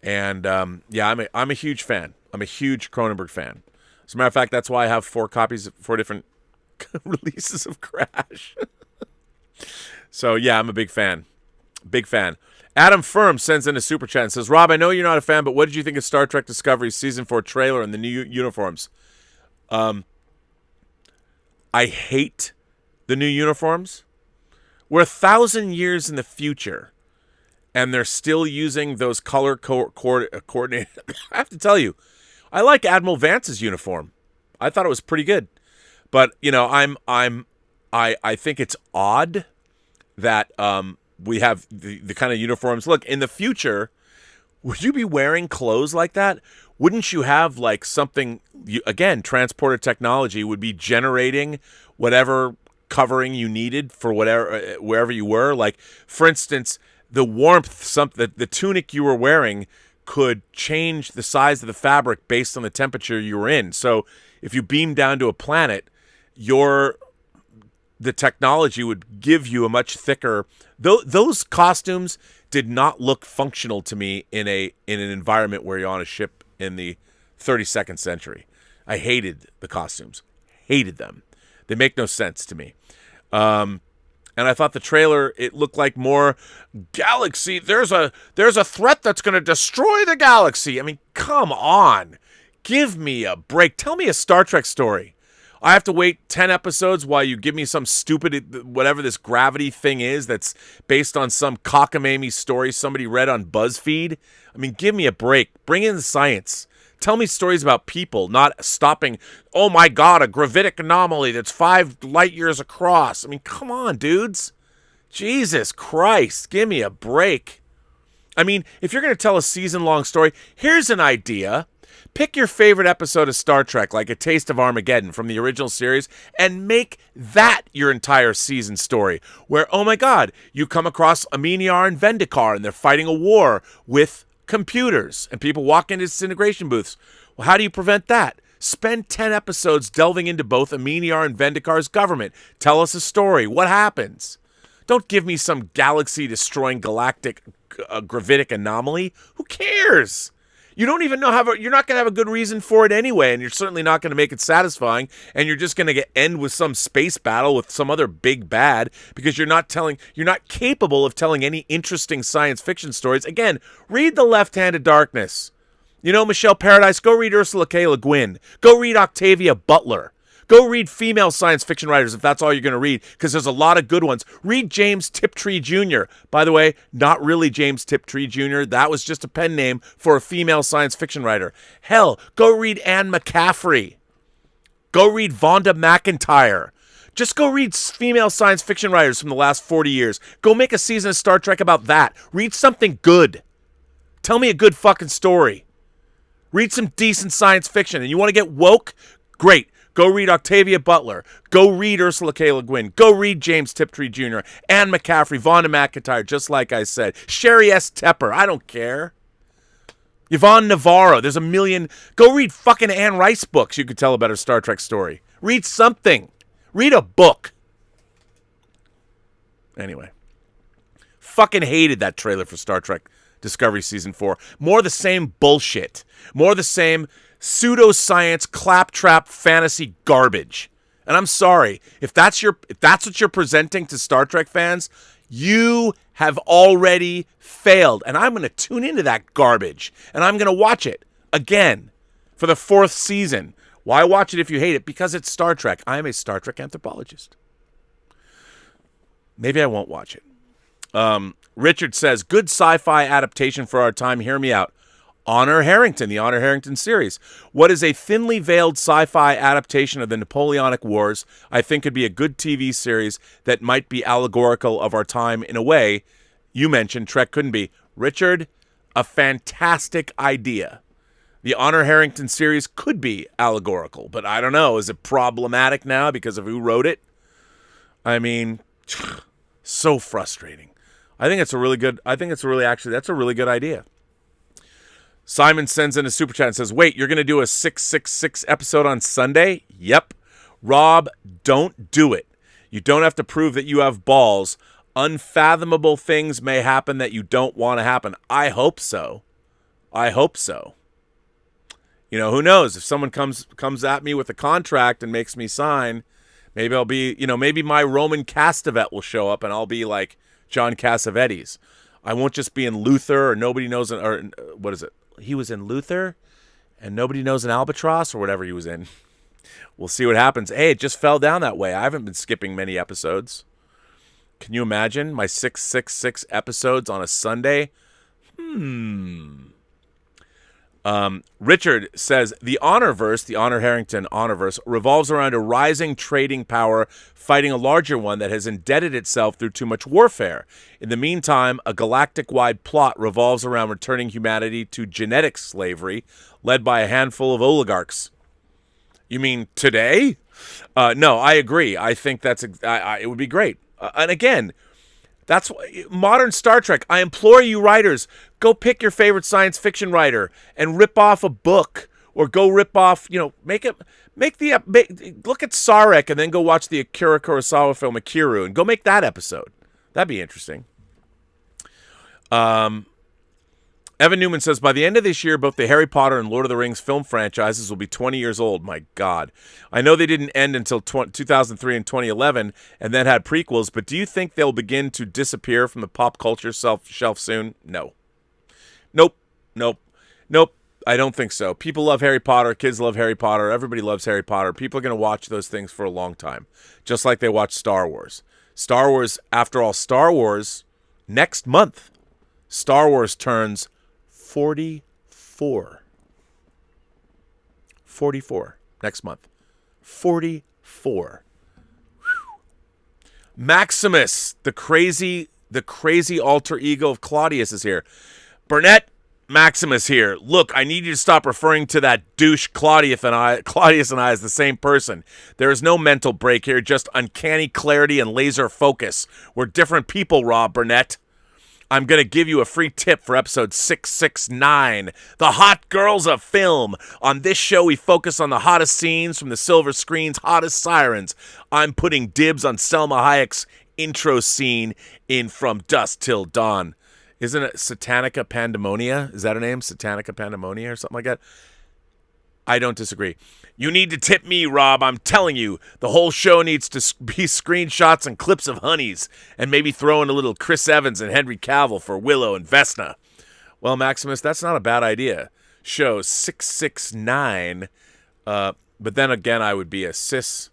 And yeah, I'm a huge fan. I'm a huge Cronenberg fan. As a matter of fact, that's why I have 4 different releases of Crash. So yeah, I'm a big fan. Big fan. Adam Firm sends in a super chat and says, "Rob, I know you're not a fan, but what did you think of Star Trek Discovery Season 4 trailer and the new uniforms?" I hate the new uniforms. We're 1,000 years in the future, and they're still using those color coordinated. I have to tell you, I like Admiral Vance's uniform. I thought it was pretty good, but you know, I think it's odd that we have the kind of uniforms. Look, in the future, would you be wearing clothes like that? Wouldn't you have like something? Again, transporter technology would be generating whatever covering you needed for wherever you were. Like, for instance, the warmth, the tunic you were wearing could change the size of the fabric based on the temperature you were in. So if you beam down to a planet, the technology would give you a much thicker. Those costumes did not look functional to me in an environment where you're on a ship in the 32nd century. I hated the costumes. Hated them. They make no sense to me. And I thought the trailer, it looked like more galaxy. There's a threat that's going to destroy the galaxy. I mean, come on. Give me a break. Tell me a Star Trek story. I have to wait 10 episodes while you give me some stupid, whatever this gravity thing is that's based on some cockamamie story somebody read on BuzzFeed. I mean, give me a break. Bring in the science. Tell me stories about people, not stopping, oh my God, a gravitic anomaly that's 5 light years across. I mean, come on, dudes. Jesus Christ, give me a break. I mean, if you're going to tell a season-long story, here's an idea. Pick your favorite episode of Star Trek, like A Taste of Armageddon from the original series, and make that your entire season story, where, oh my God, you come across Aminiar and Vendikar, and they're fighting a war with computers, and people walk into disintegration booths. Well, how do you prevent that? Spend 10 episodes delving into both Aminiar and Vendikar's government. Tell us a story. What happens? Don't give me some galaxy-destroying galactic gravitic anomaly. Who cares? You don't even know you're not going to have a good reason for it anyway, and you're certainly not going to make it satisfying, and you're just going to end with some space battle with some other big bad because you're not capable of telling any interesting science fiction stories. Again, read The Left Hand of Darkness. You know, Michelle Paradise, go read Ursula K. Le Guin. Go read Octavia Butler. Go read female science fiction writers if that's all you're going to read, because there's a lot of good ones. Read James Tiptree Jr. By the way, not really James Tiptree Jr. That was just a pen name for a female science fiction writer. Hell, go read Anne McCaffrey. Go read Vonda McIntyre. Just go read female science fiction writers from the last 40 years. Go make a season of Star Trek about that. Read something good. Tell me a good fucking story. Read some decent science fiction. And you want to get woke? Great. Go read Octavia Butler. Go read Ursula K. Le Guin. Go read James Tiptree Jr., Anne McCaffrey, Vonda McIntyre, just like I said. Sherry S. Tepper. I don't care. Yvonne Navarro. There's a million. Go read fucking Anne Rice books. You could tell a better Star Trek story. Read something. Read a book. Anyway. Fucking hated that trailer for Star Trek Discovery Season 4. More the same bullshit. More the same pseudoscience, claptrap, fantasy garbage. And I'm sorry, if that's what you're presenting to Star Trek fans, you have already failed. And I'm going to tune into that garbage. And I'm going to watch it again for the 4th season. Why watch it if you hate it? Because it's Star Trek. I'm a Star Trek anthropologist. Maybe I won't watch it. Richard says, good sci-fi adaptation for our time. Hear me out. Honor Harrington, the Honor Harrington series. What is a thinly veiled sci-fi adaptation of the Napoleonic Wars? I think could be a good TV series that might be allegorical of our time in a way you mentioned Trek couldn't be. Richard, a fantastic idea. The Honor Harrington series could be allegorical, but I don't know. Is it problematic now because of who wrote it? I mean, so frustrating. That's a really good idea. Simon sends in a super chat and says, wait, you're going to do a 666 episode on Sunday? Yep. Rob, don't do it. You don't have to prove that you have balls. Unfathomable things may happen that you don't want to happen. I hope so. You know, who knows? If someone comes at me with a contract and makes me sign, maybe I'll be, maybe my Roman Castevet will show up and I'll be like John Cassavetes. I won't just be in Luther or nobody knows, or what is it? He was in Luther and nobody knows an Albatross or whatever he was in. We'll see what happens. Hey, it just fell down that way. I haven't been skipping many episodes. Can you imagine my 666 episodes on a Sunday? Richard says, the Honorverse, the Honor Harrington Honorverse, revolves around a rising trading power fighting a larger one that has indebted itself through too much warfare. In the meantime, a galactic-wide plot revolves around returning humanity to genetic slavery, led by a handful of oligarchs. You mean today? No, I agree. I think it would be great. And again, that's modern Star Trek. I implore you writers, go pick your favorite science fiction writer and rip off a book, or go rip off, look at Sarek and then go watch the Akira Kurosawa film Akiru and go make that episode. That'd be interesting. Evan Newman says, by the end of this year, both the Harry Potter and Lord of the Rings film franchises will be 20 years old. My God. I know they didn't end until 2003 and 2011 and then had prequels, but do you think they'll begin to disappear from the pop culture shelf soon? No. Nope. I don't think so. People love Harry Potter. Kids love Harry Potter. Everybody loves Harry Potter. People are going to watch those things for a long time, just like they watch Star Wars. Star Wars, after all, next month, Star Wars turns 44. 44 next month. 44. Whew. Maximus, the crazy alter ego of Claudius, is here. Burnett, Maximus here. Look, I need you to stop referring to that douche Claudius and I as the same person. There is no mental break here, just uncanny clarity and laser focus. We're different people, Rob Burnett. I'm going to give you a free tip for episode 669, The Hot Girls of Film. On this show, we focus on the hottest scenes from the silver screen's hottest sirens. I'm putting dibs on Selma Hayek's intro scene in From Dusk Till Dawn. Isn't it Satanica Pandemonia? Is that her name? Satanica Pandemonia or something like that? I don't disagree. You need to tip me, Rob. I'm telling you, the whole show needs to be screenshots and clips of honeys, and maybe throw in a little Chris Evans and Henry Cavill for Willow and Vesna. Well, Maximus, that's not a bad idea. Show 669. But then again, I would be a cis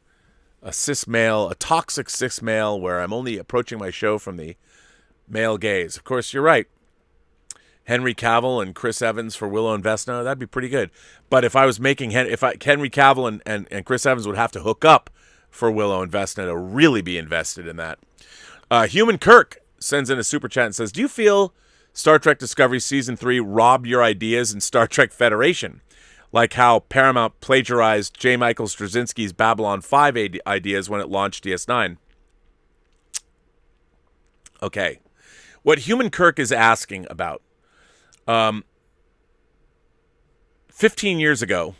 male, a toxic cis male, where I'm only approaching my show from the male gaze. Of course, you're right. Henry Cavill and Chris Evans for Willow and Vesna, that'd be pretty good. But if I was making Henry Cavill and Chris Evans would have to hook up for Willow and Vesna to really be invested in that. Human Kirk sends in a super chat and says, do you feel Star Trek Discovery Season 3 robbed your ideas in Star Trek Federation? Like how Paramount plagiarized J. Michael Straczynski's Babylon 5 ideas when it launched DS9. Okay. What Human Kirk is asking about, 15 years ago,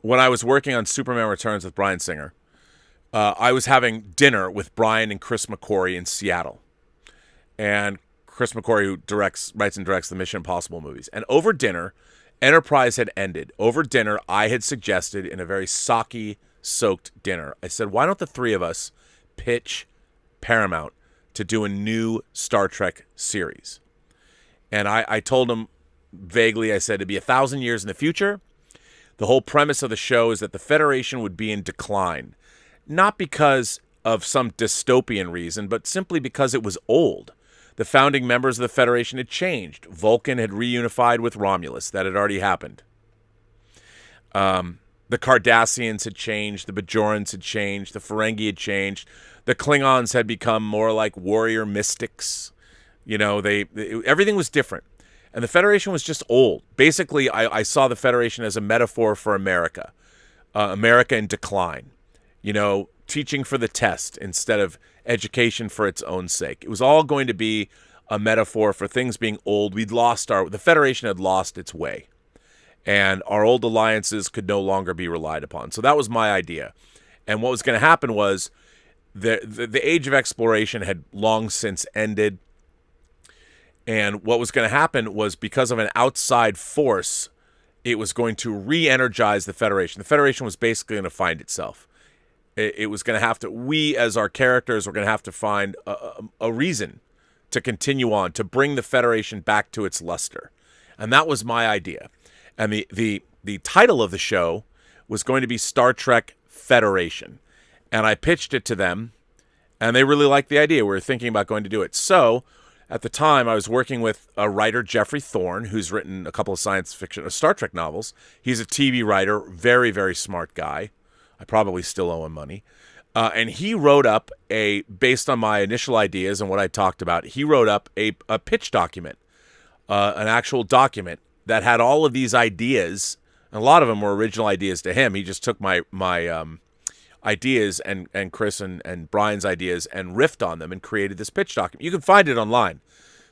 when I was working on Superman Returns with Bryan Singer, I was having dinner with Bryan and Chris McQuarrie in Seattle. And Chris McQuarrie, who writes and directs the Mission Impossible movies. And over dinner, Enterprise had ended. Over dinner, I had suggested in a very sake-soaked dinner, I said, why don't the three of us pitch Paramount to do a new Star Trek series? And I told him vaguely, I said, it'd be 1,000 years in the future. The whole premise of the show is that the Federation would be in decline. Not because of some dystopian reason, but simply because it was old. The founding members of the Federation had changed. Vulcan had reunified with Romulus. That had already happened. The Cardassians had changed. The Bajorans had changed. The Ferengi had changed. The Klingons had become more like warrior mystics. You know, everything was different. And the Federation was just old. Basically, I saw the Federation as a metaphor for America. America in decline. You know, teaching for the test instead of education for its own sake. It was all going to be a metaphor for things being old. The Federation had lost its way. And our old alliances could no longer be relied upon. So that was my idea. And what was going to happen was the age of exploration had long since ended. And what was going to happen was, because of an outside force, it was going to re-energize the Federation. The Federation was basically going to find itself. It was going to have to, we as our characters were going to have to find a reason to continue on, to bring the Federation back to its luster. And that was my idea. And the title of the show was going to be Star Trek Federation. And I pitched it to them, and they really liked the idea. We were thinking about going to do it. So at the time, I was working with a writer, Jeffrey Thorne, who's written a couple of science fiction, Star Trek novels. He's a TV writer, very, very smart guy. I probably still owe him money. And he wrote up based on my initial ideas and what I talked about, he wrote up a pitch document, an actual document that had all of these ideas. And a lot of them were original ideas to him. He just took my ideas and Chris and Brian's ideas and riffed on them and created this pitch document. You can find it online,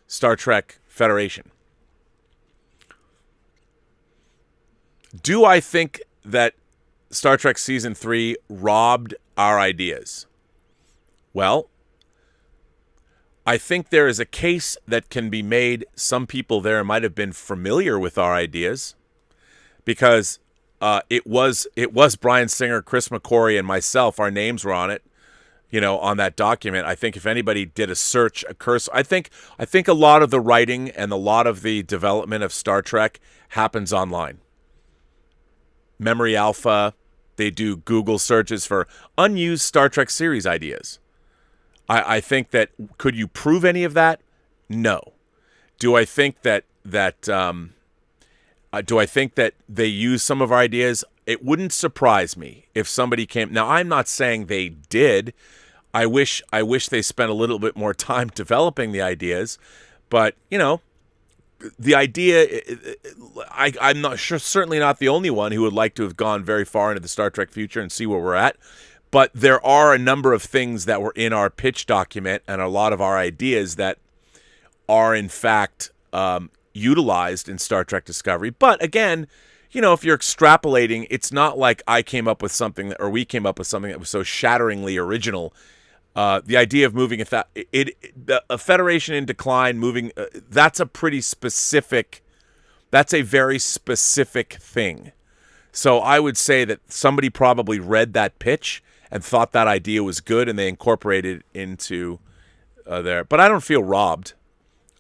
Star Trek Federation. Do I think that Star Trek Season 3 robbed our ideas? Well, I think there is a case that can be made. Some people there might have been familiar with our ideas because it was Bryan Singer, Chris McQuarrie, and myself. Our names were on it, on that document. I think if anybody did a search, I think a lot of the writing and a lot of the development of Star Trek happens online. Memory Alpha, they do Google searches for unused Star Trek series ideas. I think that, could you prove any of that? No. Do I think that they use some of our ideas? It wouldn't surprise me if somebody came. Now, I'm not saying they did. I wish they spent a little bit more time developing the ideas, but the idea. I'm not sure. Certainly not the only one who would like to have gone very far into the Star Trek future and see where we're at. But there are a number of things that were in our pitch document and a lot of our ideas that are in fact utilized in Star Trek Discovery. But again, if you're extrapolating, it's not like I came up with something or we came up with something that was so shatteringly original The idea of moving a federation in decline, moving, that's a very specific thing. So I would say that somebody probably read that pitch and thought that idea was good, and they incorporated it into there. But I don't feel robbed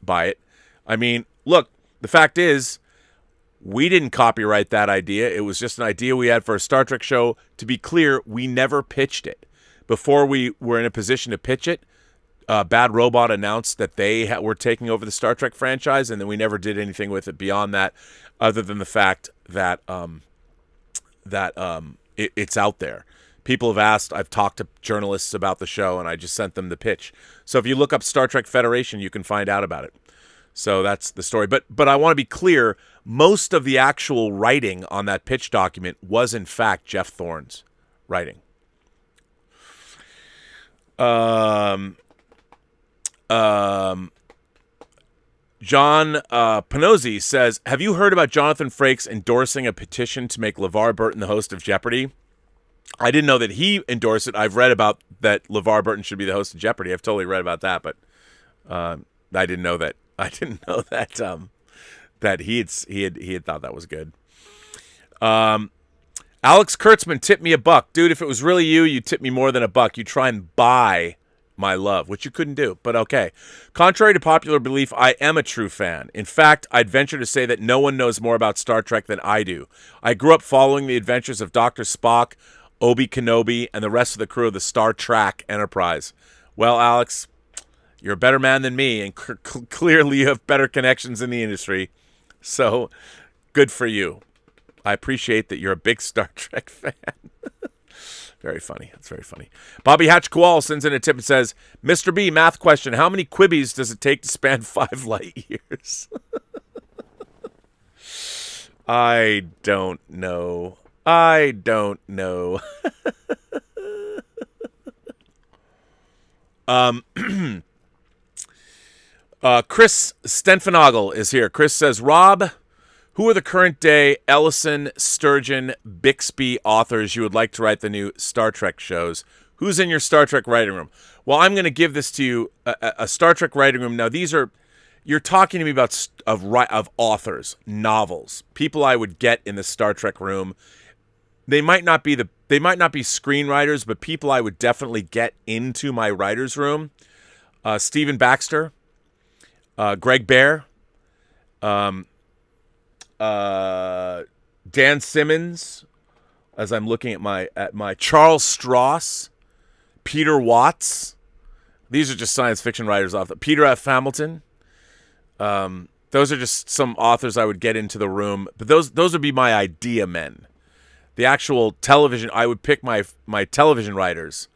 by it. I mean, look, the fact is, we didn't copyright that idea. It was just an idea we had for a Star Trek show. To be clear, we never pitched it. Before we were in a position to pitch it, Bad Robot announced that they were taking over the Star Trek franchise, and then we never did anything with it beyond that, other than the fact that it's out there. People have asked, I've talked to journalists about the show, and I just sent them the pitch. So if you look up Star Trek Federation, you can find out about it. So that's the story. But I want to be clear, most of the actual writing on that pitch document was, in fact, Jeff Thorne's writing. John Panozzi says, have you heard about Jonathan Frakes endorsing a petition to make LeVar Burton the host of Jeopardy? I didn't know that he endorsed it. I've read about that LeVar Burton should be the host of Jeopardy. I've totally read about that, but I didn't know that. That he had thought that was good. Alex Kurtzman tipped me $1. Dude, if it was really you, you'd tip me more than $1. You try and buy my love, which you couldn't do, but okay. Contrary to popular belief, I am a true fan. In fact, I'd venture to say that no one knows more about Star Trek than I do. I grew up following the adventures of Dr. Spock, Obi Kenobi, and the rest of the crew of the Star Trek Enterprise. Well, Alex, you're a better man than me, and clearly you have better connections in the industry. So, good for you. I appreciate that you're a big Star Trek fan. Very funny. That's very funny. Bobby Hatch Koal sends in a tip and says, Mr. B, math question. How many quibbies does it take to span 5 light years? I don't know. Chris Stenfenagel is here. Chris says, Rob, who are the current day Ellison, Sturgeon, Bixby authors you would like to write the new Star Trek shows? Who's in your Star Trek writing room? Well, I'm going to give this to you, a Star Trek writing room. Now, you're talking to me about of authors, novels, people I would get in the Star Trek room. They might not be screenwriters, but people I would definitely get into my writer's room. Stephen Baxter, Greg Bear, Dan Simmons, as I'm looking at my Charles Stross, Peter Watts. These are just science fiction writers off Peter F. Hamilton. Those are just some authors I would get into the room, but those would be my idea men. The actual television, I would pick my television writers,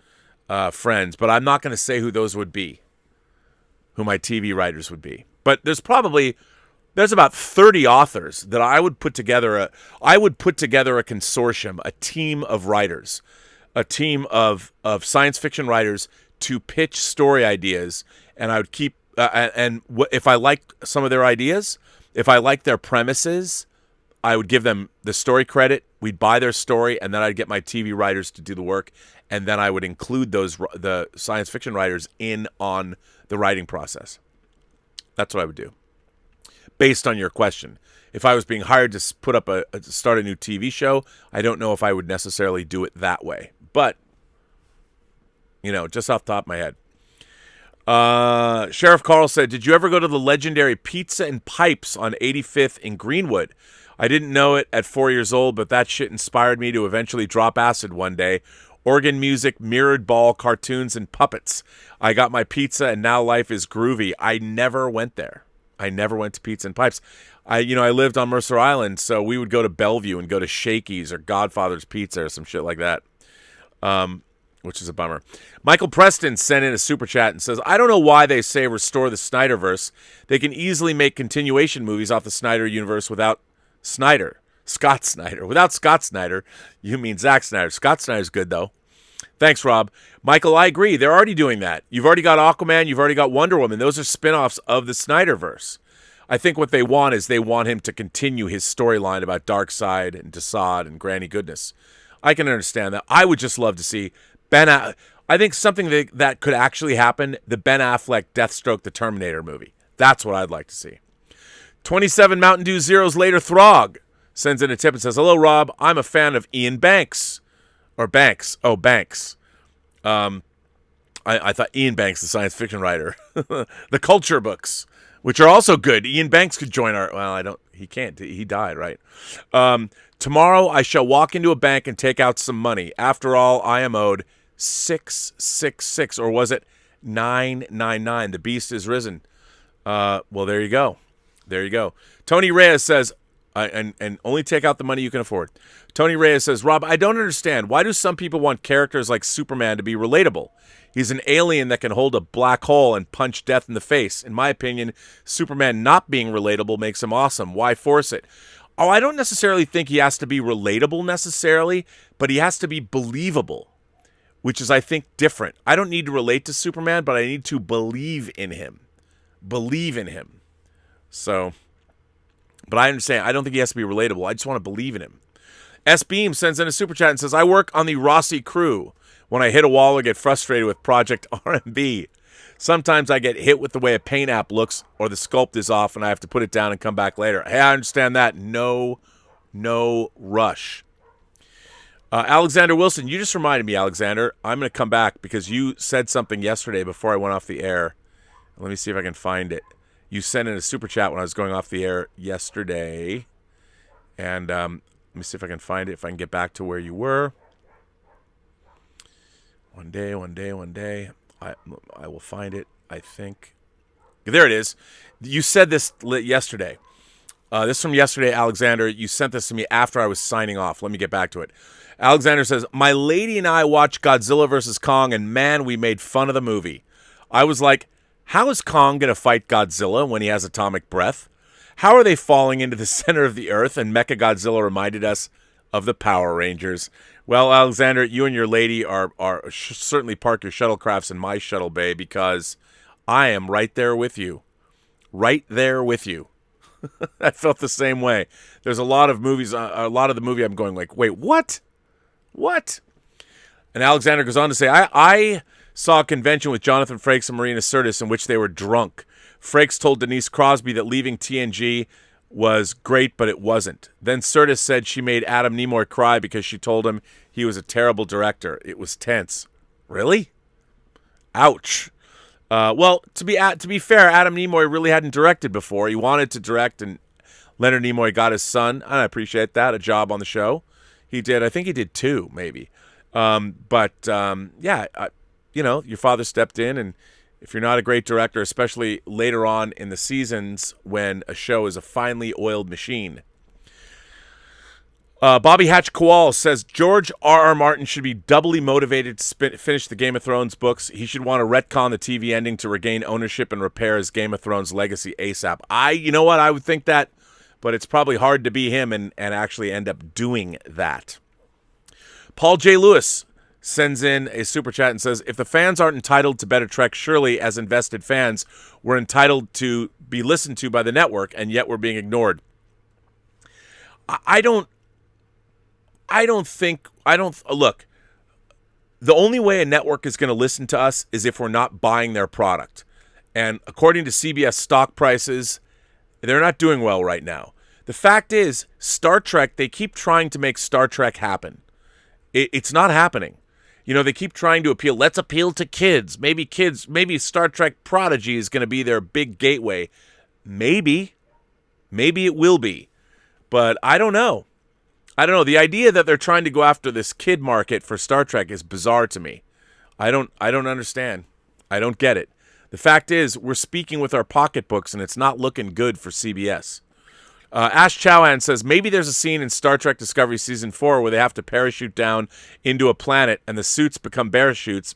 friends, but I'm not going to say who those would be, who my TV writers would be. But there's about 30 authors that I would put together. I would put together a consortium, a team of writers, a team of science fiction writers to pitch story ideas, and I would keep. If I liked some of their ideas, if I liked their premises, I would give them the story credit. We'd buy their story, and then I'd get my TV writers to do the work, and then I would include the science fiction writers in on the writing process. That's what I would do. Based on your question, if I was being hired to start a new TV show, I don't know if I would necessarily do it that way. But, just off the top of my head. Sheriff Carl said, did you ever go to the legendary Pizza and Pipes on 85th in Greenwood? I didn't know it at 4 years old, but that shit inspired me to eventually drop acid one day. Organ music, mirrored ball, cartoons, and puppets. I got my pizza, and now life is groovy. I never went there. I never went to Pizza and Pipes. I lived on Mercer Island, so we would go to Bellevue and go to Shakey's or Godfather's Pizza or some shit like that, which is a bummer. Michael Preston sent in a super chat and says, I don't know why they say restore the Snyderverse. They can easily make continuation movies off the Snyder universe without Scott Snyder. Without Scott Snyder, you mean Zack Snyder. Scott Snyder's good, though. Thanks, Rob. Michael, I agree. They're already doing that. You've already got Aquaman. You've already got Wonder Woman. Those are spinoffs of the Snyderverse. I think what they want is they want him to continue his storyline about Darkseid and Desaad and Granny Goodness. I can understand that. I would just love to see Ben. I think something that could actually happen, the Ben Affleck Deathstroke the Terminator movie. That's what I'd like to see. 27 Mountain Dew Zeros later, Throg sends in a tip and says, hello, Rob. I'm a fan of Ian Banks. Or Banks. Oh, Banks. I thought Ian Banks, the science fiction writer. The culture books, which are also good. Ian Banks could join our... Well, he can't. He died, right? Tomorrow I shall walk into a bank and take out some money. After all, I am owed 666, or was it 999? The beast is risen. Well, there you go. There you go. Tony Reyes says, and only take out the money you can afford. Tony Reyes says, Rob, I don't understand. Why do some people want characters like Superman to be relatable? He's an alien that can hold a black hole and punch death in the face. In my opinion, Superman not being relatable makes him awesome. Why force it? Oh, I don't necessarily think he has to be relatable necessarily, but he has to be believable, which is, I think, different. I don't need to relate to Superman, but I need to believe in him. Believe in him. So, but I understand. I don't think he has to be relatable. I just want to believe in him. S. Beam sends in a super chat and says, I work on the Rossi crew. When I hit a wall or get frustrated with Project RMB, sometimes I get hit with the way a paint app looks or the sculpt is off and I have to put it down and come back later. Hey, I understand that. No rush. Alexander Wilson, you just reminded me, Alexander. I'm going to come back because you said something yesterday before I went off the air. Let me see if I can find it. You sent in a super chat when I was going off the air yesterday. And let me see if I can find it, if I can get back to where you were. One day, I will find it, I think. There it is. You said this yesterday. This from yesterday, Alexander. You sent this to me after I was signing off. Let me get back to it. Alexander says, my lady and I watched Godzilla vs. Kong, and man, we made fun of the movie. I was like, how is Kong going to fight Godzilla when he has atomic breath? How are they falling into the center of the earth? And Mechagodzilla reminded us of the Power Rangers. Well, Alexander, you and your lady are certainly park your shuttlecrafts in my shuttle bay because I am right there with you. Right there with you. I felt the same way. There's a lot of movies, a lot of the movie I'm going like, wait, what? What? And Alexander goes on to say, I saw a convention with Jonathan Frakes and Marina Sirtis in which they were drunk. Frakes told Denise Crosby that leaving TNG was great, but it wasn't. Then Sirtis said she made Adam Nimoy cry because she told him he was a terrible director. It was tense. Really? Ouch. Well, to be fair, Adam Nimoy really hadn't directed before. He wanted to direct, and Leonard Nimoy got his son, and I appreciate that, a job on the show. He did. I think he did 2, maybe. Yeah, your father stepped in, and if you're not a great director, especially later on in the seasons when a show is a finely oiled machine. Bobby Hatch Kowal says George R.R. Martin should be doubly motivated to finish the Game of Thrones books. He should want to retcon the TV ending to regain ownership and repair his Game of Thrones legacy ASAP. You know what? I would think that, but it's probably hard to be him and actually end up doing that. Paul J. Lewis sends in a super chat and says, if the fans aren't entitled to better Trek, surely as invested fans, we're entitled to be listened to by the network, and yet we're being ignored. Look, the only way a network is going to listen to us is if we're not buying their product. And according to CBS stock prices, they're not doing well right now. The fact is, Star Trek, they keep trying to make Star Trek happen. It's not happening. They keep trying to appeal. Let's appeal to kids. Maybe Star Trek Prodigy is going to be their big gateway. Maybe it will be. But I don't know. The idea that they're trying to go after this kid market for Star Trek is bizarre to me. I don't understand. I don't get it. The fact is, we're speaking with our pocketbooks, and it's not looking good for CBS. Ash Chauhan says, maybe there's a scene in Star Trek Discovery Season 4 where they have to parachute down into a planet and the suits become parachutes,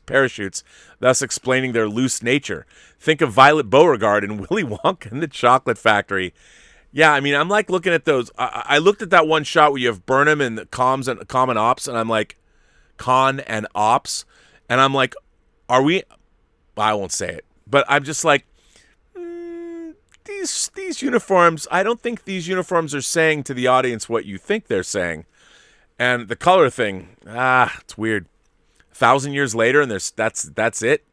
thus explaining their loose nature. Think of Violet Beauregard in Willy Wonka and the Chocolate Factory. Yeah, I'm like looking at those. I looked at that one shot where you have Burnham and the comms and Common Ops, and I'm like, Con and Ops, and I'm like, are we? I won't say it, but I'm just like, these uniforms. I don't think these uniforms are saying to the audience what you think they're saying, and the color thing. It's weird. 1,000 years later, and that's it.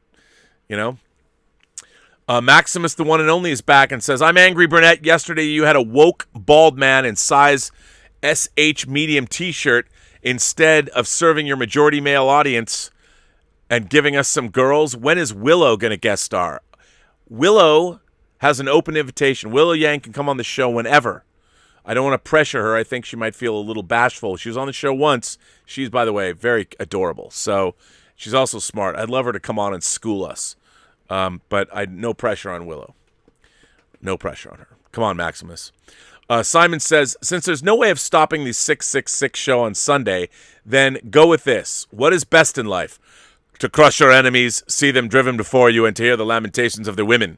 Maximus, the one and only, is back and says, I'm angry, Burnett. Yesterday you had a woke bald man in size SH medium t-shirt instead of serving your majority male audience and giving us some girls. When is Willow going to guest star? Willow has an open invitation. Willow Yang can come on the show whenever. I don't want to pressure her. I think she might feel a little bashful. She was on the show once. She's, by the way, very adorable. So she's also smart. I'd love her to come on and school us. But no pressure on Willow. No pressure on her. Come on, Maximus. Simon says, since there's no way of stopping the 666 show on Sunday, then go with this. What is best in life? To crush your enemies, see them driven before you, and to hear the lamentations of their women.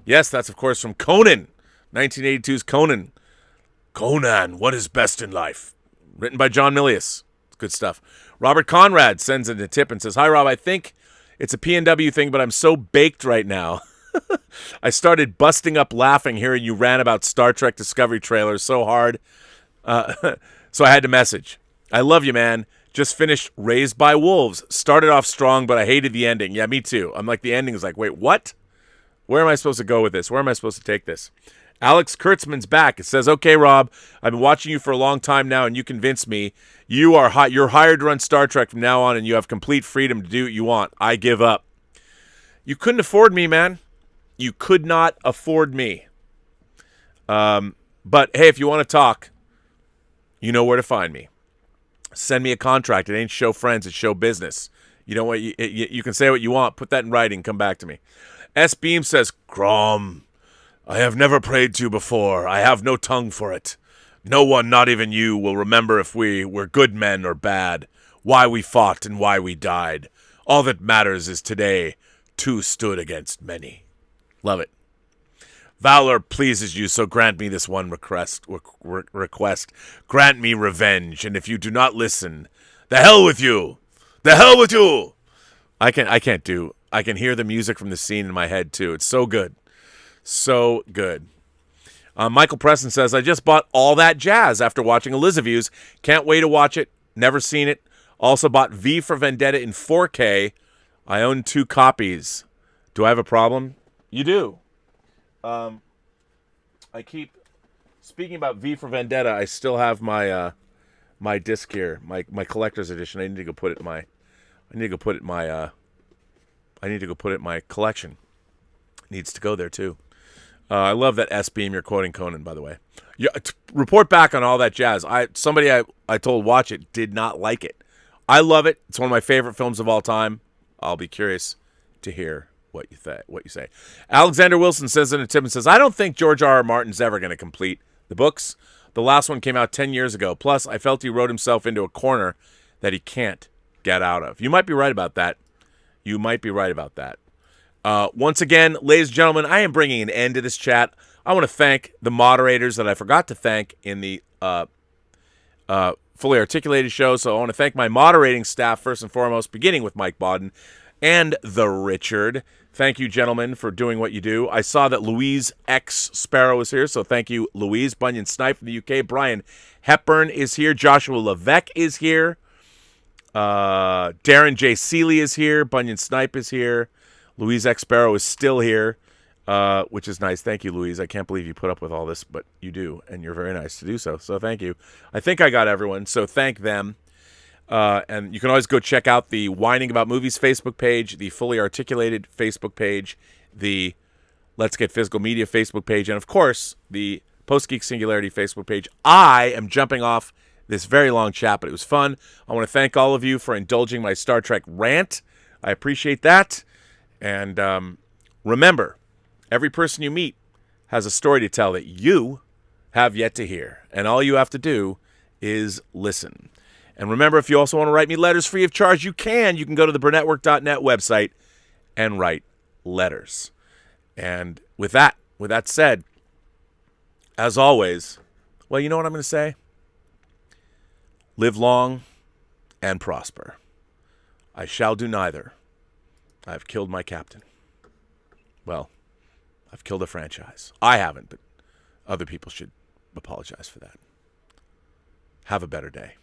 Yes, that's, of course, from Conan. 1982's Conan. Conan, what is best in life? Written by John Milius. It's good stuff. Robert Conrad sends in a tip and says, hi, Rob, I think it's a PNW thing, but I'm so baked right now. I started busting up laughing hearing you ran about Star Trek Discovery trailers so hard. So I had to message. I love you, man. Just finished Raised by Wolves. Started off strong, but I hated the ending. Yeah, me too. I'm like, the ending is like, wait, what? Where am I supposed to go with this? Where am I supposed to take this? Alex Kurtzman's back. It says, okay, Rob, I've been watching you for a long time now, and you convinced me. You're hired to run Star Trek from now on, and you have complete freedom to do what you want. I give up. You couldn't afford me, man. You could not afford me. But, hey, if you want to talk, you know where to find me. Send me a contract. It ain't show friends. It's show business. You know what? You can say what you want. Put that in writing. Come back to me. S. Beam says, Grom, I have never prayed to you before. I have no tongue for it. No one, not even you, will remember if we were good men or bad, why we fought and why we died. All that matters is today, two stood against many. Love it. Valor pleases you, so grant me this one request. Grant me revenge, and if you do not listen, the hell with you! The hell with you! I can hear the music from the scene in my head, too. It's so good. So good. Michael Preston says, I just bought All That Jazz after watching Elizaviews. Can't wait to watch it. Never seen it. Also bought V for Vendetta in 4K. I own 2 copies. Do I have a problem? You do. I keep speaking about V for Vendetta. I still have my my disc here, my collector's edition. I need to go put it in my collection. It needs to go there too. I love that S Beam. You're quoting Conan, by the way. Yeah, report back on All That Jazz. Somebody I told watch it did not like it. I love it. It's one of my favorite films of all time. I'll be curious to hear what you say. Alexander Wilson says in a tip and says, I don't think George R. R. Martin's ever going to complete the books. The last one came out 10 years ago. Plus, I felt he wrote himself into a corner that he can't get out of. You might be right about that. Once again, ladies and gentlemen, I am bringing an end to this chat. I want to thank the moderators that I forgot to thank in the Fully Articulated show. So I want to thank my moderating staff first and foremost, beginning with Mike Bodden and the Richard. Thank you, gentlemen, for doing what you do. I saw that Louise X Sparrow is here, so thank you, Louise. Bunyan Snipe from the UK. Brian Hepburn is here. Joshua Levesque is here. Darren J. Seeley is here. Bunyan Snipe is here. Louise X Sparrow is still here, which is nice. Thank you, Louise. I can't believe you put up with all this, but you do, and you're very nice to do so. So thank you. I think I got everyone, so thank them. And you can always go check out the Whining About Movies Facebook page, the Fully Articulated Facebook page, the Let's Get Physical Media Facebook page, and, of course, the Post-Geek Singularity Facebook page. I am jumping off this very long chat, but it was fun. I want to thank all of you for indulging my Star Trek rant. I appreciate that. And remember, every person you meet has a story to tell that you have yet to hear. And all you have to do is listen. And remember, if you also want to write me letters free of charge, you can. You can go to the Burnettwork.net website and write letters. And with that said, as always, well, you know what I'm going to say? Live long and prosper. I shall do neither. I have killed my captain. Well, I've killed a franchise. I haven't, but other people should apologize for that. Have a better day.